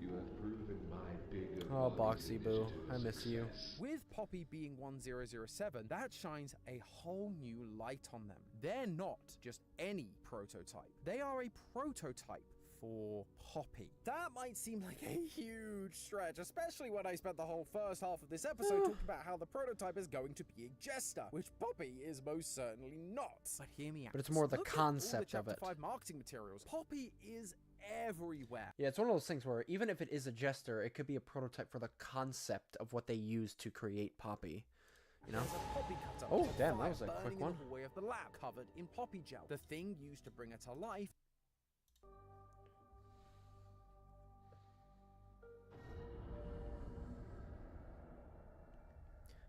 You have proven my bigger Oh, Boxy Boo, I miss you. With Poppy being 1007, that shines a whole new light on them. They're not just any prototype. They are a prototype for Poppy. That might seem like a huge stretch, especially when I spent the whole first half of this episode talking about how the prototype is going to be a jester, which Poppy is most certainly not. But hear me out. But it's more the Look concept at all the of it. Chapter 5 marketing materials. Poppy is everywhere. Yeah, it's one of those things where even if it is a jester, it could be a prototype for the concept of what they use to create Poppy. You know? There's a Poppy cutter Oh, with a damn, that fire was a quick burning in one. the hallway of the lab, covered in Poppy gel. The thing used to bring her to life.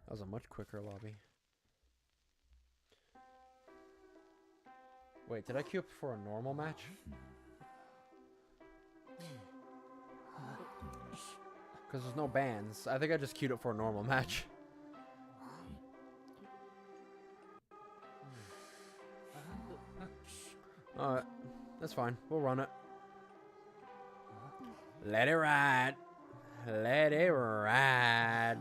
That was a much quicker lobby. Wait, did I queue up for a normal match? Because there's no bans. I think I just queued up for a normal match. Alright, that's fine. We'll run it. Let it ride. Let it ride.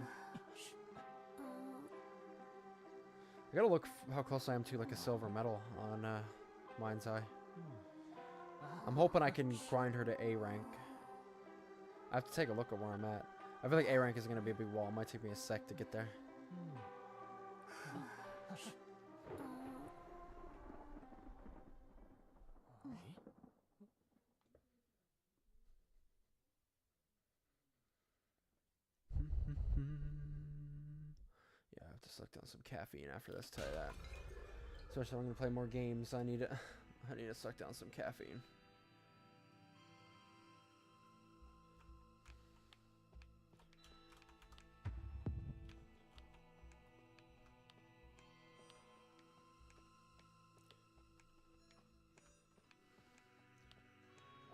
I gotta look how close I am to like a silver medal on Mind's Eye. I'm hoping I can grind her to A rank. I have to take a look at where I'm at. I feel like A rank is gonna be a big wall. It might take me a sec to get there. Yeah, I have to suck down some caffeine after this. Tell you that. Especially when I'm gonna play more games. I need to suck down some caffeine.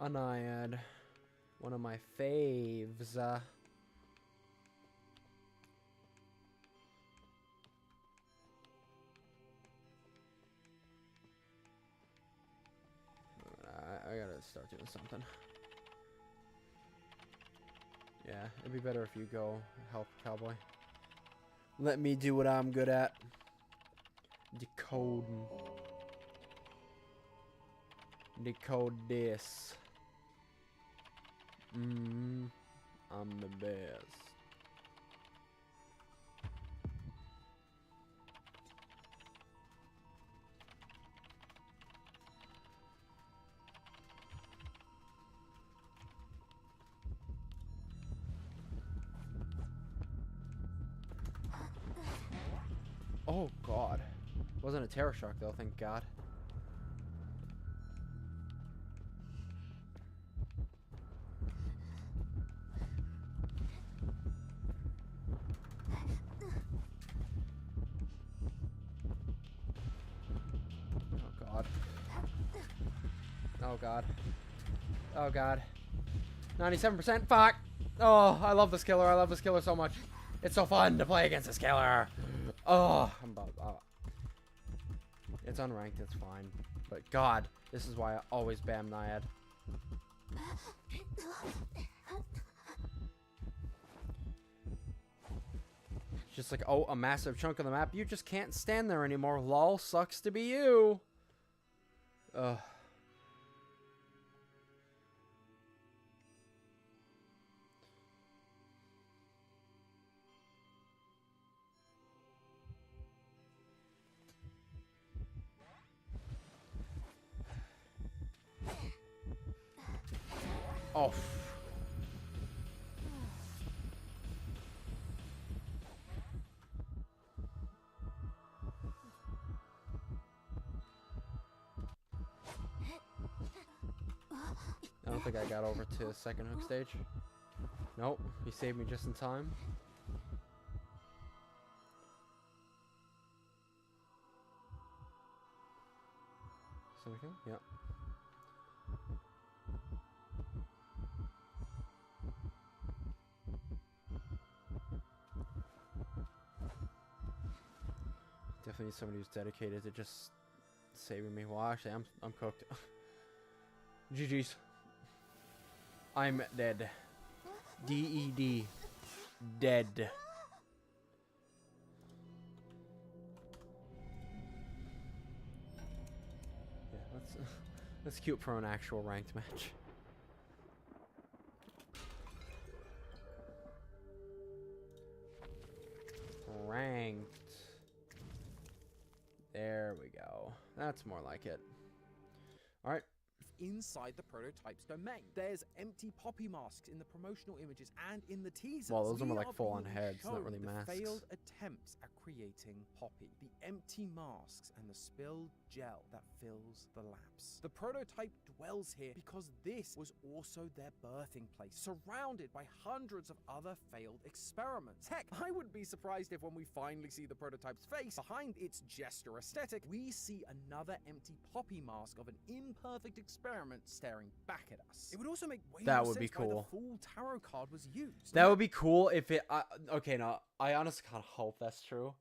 A Naiad. One of my faves. I gotta start doing something. Yeah, it'd be better if you go help Cowboy. Let me do what I'm good at. Decoding. Decode this. I'm the best. Oh god. Wasn't a terror shock though, thank god. Oh god. Oh god. 97%. Fuck. Oh, I love this killer. I love this killer so much. It's so fun to play against this killer. Oh, I'm about. Oh. It's unranked. It's fine. But god, this is why I always bam Naiad. Just like, oh, a massive chunk of the map. You just can't stand there anymore. Lol, sucks to be you. Ugh. Oh. I don't think I got over to the second hook stage. Nope, he saved me just in time. Something? Yep. Definitely need somebody who's dedicated to just saving me. Well, actually, I'm cooked. GG's. I'm dead. D-E-D. Dead. Yeah, let's queue up for an actual ranked match. Ranked. There we go. That's more like it. Alright. Inside the prototype's domain. There's empty poppy masks in the promotional images and in the teasers. Well, those are more We like full-on being heads, not shown really the masks. failed attempts at creating Poppy, the empty masks and the spilled gel that fills the laps. The prototype dwells here because this was also their birthing place, surrounded by hundreds of other failed experiments. Heck, I wouldn't be surprised if when we finally see the prototype's face, behind its jester aesthetic, we see another empty poppy mask of an imperfect experiment staring back at us. It would also make way That more would be sense why cool. the full tarot card was used. That would be cool if it... okay, no. I honestly kind of hope that's true.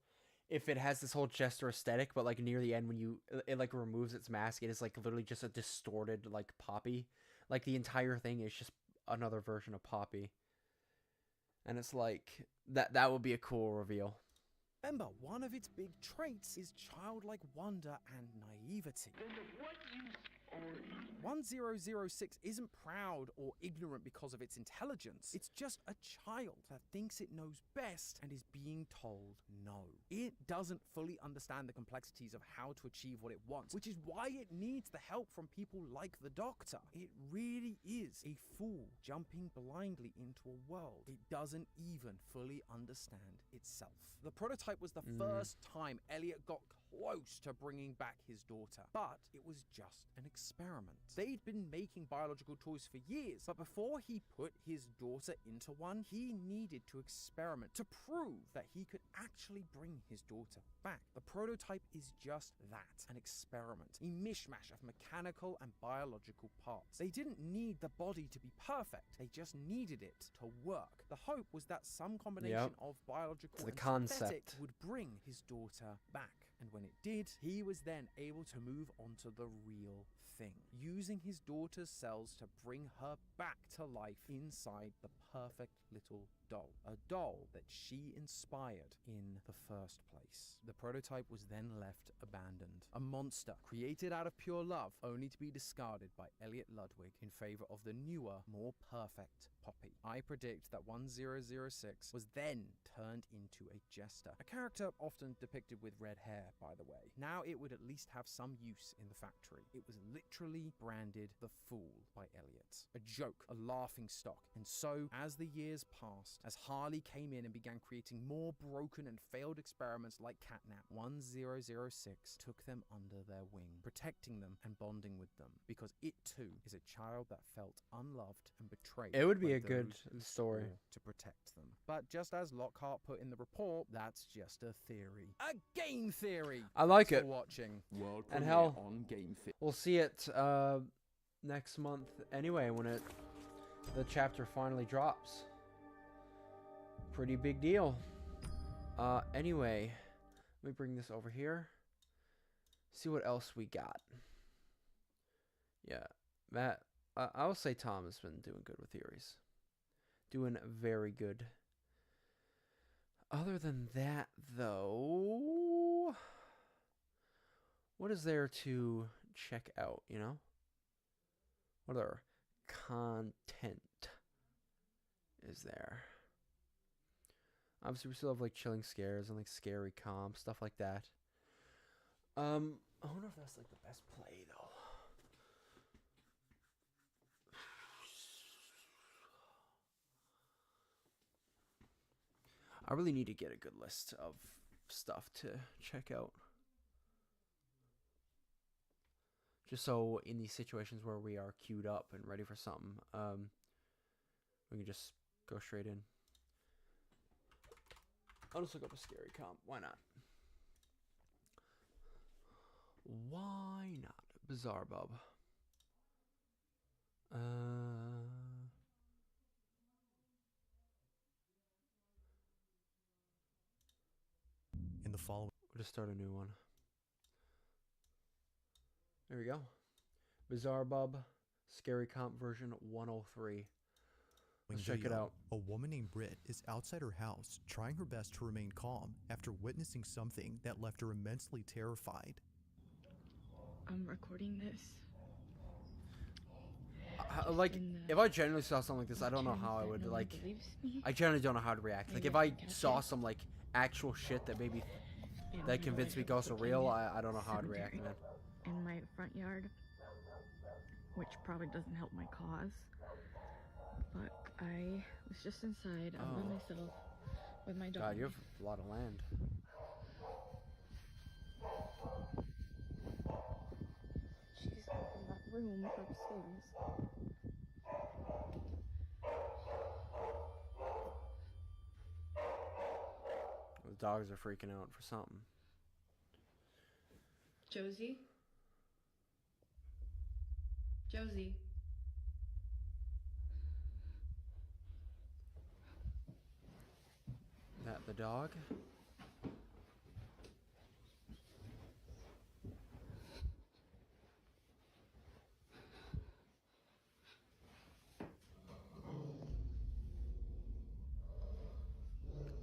If it has this whole jester aesthetic, but like near the end when you... It like removes its mask, it is like literally just a distorted like Poppy. Like the entire thing is just another version of Poppy. And it's like... That would be a cool reveal. Remember, one of its big traits is childlike wonder and naivety. 1006 isn't proud or ignorant because of its intelligence. It's just a child that thinks it knows best and is being told no. It doesn't fully understand the complexities of how to achieve what it wants, which is why it needs the help from people like the Doctor. It really is a fool jumping blindly into a world it doesn't even fully understand itself. The prototype was the first time Elliot got close to bringing back his daughter, but it was just an experiment. They'd been making biological toys for years, but before he put his daughter into one, he needed to experiment to prove that he could actually bring his daughter back. The prototype is just that, an experiment, a mishmash of mechanical and biological parts. They didn't need the body to be perfect, they just needed it to work. The hope was that some combination of biological and synthetic would bring his daughter back. And when it did, he was then able to move on to the real thing, using his daughter's cells to bring her back to life inside the perfect little doll, a doll that she inspired in the first place. The prototype was then left abandoned, a monster created out of pure love, only to be discarded by Elliot Ludwig in favor of the newer, more perfect Poppy. I predict that 1006 was then turned into a jester, a character often depicted with red hair, by the way. Now it would at least have some use in the factory. It was literally branded the Fool by Elliot, a joke, a laughing stock. And so, as the years passed, as Harley came in and began creating more broken and failed experiments like Catnap, 1006 took them under their wing, protecting them and bonding with them, because it too is a child that felt unloved and betrayed. It would be a good story to protect them. But just as Lockhart put in the report, that's just a theory. A game theory! I like Thanks it. for watching. World And premiere hell, on Game Fit. we'll see it next month anyway when the chapter finally drops. Pretty big deal. Anyway, let me bring this over here. See what else we got. Yeah, Matt, I will say Tom has been doing good with theories. Doing very good. Other than that, though, what is there to check out, you know? What other content is there? Obviously, we still have, like, chilling scares and, like, scary comp, stuff like that. I wonder if that's, like, the best play, though. I really need to get a good list of stuff to check out. Just so in these situations where we are queued up and ready for something, we can just go straight in. I'll just look up a scary comp. Why not? Why not? Bizarre Bub. In the following, We'll just start a new one. There we go. Bizarre Bub, Scary Comp version 103. Let's check it out. A woman named Britt is outside her house trying her best to remain calm after witnessing something that left her immensely terrified. I'm recording this. Like, if I genuinely saw something like this, I don't know how I would, like, I generally don't know how to react. Like, if I saw some, like, actual shit that maybe, that convinced me ghosts are real, I don't know how I'd react, man. In my front yard, which probably doesn't help my cause, but I was just inside, all by myself, with my dog. God, you have a lot of land. She's in that room upstairs. The dogs are freaking out for something. Josie? Josie? That the dog?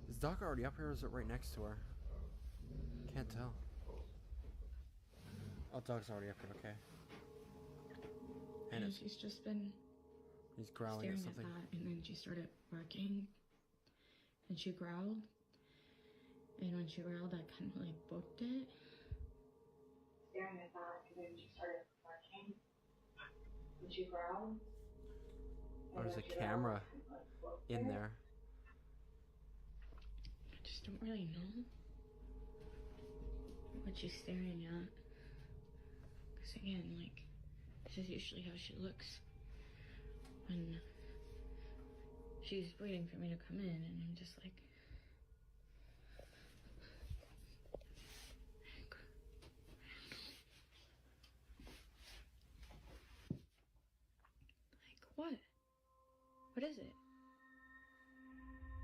Is the dog already up here or is it right next to her? Can't tell. Oh, dog's already up here, okay. And she's just been he's growling staring at something. that, and then she started barking, and she growled, and when she growled, I kind of like booked it. Staring at that, and then she started barking, and she growled. Oh, there's a camera in there. I just don't really know what she's staring at. Because again, like, this is usually how she looks when she's waiting for me to come in, and I'm just like, what? What is it?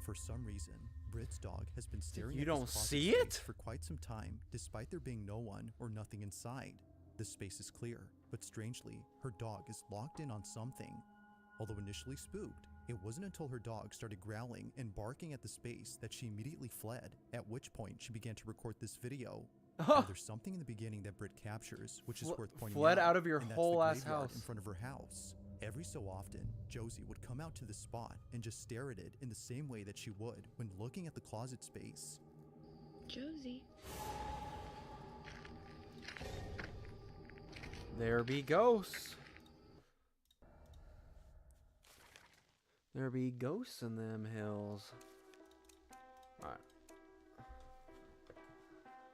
For some reason, Britt's dog has been staring You at don't this closet see space it? for quite some time, despite there being no one or nothing inside. The space is clear, but strangely, her dog is locked in on something. Although initially spooked, it wasn't until her dog started growling and barking at the space that she immediately fled, at which point she began to record this video. Now, there's something in the beginning that Britt captures, which is worth pointing fled out, out of your and that's whole the ass graveyard house. in front of her house. Every so often, Josie would come out to the spot and just stare at it in the same way that she would when looking at the closet space. Josie. There be ghosts. There be ghosts in them hills. Alright.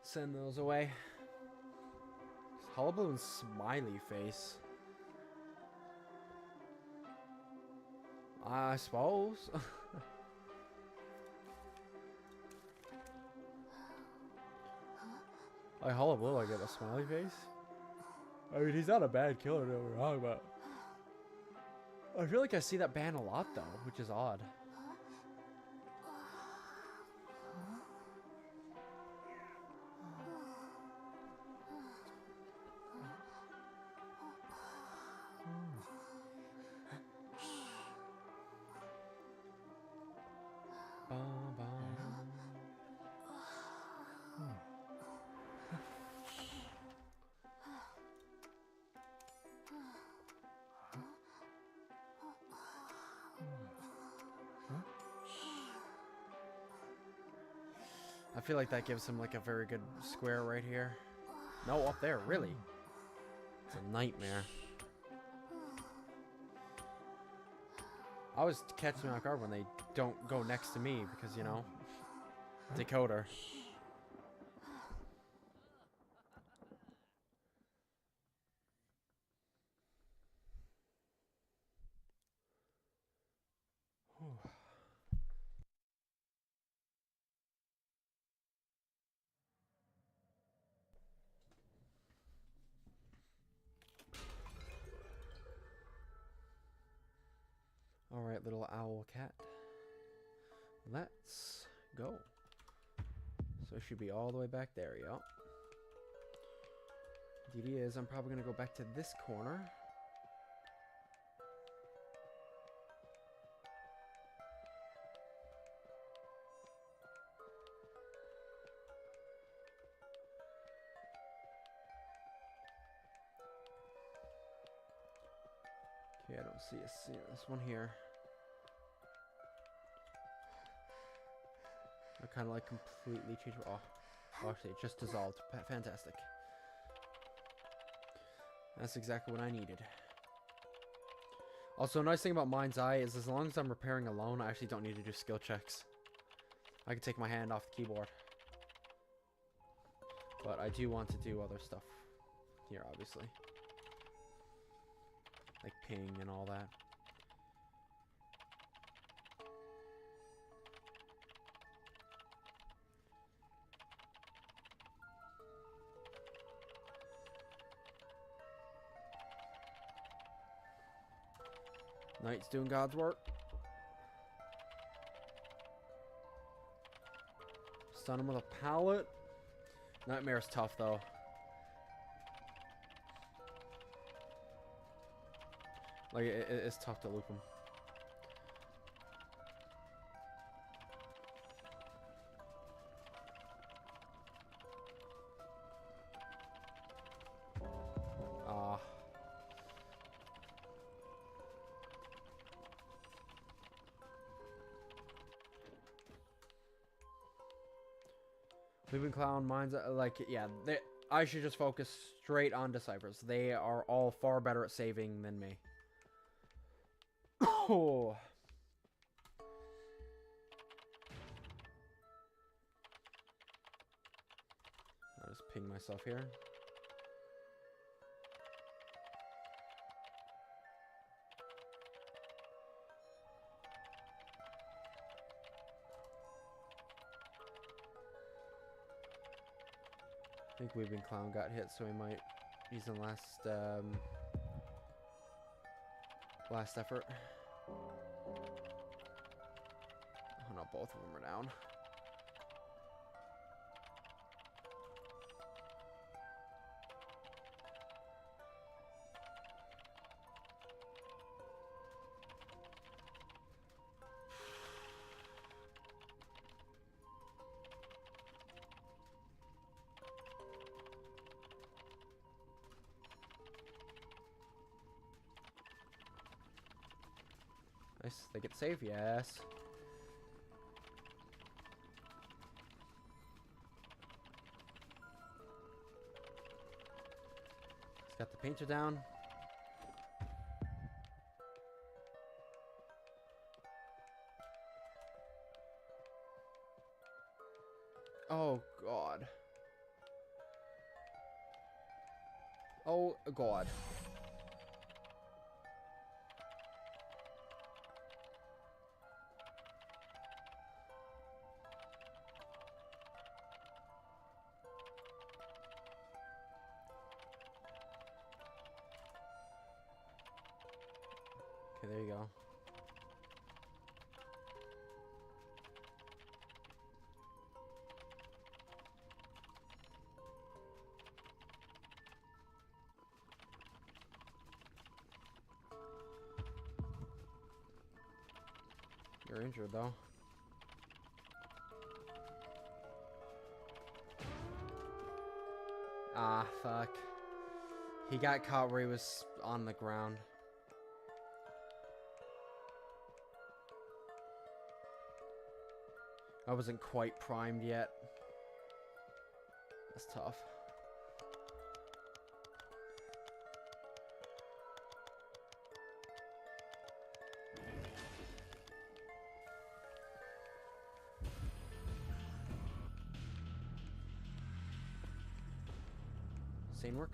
Send those away. Hullabaloo's smiley face. I suppose. Like Hullabaloo, I get a smiley face. I mean, he's not a bad killer, don't get me wrong, but I feel like I see that band a lot, though, which is odd. I feel like that gives him like a very good square right here. No, up there, really. It's a nightmare. I always catch me off guard when they don't go next to me because, you know, decoder. Alright, little owl cat. Let's go. So it should be all the way back there, yeah. Indeed is. I'm probably going to go back to this corner. Okay, I don't see this one here. I kind of like completely changed. Oh, actually, it just dissolved. Fantastic. That's exactly what I needed. Also, a nice thing about Mind's Eye is as long as I'm repairing alone, I actually don't need to do skill checks. I can take my hand off the keyboard. But I do want to do other stuff here, obviously. Like ping and all that. Knight's doing God's work. Stun him with a pallet. Nightmare's tough though. Like, it's tough to loop him. Ah. Moving Clown, Minds, like, yeah, I should just focus straight on Deciphers. They are all far better at saving than me. Oh. I'll just ping myself here. I think Weeping Clown got hit, so he might use the last effort. Oh no, both of them are down. Nice, they get saved, yes. He's got the painter down. Oh, God. Oh, God. Okay, there you go. You're injured, though. Ah, fuck. He got caught where he was on the ground. I wasn't quite primed yet. That's tough. sustain work.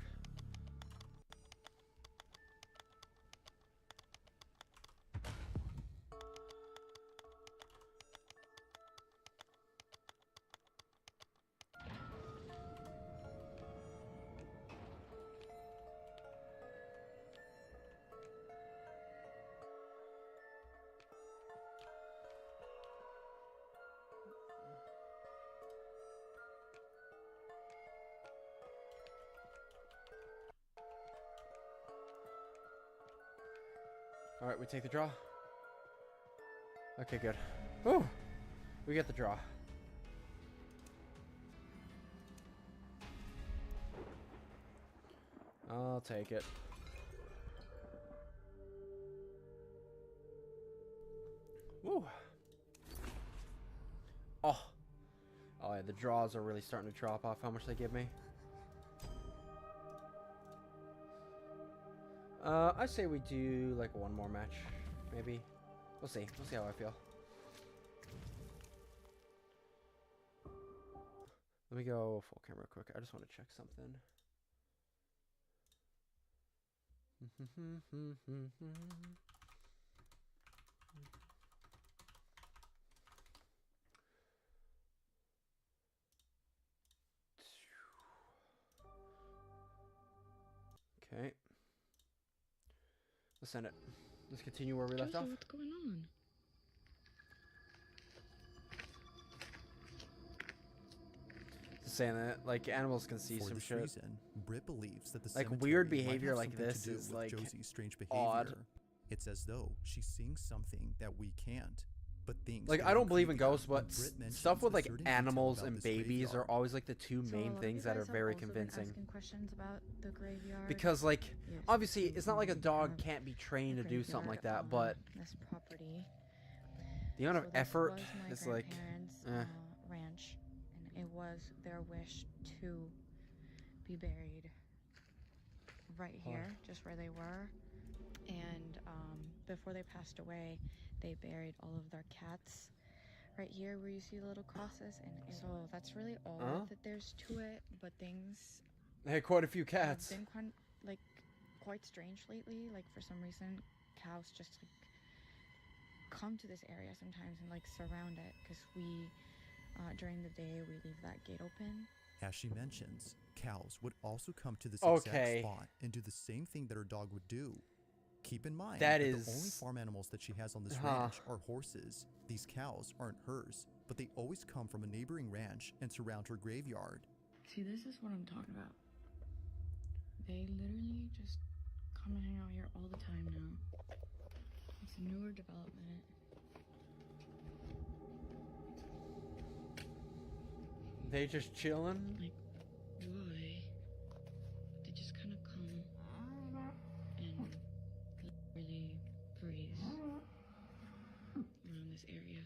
Alright, we take the draw. Okay, good. Whew! We get the draw. I'll take it. Woo! Oh! Oh yeah, the draws are really starting to drop off how much they give me. I say we do like one more match, maybe. We'll see. We'll see how I feel. Let me go full camera quick. I just want to check something. Okay. Let's send it. Let's continue where we left off. What's going on? Just saying that, like, animals can see For some this shit. reason, Britt believes that the Like, cemetery weird might behavior have like something this to do is, with like, Josie's strange behavior. odd. It's as though she's seeing something that we can't. But things Like, get I don't believe in creepier ghosts, when but Britt mentions stuff with a like certain detail animals about and this babies graveyard. are always like the two So a main lot of things you that are guys have very also been convincing. asking questions about the graveyard. Because, like, Yes, obviously, we it's not like a do dog have can't be trained to a do something like that, graveyard but on this property. the amount of So this effort was my is like, grandparents' ranch, and it was their wish to be buried right here, just where they were. And before they passed away, they buried all of their cats right here where you see the little crosses, and so that's really all that there's to it. But things they had quite a few cats. have been quite strange lately. Like, for some reason, cows just like come to this area sometimes and like surround it, because we during the day we leave that gate open. As she mentions, cows would also come to this Okay. exact spot and do the same thing that her dog would do. Keep in mind That the is- only farm animals that she has on this ranch are horses. These cows aren't hers, but they always come from a neighboring ranch and surround her graveyard. See, this is what I'm talking about. They literally just come and hang out here all the time now. It's a newer development. They just chilling. Like, why? They just kind of come and really breeze around this area.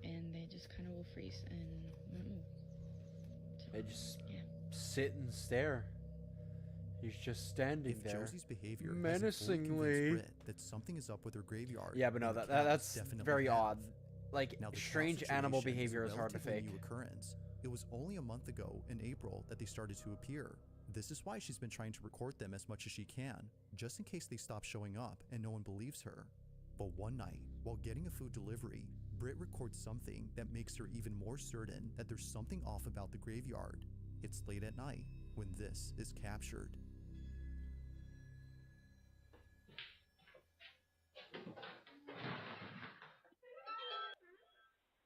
And they just kind of will freeze and won't move. So, They just yeah. sit and stare. He's just standing If there, Josie's behavior menacingly. Britt that something is up with her graveyard. Yeah, but no, then the that's cows definitely very have. odd. Like, Now, the cow strange animal situation behavior a is hard to relatively fake. New occurrence. It was only a month ago in April that they started to appear. This is why she's been trying to record them as much as she can, just in case they stop showing up and no one believes her. But one night, while getting a food delivery, Britt records something that makes her even more certain that there's something off about the graveyard. It's late at night when this is captured.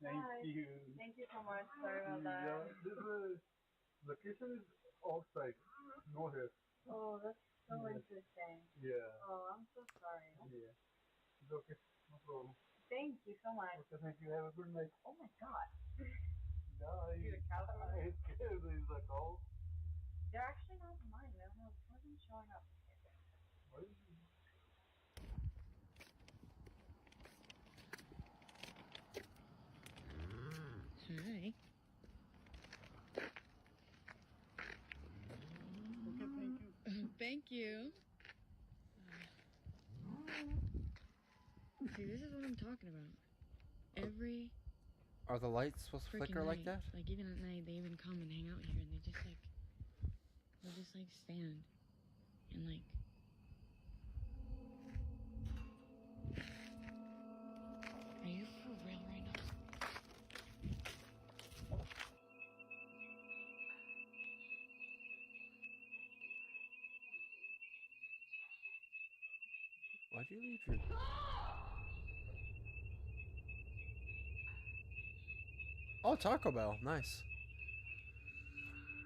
Thank you. Thank you so much. Sorry about that. Yeah, this is location is outside, no here. Oh, that's so interesting. Yeah. Oh, I'm so sorry. Yeah. It's okay. No problem. Thank you so much. Okay, thank you. Have a good night. Oh my God. Yeah, you're a cow. It's scared. There's a cow. They're actually not mine. They don't have wasn't showing up. What is it? Hi. Okay, thank you. Thank you. See, this is what I'm talking about. Every Are the lights supposed to flicker freaking like night, that? like even at night, they even come and hang out here, and they just like We'll just like stand and like. Are you for real right now? Why'd you leave your... Oh, Taco Bell. Nice.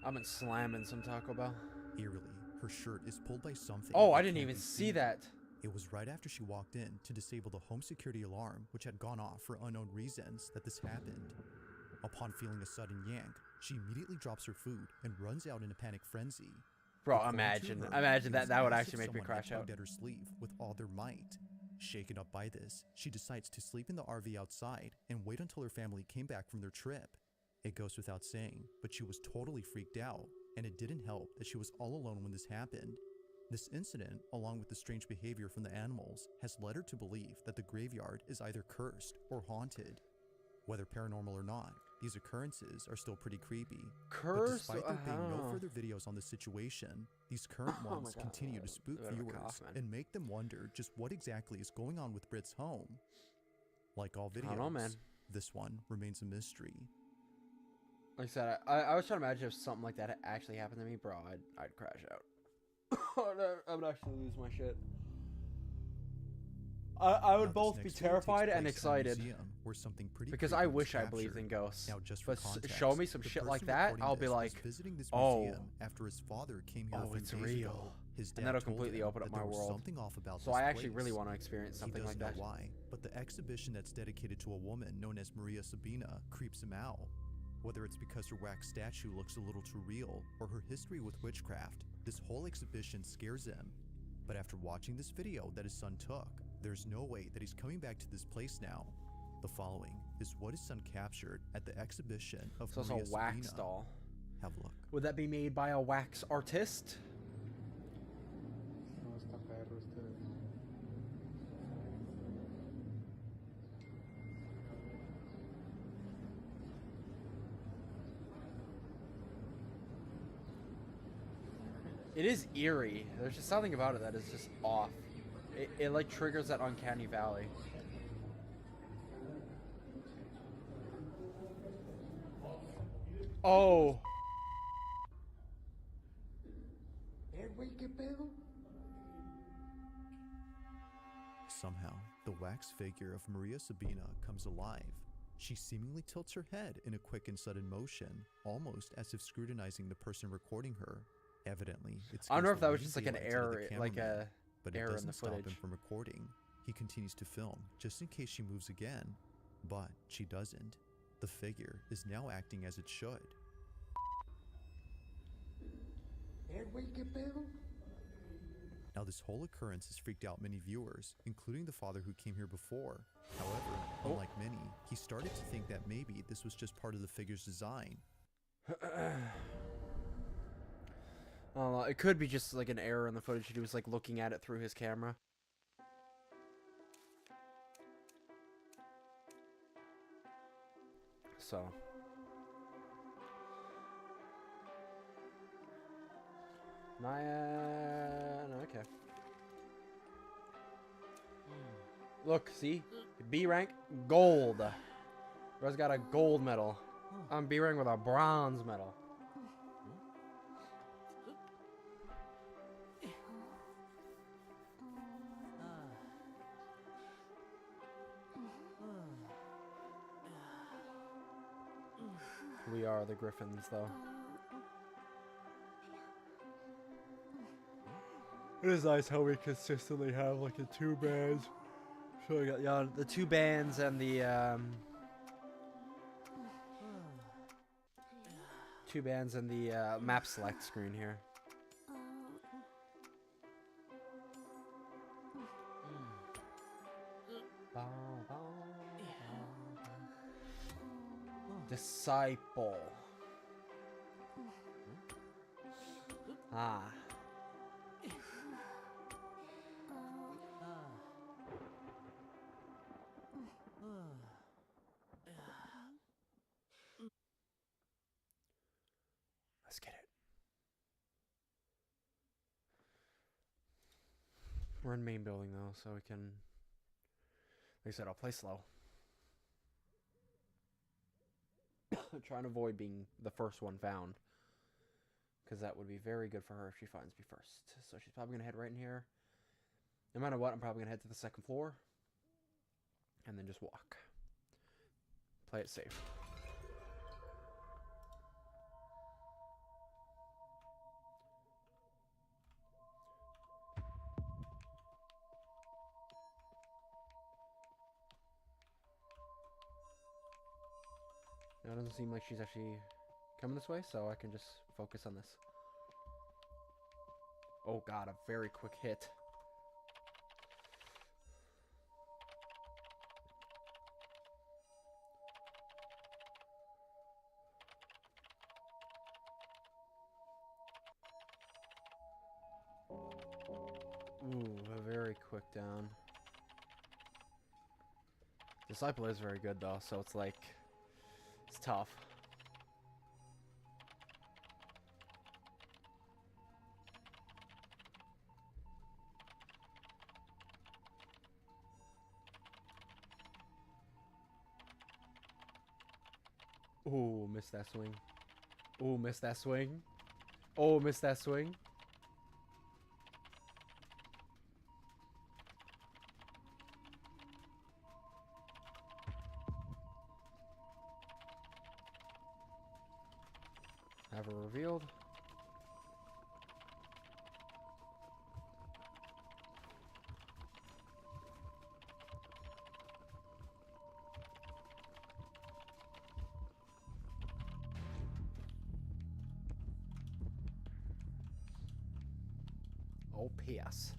I've been slamming some Taco Bell. Eerily, her shirt is pulled by something. Oh, I that didn't can't even be see seen. that. It was right after she walked in to disable the home security alarm, which had gone off for unknown reasons, that this happened. Upon feeling a sudden yank, she immediately drops her food and runs out in a panic frenzy. Bro, According to imagine her, that it was that would as actually if make me someone crash had out. tugged at her sleeve with all their might. Shaken up by this, she decides to sleep in the RV outside and wait until her family came back from their trip. It goes without saying, but she was totally freaked out, and it didn't help that she was all alone when this happened. This incident, along with the strange behavior from the animals, has led her to believe that the graveyard is either cursed or haunted. Whether paranormal or not, these occurrences are still pretty creepy. Cursed? But despite there being no further videos on the situation, these current Oh my ones God. continue to spook Bit of a viewers cough, man. and make them wonder just what exactly is going on with Britt's home. Like all videos, I don't know, man. this one remains a mystery. Like I said, I was trying to imagine if something like that actually happened to me, bro. I'd crash out. I would actually lose my shit. I would Now, both this be next video terrified takes and place in a excited. museum where something pretty Because creepy I was wish I believed in captured. ghosts. Now, just for But context, show me some the shit like person that, recording I'll be this like, was visiting this oh, museum after his father came here a few it's days real. ago. His dad And that'll told completely him open up that my there was world. something off about So this I actually place. really want to experience something he like doesn't that. know why, but the exhibition that's dedicated to a woman known as Maria Sabina creeps him out. Whether it's because her wax statue looks a little too real, or her history with witchcraft, this whole exhibition scares him. But after watching this video that his son took, there's no way that he's coming back to this place now. The following is what his son captured at the exhibition of So it's Maria a wax Sabina. doll. Have a look. Would that be made by a wax artist? No, está perro este. It is eerie. There's just something about it that is just off. It like triggers that uncanny valley. Oh. Somehow, the wax figure of Maria Sabina comes alive. She seemingly tilts her head in a quick and sudden motion, almost as if scrutinizing the person recording her. Evidently, it's. I don't know if that was just like an error, like a but it error in doesn't the stop him footage. from recording. He continues to film, just in case she moves again. But she doesn't. The figure is now acting as it should. Now, this whole occurrence has freaked out many viewers, including the father who came here before. However, unlike many, he started to think that maybe this was just part of the figure's design. I don't know, it could be just like an error in the footage. He was like looking at it through his camera. So. No, okay. Look, see? B rank, gold. Bro's got a gold medal. I'm B rank with a bronze medal. We are the Griffins, though. It is nice how we consistently have like the two bands. So we got the two bands and the map select screen here. Disciple. Ah. Let's get it. We're in main building though, so we can, like I said, I'll play slow. Try and avoid being the first one found, because that would be very good for her if she finds me first. So she's probably gonna head right in here. No matter what, I'm probably gonna head to the second floor and then just walk. Play it safe. Now it doesn't seem like she's actually coming this way, so I can just focus on this. Oh god, a very quick hit. Ooh, a very quick down. Disciple is very good though, so it's like, it's tough. Ooh, missed that swing. Ooh, missed that swing. Oh, missed that swing. Have her revealed. Oh, PS.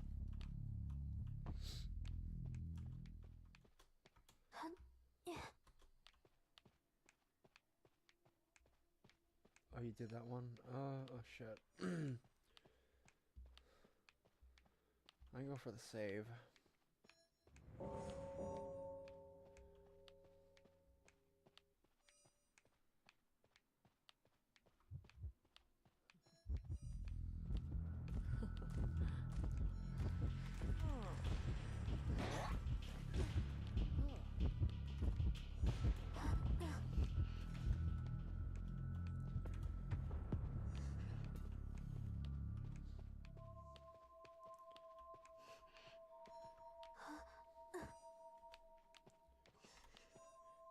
Oh, you did that one? Oh shit. I go for the save.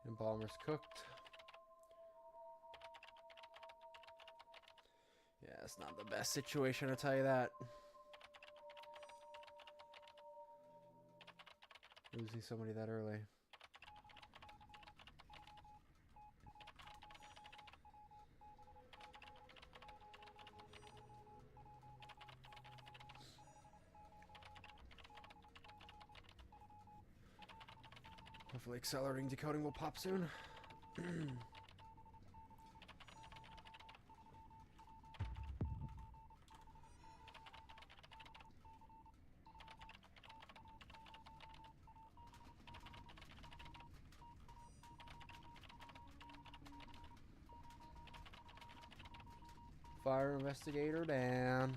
Embalmer's cooked. Yeah, it's not the best situation, I'll tell you that. Losing somebody that early. Hopefully accelerating decoding will pop soon. Fire investigator down.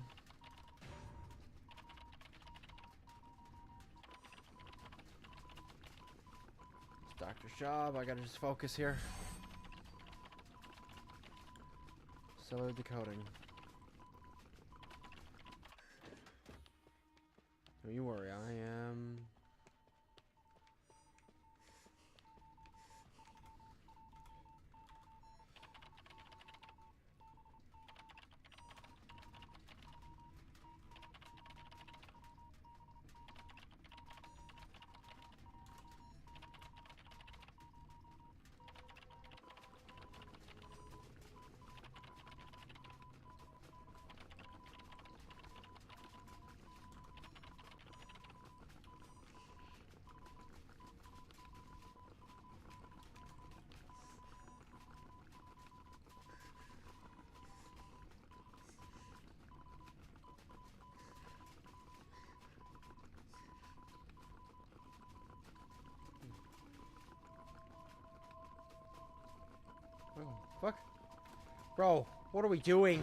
Doctor's job. I gotta just focus here. Cellular decoding. Don't you worry, I am. Oh, fuck. Bro, what are we doing?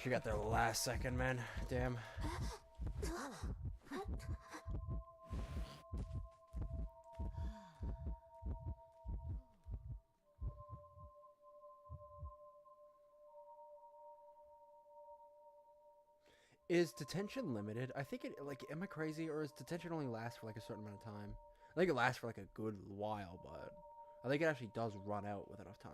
She got there last second, man. Damn. Is detention limited? I think it, like, am I crazy, or is detention only last for like a certain amount of time? I think it lasts for like a good while, but I think it actually does run out with enough time.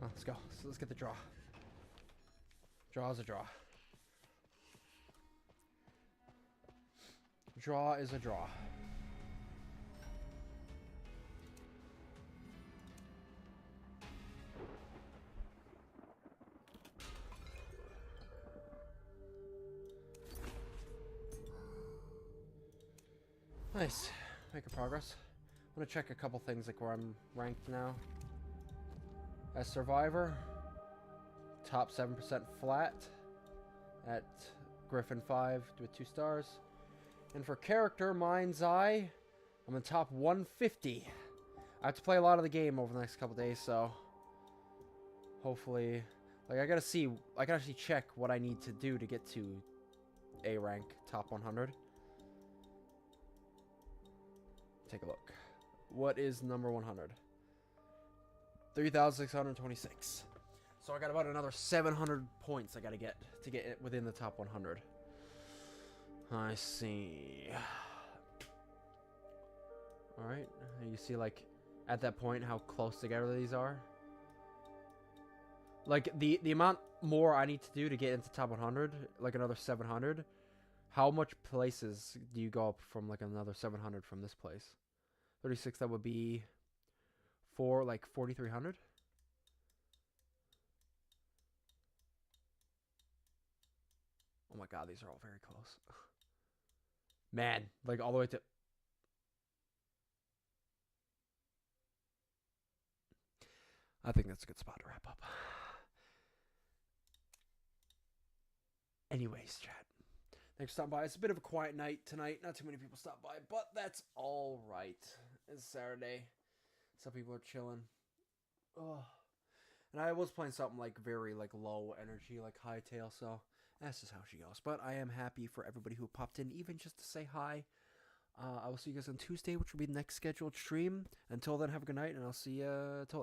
Oh, let's go. So let's get the draw. Draw is a draw. Draw is a draw. Nice. Making progress. I'm gonna check a couple things, like where I'm ranked now. As Survivor, top 7% flat at Griffin 5 with 2 stars. And for character, Mind's Eye, I'm in top 150. I have to play a lot of the game over the next couple days, so hopefully, like, I gotta see, I can actually check what I need to do to get to A rank, top 100. Take a look. What is number 100? 3,626. So I got about another 700 points I gotta get to get it within the top 100. I see. Alright, you see, like, at that point how close together these are? Like, the amount more I need to do to get into top 100, like another 700, how much places do you go up from, like, another 700 from this place? 36, that would be for, like, 4,300? Oh my god, these are all very close. Man, like, all the way to... I think that's a good spot to wrap up. Anyways, chat. Thanks for stopping by. It's a bit of a quiet night tonight. Not too many people stopped by, but that's all right. It's Saturday. Some people are chilling. Ugh. And I was playing something, like, very, like, low energy, like Hytale, so that's just how she goes. But I am happy for everybody who popped in, even just to say hi. I will see you guys on Tuesday, which will be the next scheduled stream. Until then, have a good night, and I'll see you till